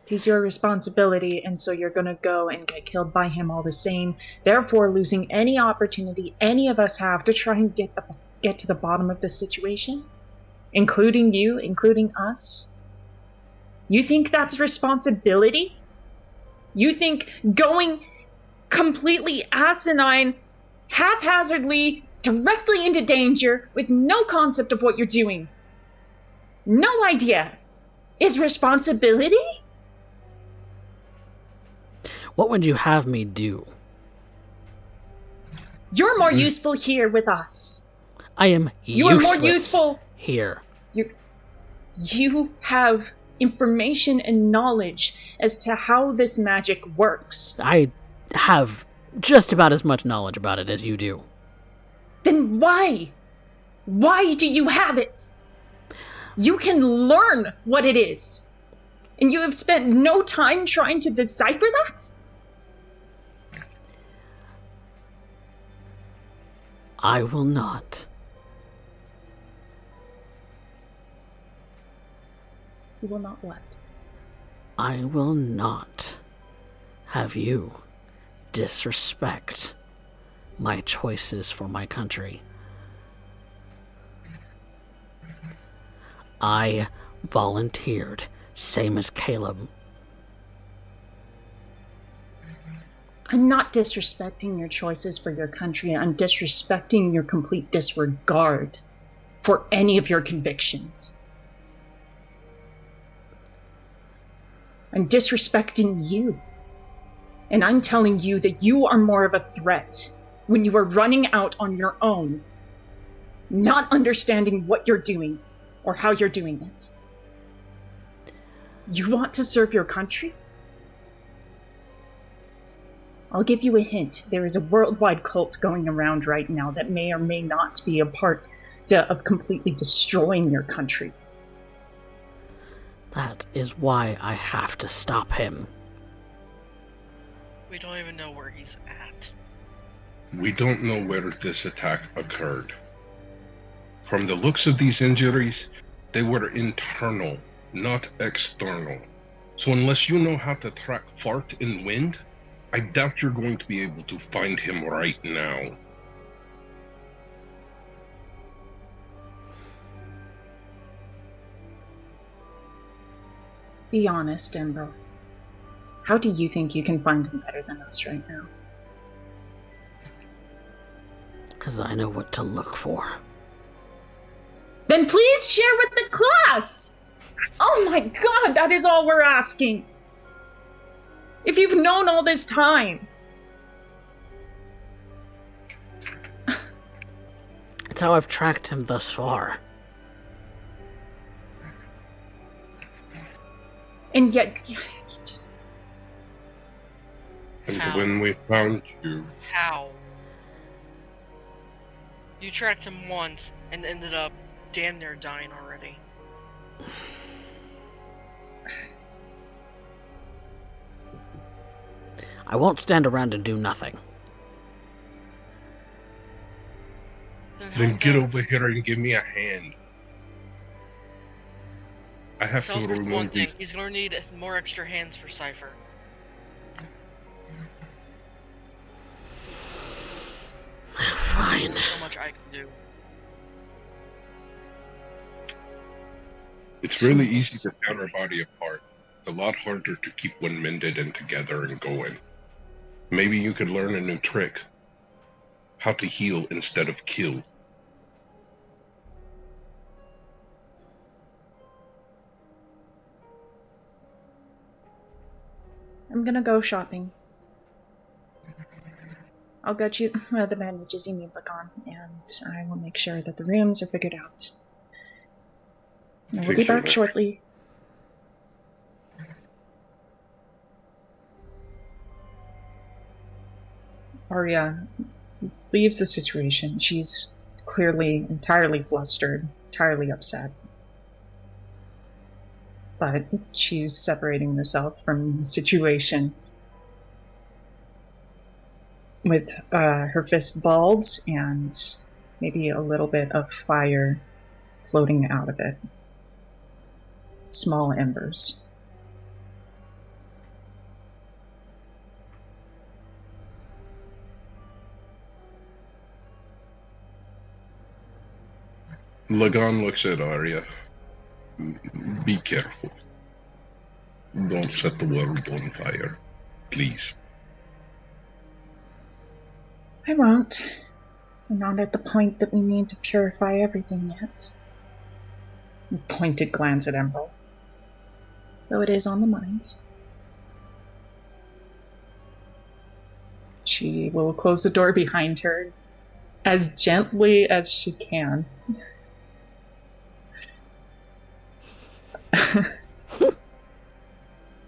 D: He's your responsibility, and so you're gonna go and get killed by him all the same, therefore losing any opportunity any of us have to try and get to the bottom of this situation? Including you, including us? You think that's responsibility? You think going completely asinine, haphazardly, directly into danger, with no concept of what you're doing, no idea, is responsibility?
B: What would you have me do?
D: You're more useful here with us.
B: I am
D: You are more useful
B: here.
D: You have information and knowledge as to how this magic works.
B: I have just about as much knowledge about it as you do.
D: Then why? Why do you have it? You can learn what it is. And you have spent no time trying to decipher that?
B: I will not.
D: You will not what?
B: I will not have you disrespect my choices for my country. I volunteered, same as Caleb.
D: I'm not disrespecting your choices for your country. I'm disrespecting your complete disregard for any of your convictions. I'm disrespecting you. And I'm telling you that you are more of a threat when you are running out on your own, not understanding what you're doing or how you're doing it. You want to serve your country? I'll give you a hint. There is a worldwide cult going around right now that may or may not be a part of completely destroying your country.
B: That is why I have to stop him.
C: We don't even know where he's at.
F: We don't know where this attack occurred. From the looks of these injuries, they were internal, not external. So unless you know how to track fart in wind, I doubt you're going to be able to find him right now.
D: Be honest, Ember. How do you think you can find him better than us right now?
B: Because I know what to look for.
D: Then please share with the class! Oh my god, that is all we're asking! If you've known all this time!
B: It's how I've tracked him thus far.
D: And yet, you just...
F: And
C: How?
F: when we found you,
C: How? You tracked him once and ended up damn near dying already.
B: I won't stand around and do nothing.
F: Then get over here and give me a hand. I have to
C: Selfridge, one
F: remove
C: thing,
F: these.
C: he's gonna need more extra hands for Cypher.
B: Fine.
C: There's so much I can do.
F: It's really easy to tear a body apart. It's a lot harder to keep one mended and together and going. Maybe you could learn a new trick. How to heal instead of kill.
D: I'm gonna go shopping. I'll get you the bandages you need look on, and I will make sure that the rooms are figured out. I will
F: Take
D: be
F: care,
D: back
F: Nick.
D: shortly. Arya leaves the situation. She's clearly entirely flustered, entirely upset. But she's separating herself from the situation with her fist balled and maybe a little bit of fire floating out of it. Small embers.
F: Lagan looks at Arya. Be careful. Don't set the world on fire. Please.
D: I won't. We're not at the point that we need to purify everything yet. A pointed glance at Emerald. Though it is on the mind. She will close the door behind her as gently as she can.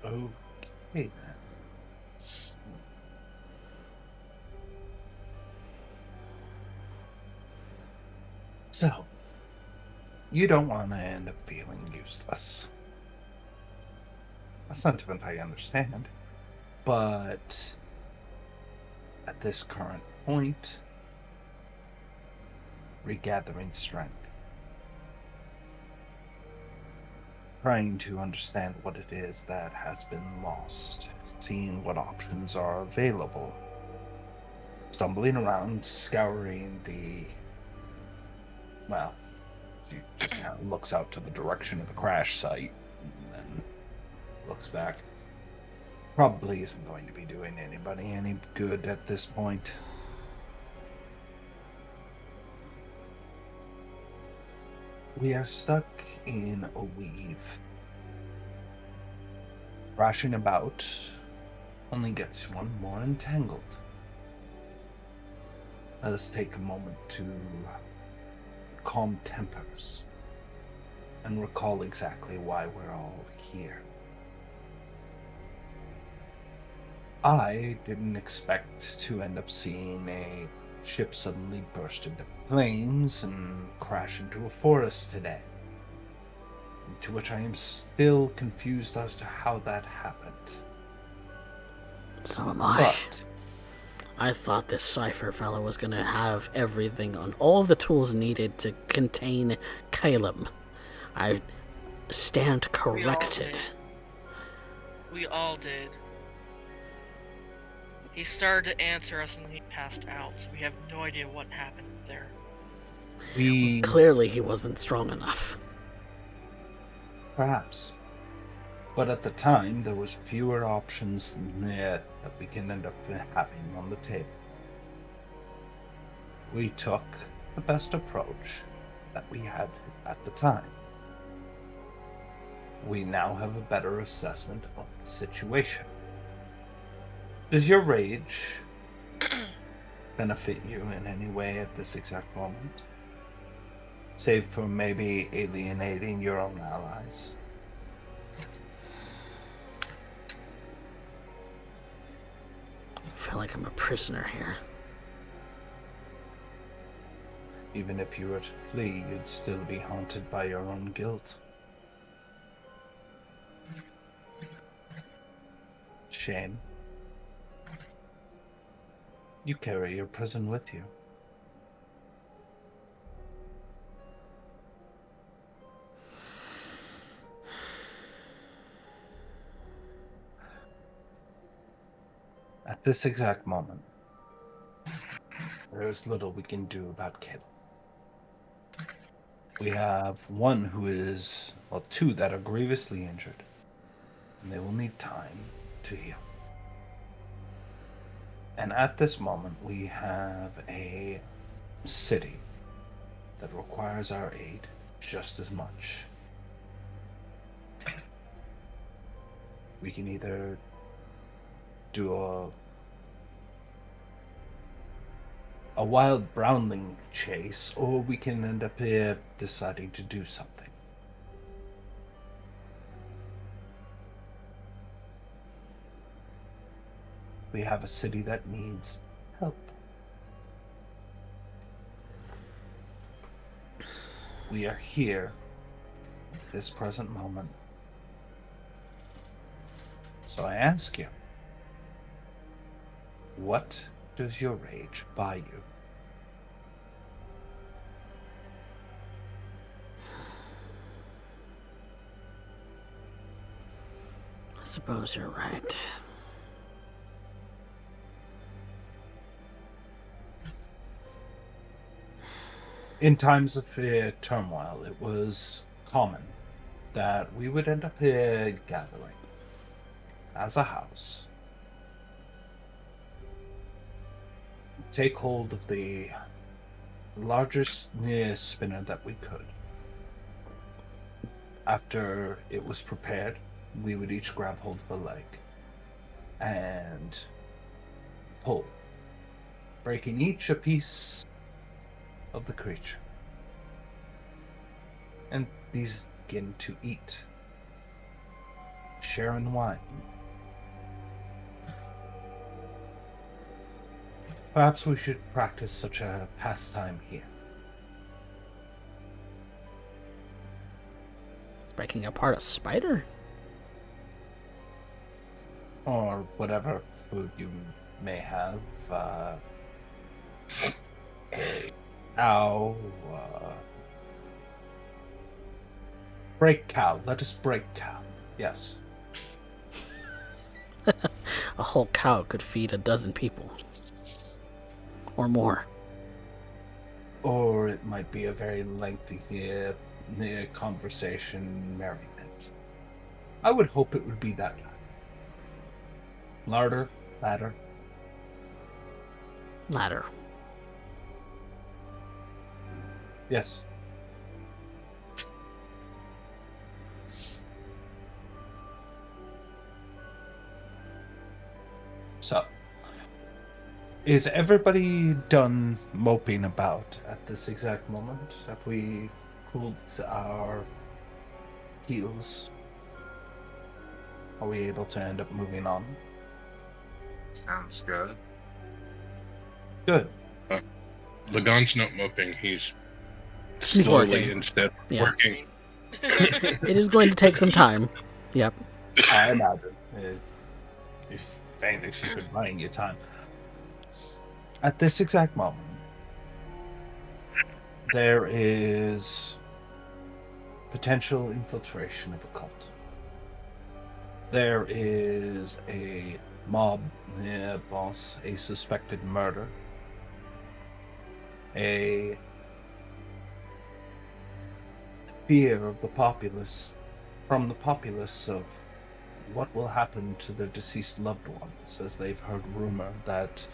A: Okay then. So, you don't want to end up feeling useless. A sentiment I understand, but at this current point, regathering strength, trying to understand what it is that has been lost, seeing what options are available, stumbling around, scouring the. Well, she just kind of looks out to the direction of the crash site and then looks back. Probably isn't going to be doing anybody any good at this point. We are stuck in a weave. Thrashing about only gets one more entangled. Let us take a moment to calm tempers and recall exactly why we're all here. I didn't expect to end up seeing a ship suddenly burst into flames and crash into a forest today. To which I am still confused as to how that happened.
B: So am I.
A: But
B: I thought this Cypher fellow was gonna have everything on all of the tools needed to contain Caleb. I stand corrected.
C: We all did. He started to answer us and then he passed out, so we have no idea what happened there.
B: Clearly he wasn't strong enough.
A: Perhaps. But at the time, there was fewer options that we can end up having on the table. We took the best approach that we had at the time. We now have a better assessment of the situation. Does your rage benefit you in any way at this exact moment? Save for maybe alienating your own allies?
B: I feel like I'm a prisoner here.
A: Even if you were to flee, you'd still be haunted by your own guilt. Shame. You carry your prison with you. At this exact moment, there is little we can do about Caleb. We have one who is, well, two that are grievously injured, and they will need time to heal. And at this moment, we have a city that requires our aid just as much. We can either do a wild brownling chase, or we can end up here deciding to do something. We have a city that needs help. We are here at this present moment. So I ask you, what does your rage buy you?
B: I suppose you're right.
A: In times of turmoil, it was common that we would end up here gathering as a house, take hold of the largest spinner that we could. After it was prepared, we would each grab hold of a leg and pull, breaking each a piece of the creature. And these begin to eat, share in wine. Perhaps we should practice such a pastime here.
B: Breaking apart a spider?
A: Or whatever food you may have. A cow. Break cow. Let us break cow. Yes.
B: A whole cow could feed 12 people. Or more.
A: Or it might be a very lengthy conversation merriment. I would hope it would be that. Larder, ladder.
B: Ladder.
A: Yes. So, is everybody done moping about at this exact moment? Have we cooled our heels? Are we able to end up moving on?
E: Sounds good.
A: Good.
F: Lagon's not moping. He's
B: He's
F: slowly
B: working.
F: instead
B: Yeah.
F: working.
B: It is going to take some time. Yep.
A: I imagine. If anything, she's been buying you time. At this exact moment, there is potential infiltration of a cult. There is a mob boss, a suspected murder, a fear of the populace, from the populace, of what will happen to their deceased loved ones, as they've heard rumor that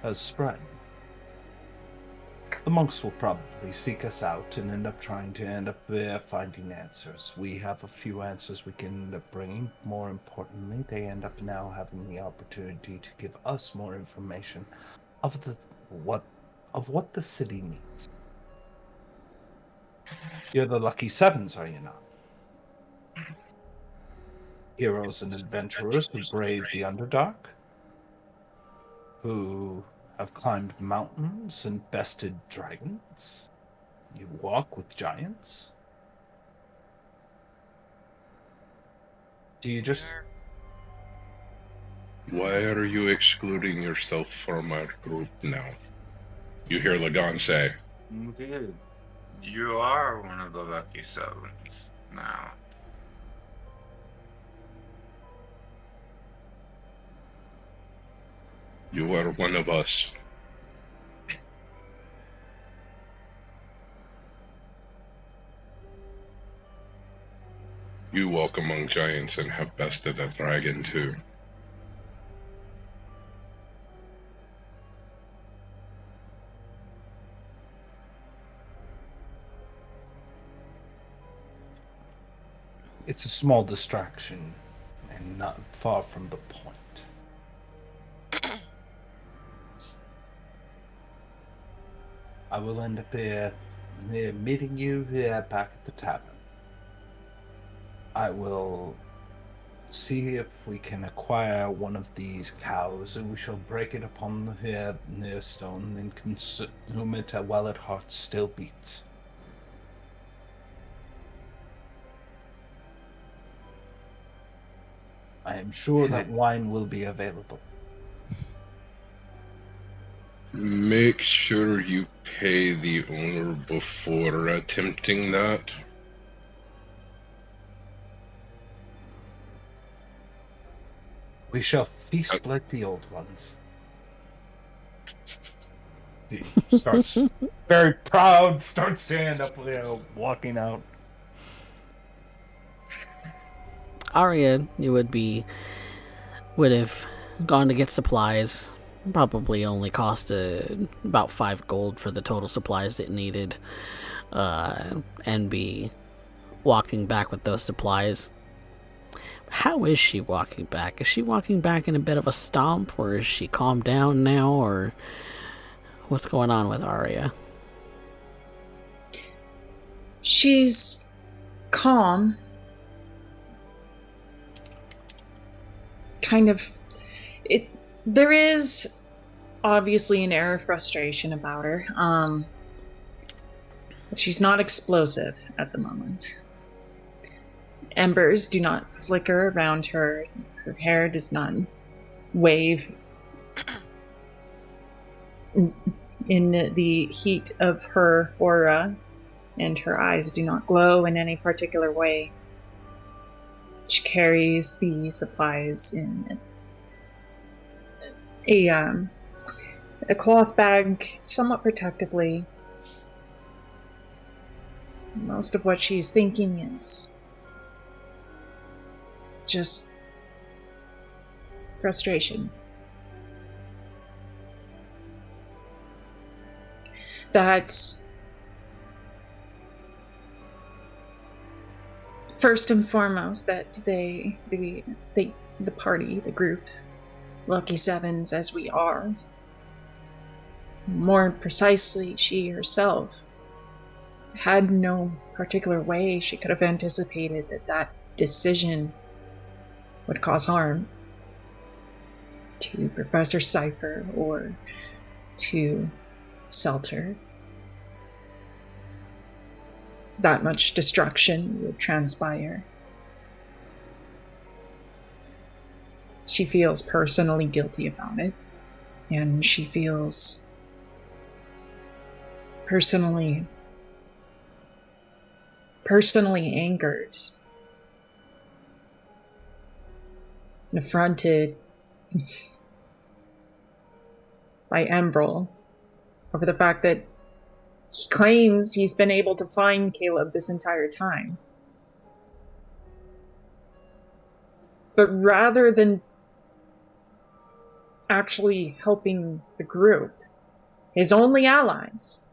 A: has spread. The monks will probably seek us out and end up finding answers. We have a few answers we can end up bringing. More importantly, they end up now having the opportunity to give us more information of what the city needs. You're the lucky sevens, are you not? Heroes and adventurers who brave the Underdark, who have climbed mountains and bested dragons. You walk with giants. Do you just...
F: Why are you excluding yourself from our group now? You hear Lagon say.
E: Dude, you are one of the lucky sevens now.
F: You are one of us. You walk among giants and have bested a dragon too.
A: It's a small distraction, and not far from the point. I will end up meeting you here back at the tavern. I will see if we can acquire one of these cows, and we shall break it upon the near stone and consume it while its heart still beats. I am sure that wine will be available.
F: Make sure you pay the owner before attempting that.
A: We shall feast like the old ones. He starts very proud, starts to end up walking out.
B: Arya, you would have gone to get supplies. Probably only cost about 5 gold for the total supplies it needed, and be walking back with those supplies. How is she walking back? Is she walking back in a bit of a stomp, or is she calmed down now, or what's going on with Arya?
D: She's calm. Kind of... There is obviously an air of frustration about her, but she's not explosive at the moment. Embers do not flicker around her. Her hair does not wave in the heat of her aura, and her eyes do not glow in any particular way. She carries the supplies in a cloth bag, somewhat protectively. Most of what she's thinking is just frustration. That first and foremost, that the party, the group, Lucky Sevens as we are, more precisely, she herself, had no particular way she could have anticipated that decision would cause harm to Professor Cypher or to Selter. That much destruction would transpire. She feels personally guilty about it, and she feels personally angered, and affronted by Embrel over the fact that he claims he's been able to find Caleb this entire time. But rather than actually helping the group, his only allies,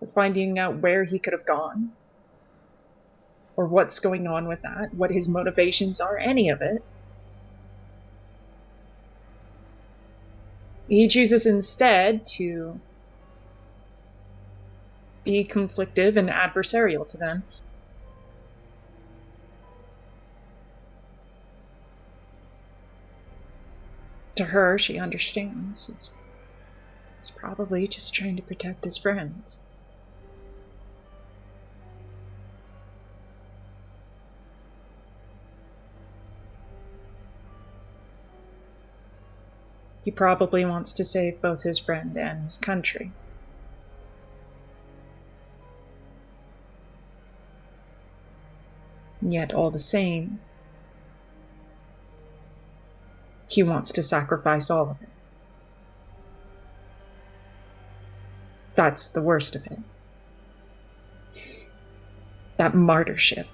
D: with finding out where he could have gone, or what's going on with that, what his motivations are, any of it, he chooses instead to be conflictive and adversarial to them. To her, she understands. He's probably just trying to protect his friends. He probably wants to save both his friend and his country. Yet, all the same, he wants to sacrifice all of it. That's the worst of it. That martyrship.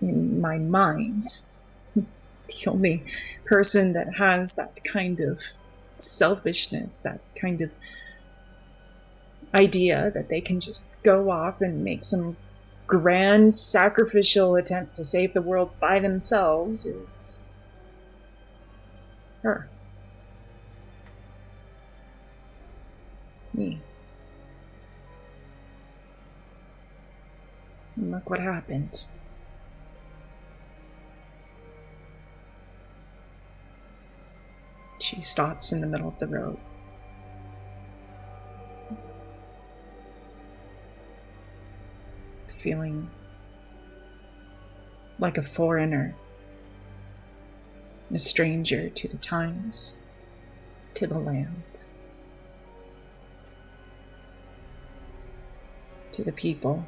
D: In my mind, the only person that has that kind of selfishness, that kind of idea that they can just go off and make some grand sacrificial attempt to save the world by themselves is her. Me. And look what happened. She stops in the middle of the road. Feeling like a foreigner, a stranger to the times, to the land, to the people.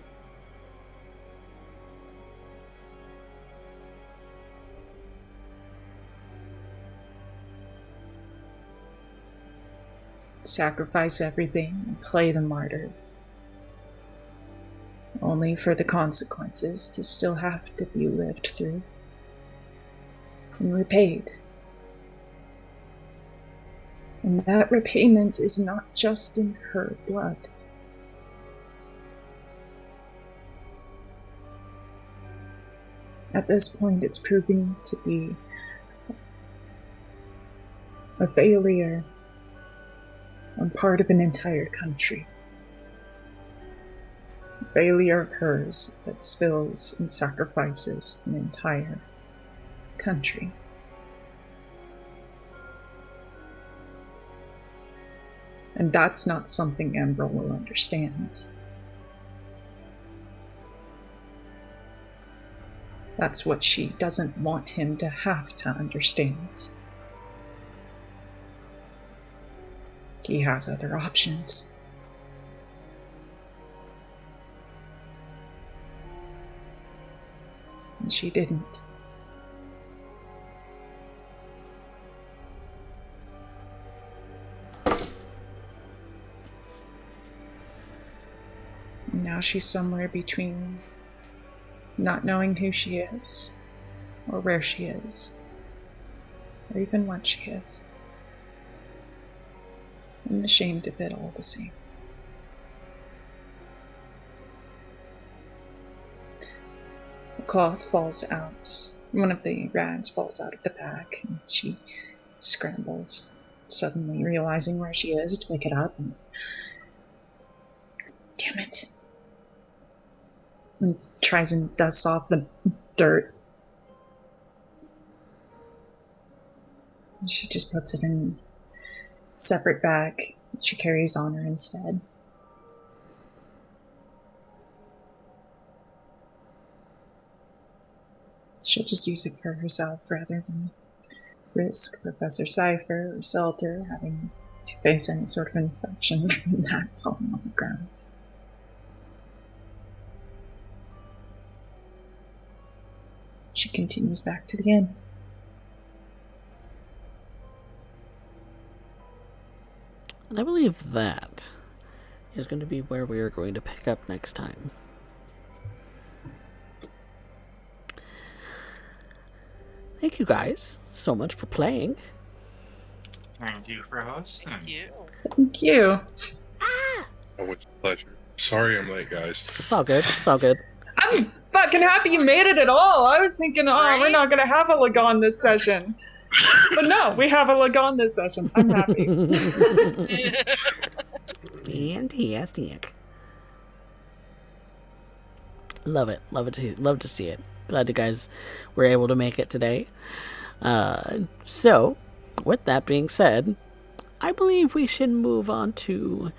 D: Sacrifice everything and play the martyr, only for the consequences to still have to be lived through and repaid. And that repayment is not just in her blood. At this point, it's proving to be a failure on part of an entire country. A failure of hers that spills and sacrifices an entire country. And that's not something Amber will understand. That's what she doesn't want him to have to understand. He has other options. And she didn't. And now she's somewhere between not knowing who she is, or where she is, or even what she is. I'm ashamed of it all the same. The cloth falls out. One of the rags falls out of the bag, and she scrambles, suddenly realizing where she is, to pick it up. And damn it. And tries and dusts off the dirt. And she just puts it in separate bag she carries on her instead. She'll just use it for herself rather than risk Professor Cypher or Salter having to face any sort of infection from that falling on the ground. She continues back to the inn.
B: And I believe that is going to be where we are going to pick up next time. Thank you guys so much for playing.
E: Thank you for hosting.
C: Thank you.
D: Thank you.
B: Ah!
F: Oh, it's a pleasure. Sorry I'm late, guys.
B: It's all good. It's all good.
D: I'm fucking happy you made it at all. I was thinking,
C: Right?
D: we're not going to have a Lagon this session. But no, we have a Lagon this session. I'm happy.
B: Fantastic. Love it. Love to see it. Glad you guys were able to make it today. So, with that being said, I believe we should move on to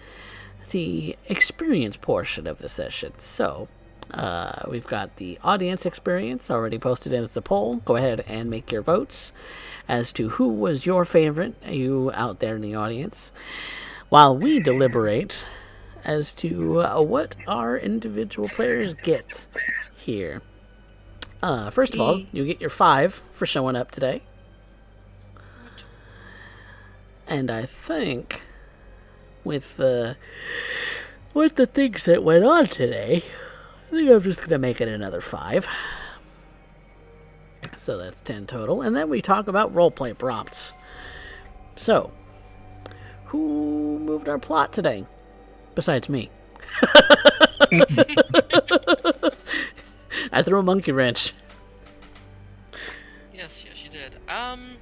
B: the experience portion of the session. So, we've got the audience experience already posted as the poll. Go ahead and make your votes as to who was your favorite, you out there in the audience, while we deliberate as to what our individual players get here. First of all, you get your 5 for showing up today. And I think with the things that went on today, I think I'm just going to make it another 5. So that's 10 total. And then we talk about roleplay prompts. So, who moved our plot today? Besides me. I threw a monkey wrench.
C: Yes, you did.
D: I'm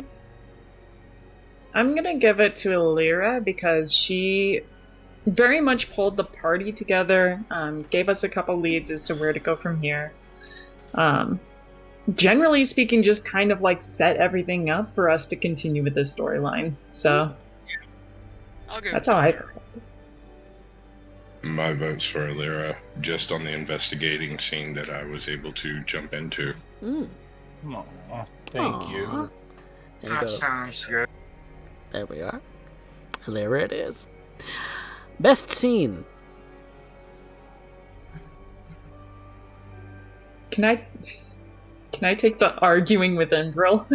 D: gonna give it to Alira because she very much pulled the party together, gave us a couple leads as to where to go from here. Generally speaking, just kind of like set everything up for us to continue with this storyline. So that's how I.
F: My vote's for Alira, just on the investigating scene that I was able to jump into.
A: Aw, thank you.
B: There,
E: That sounds good.
B: there we are. Alira it is. Best scene.
D: Can I take the arguing with Embril?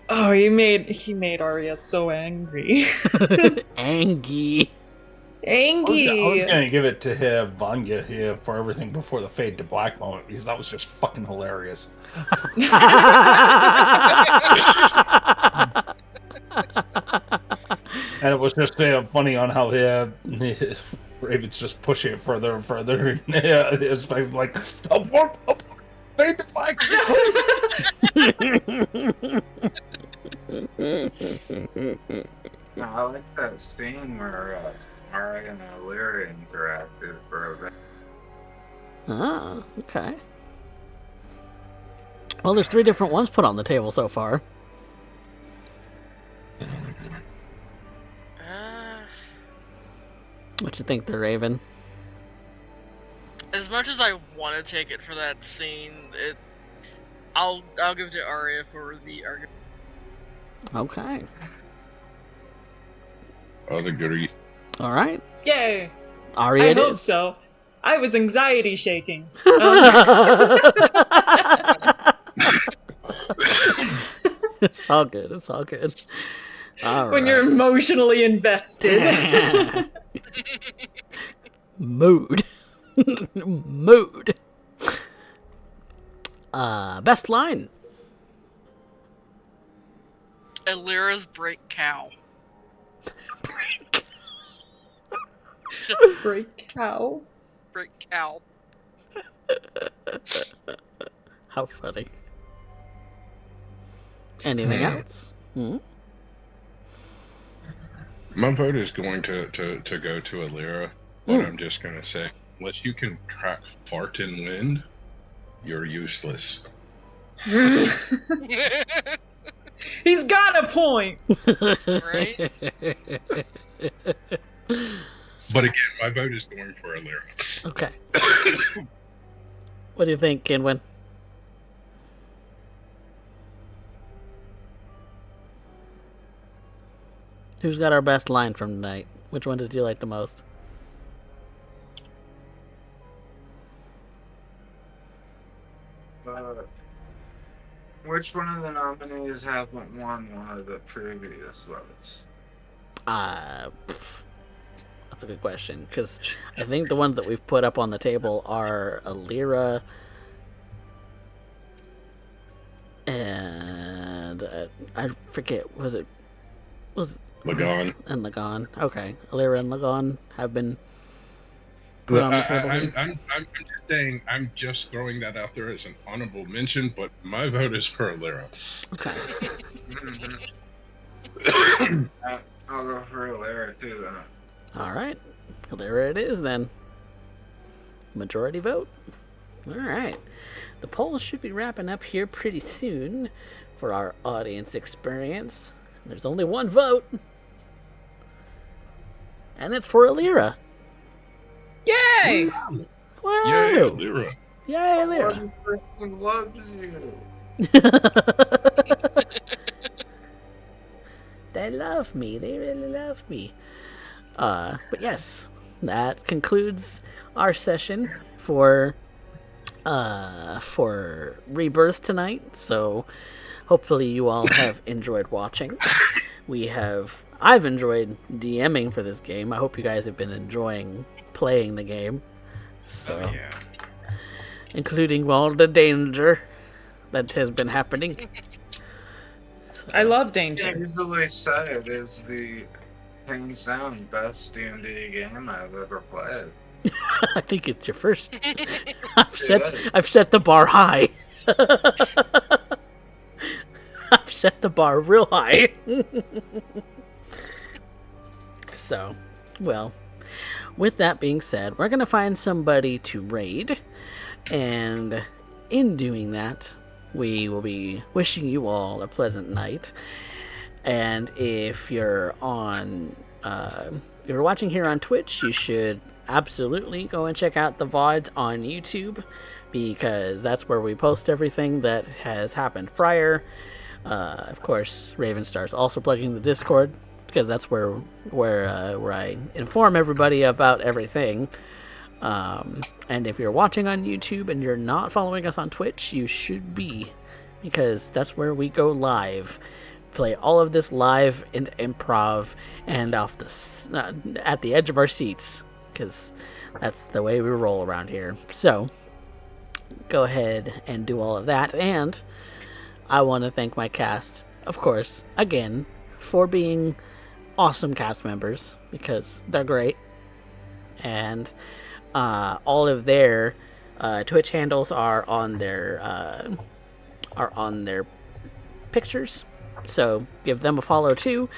D: Oh, he made Arya so angry.
B: Angie.
A: I was
D: Angry.
A: gonna give it to Vanya here for everything before the fade to black moment because that was just fucking hilarious. And it was just funny on how Raven's just pushing it further and further. It's like, fade to black.
E: I like that scene where Arya and Alira interacted for a bit.
B: Ah, okay. Well, there's 3 different ones put on the table so far. What you think, the Raven?
C: As much as I want to take it for that scene, I'll give it to Arya for the argument.
B: Okay.
F: Other goodie.
B: All right.
D: Yay!
B: Arya
D: I
B: it
D: hope
B: is.
D: so. I was anxiety shaking.
B: It's all good. It's all good. All
D: When
B: right.
D: you're emotionally invested.
B: Mood. Mood. Best line.
C: Alira's break cow.
D: Break cow.
C: Break cow.
B: How funny. Anything else? Hmm?
F: My vote is going to go to Alira, but I'm just going to say, unless you can track fart in wind, you're useless.
D: He's got a point.
C: Right?
F: But again, my vote is going for Alira.
B: Okay. What do you think, Kinwin? Who's got our best line from tonight? Which one did you like the most?
E: Which one of the nominees haven't won one of the previous votes?
B: That's a good question, because I think the ones that we've put up on the table are Alira and I forget, was
F: Lagon.
B: and Lagon. Okay, Alira and Lagon have been put on the table.
F: I'm just saying, I'm just throwing that out there as an honorable mention, but my vote is for Alira.
B: Okay.
E: I'll go for Alira too then.
B: All right. Alira it is then. Majority vote. All right. The poll should be wrapping up here pretty soon for our audience experience. There's only one vote. And it's for Alira.
D: Yay!
B: Woo!
F: Yay, Alira.
B: Yay, Alira.
E: One person loves you.
B: They love me. They really love me. But yes, that concludes our session for Rebirth tonight. So hopefully you all have enjoyed watching. I've enjoyed DMing for this game. I hope you guys have been enjoying playing the game. So,
G: yeah.
B: including all the danger that has been happening.
D: I love
E: I
D: danger.
E: usually say it is the hands down best D&D game I've ever played.
B: I think it's your first.
E: It is.
B: I've set the bar high. I've set the bar real high. So, well, with that being said, we're gonna find somebody to raid, and in doing that, we will be wishing you all a pleasant night. And if you're watching here on Twitch, you should absolutely go and check out the VODs on YouTube, because that's where we post everything that has happened prior. Of course, Ravenstar's also plugging the Discord, because that's where I inform everybody about everything. And if you're watching on YouTube and you're not following us on Twitch, you should be, because that's where we go live. Play all of this live and improv and off at the edge of our seats, because that's the way we roll around here. So go ahead and do all of that, and I want to thank my cast, of course, again, for being awesome cast members, because they're great. And all of their Twitch handles are on their pictures, so give them a follow too.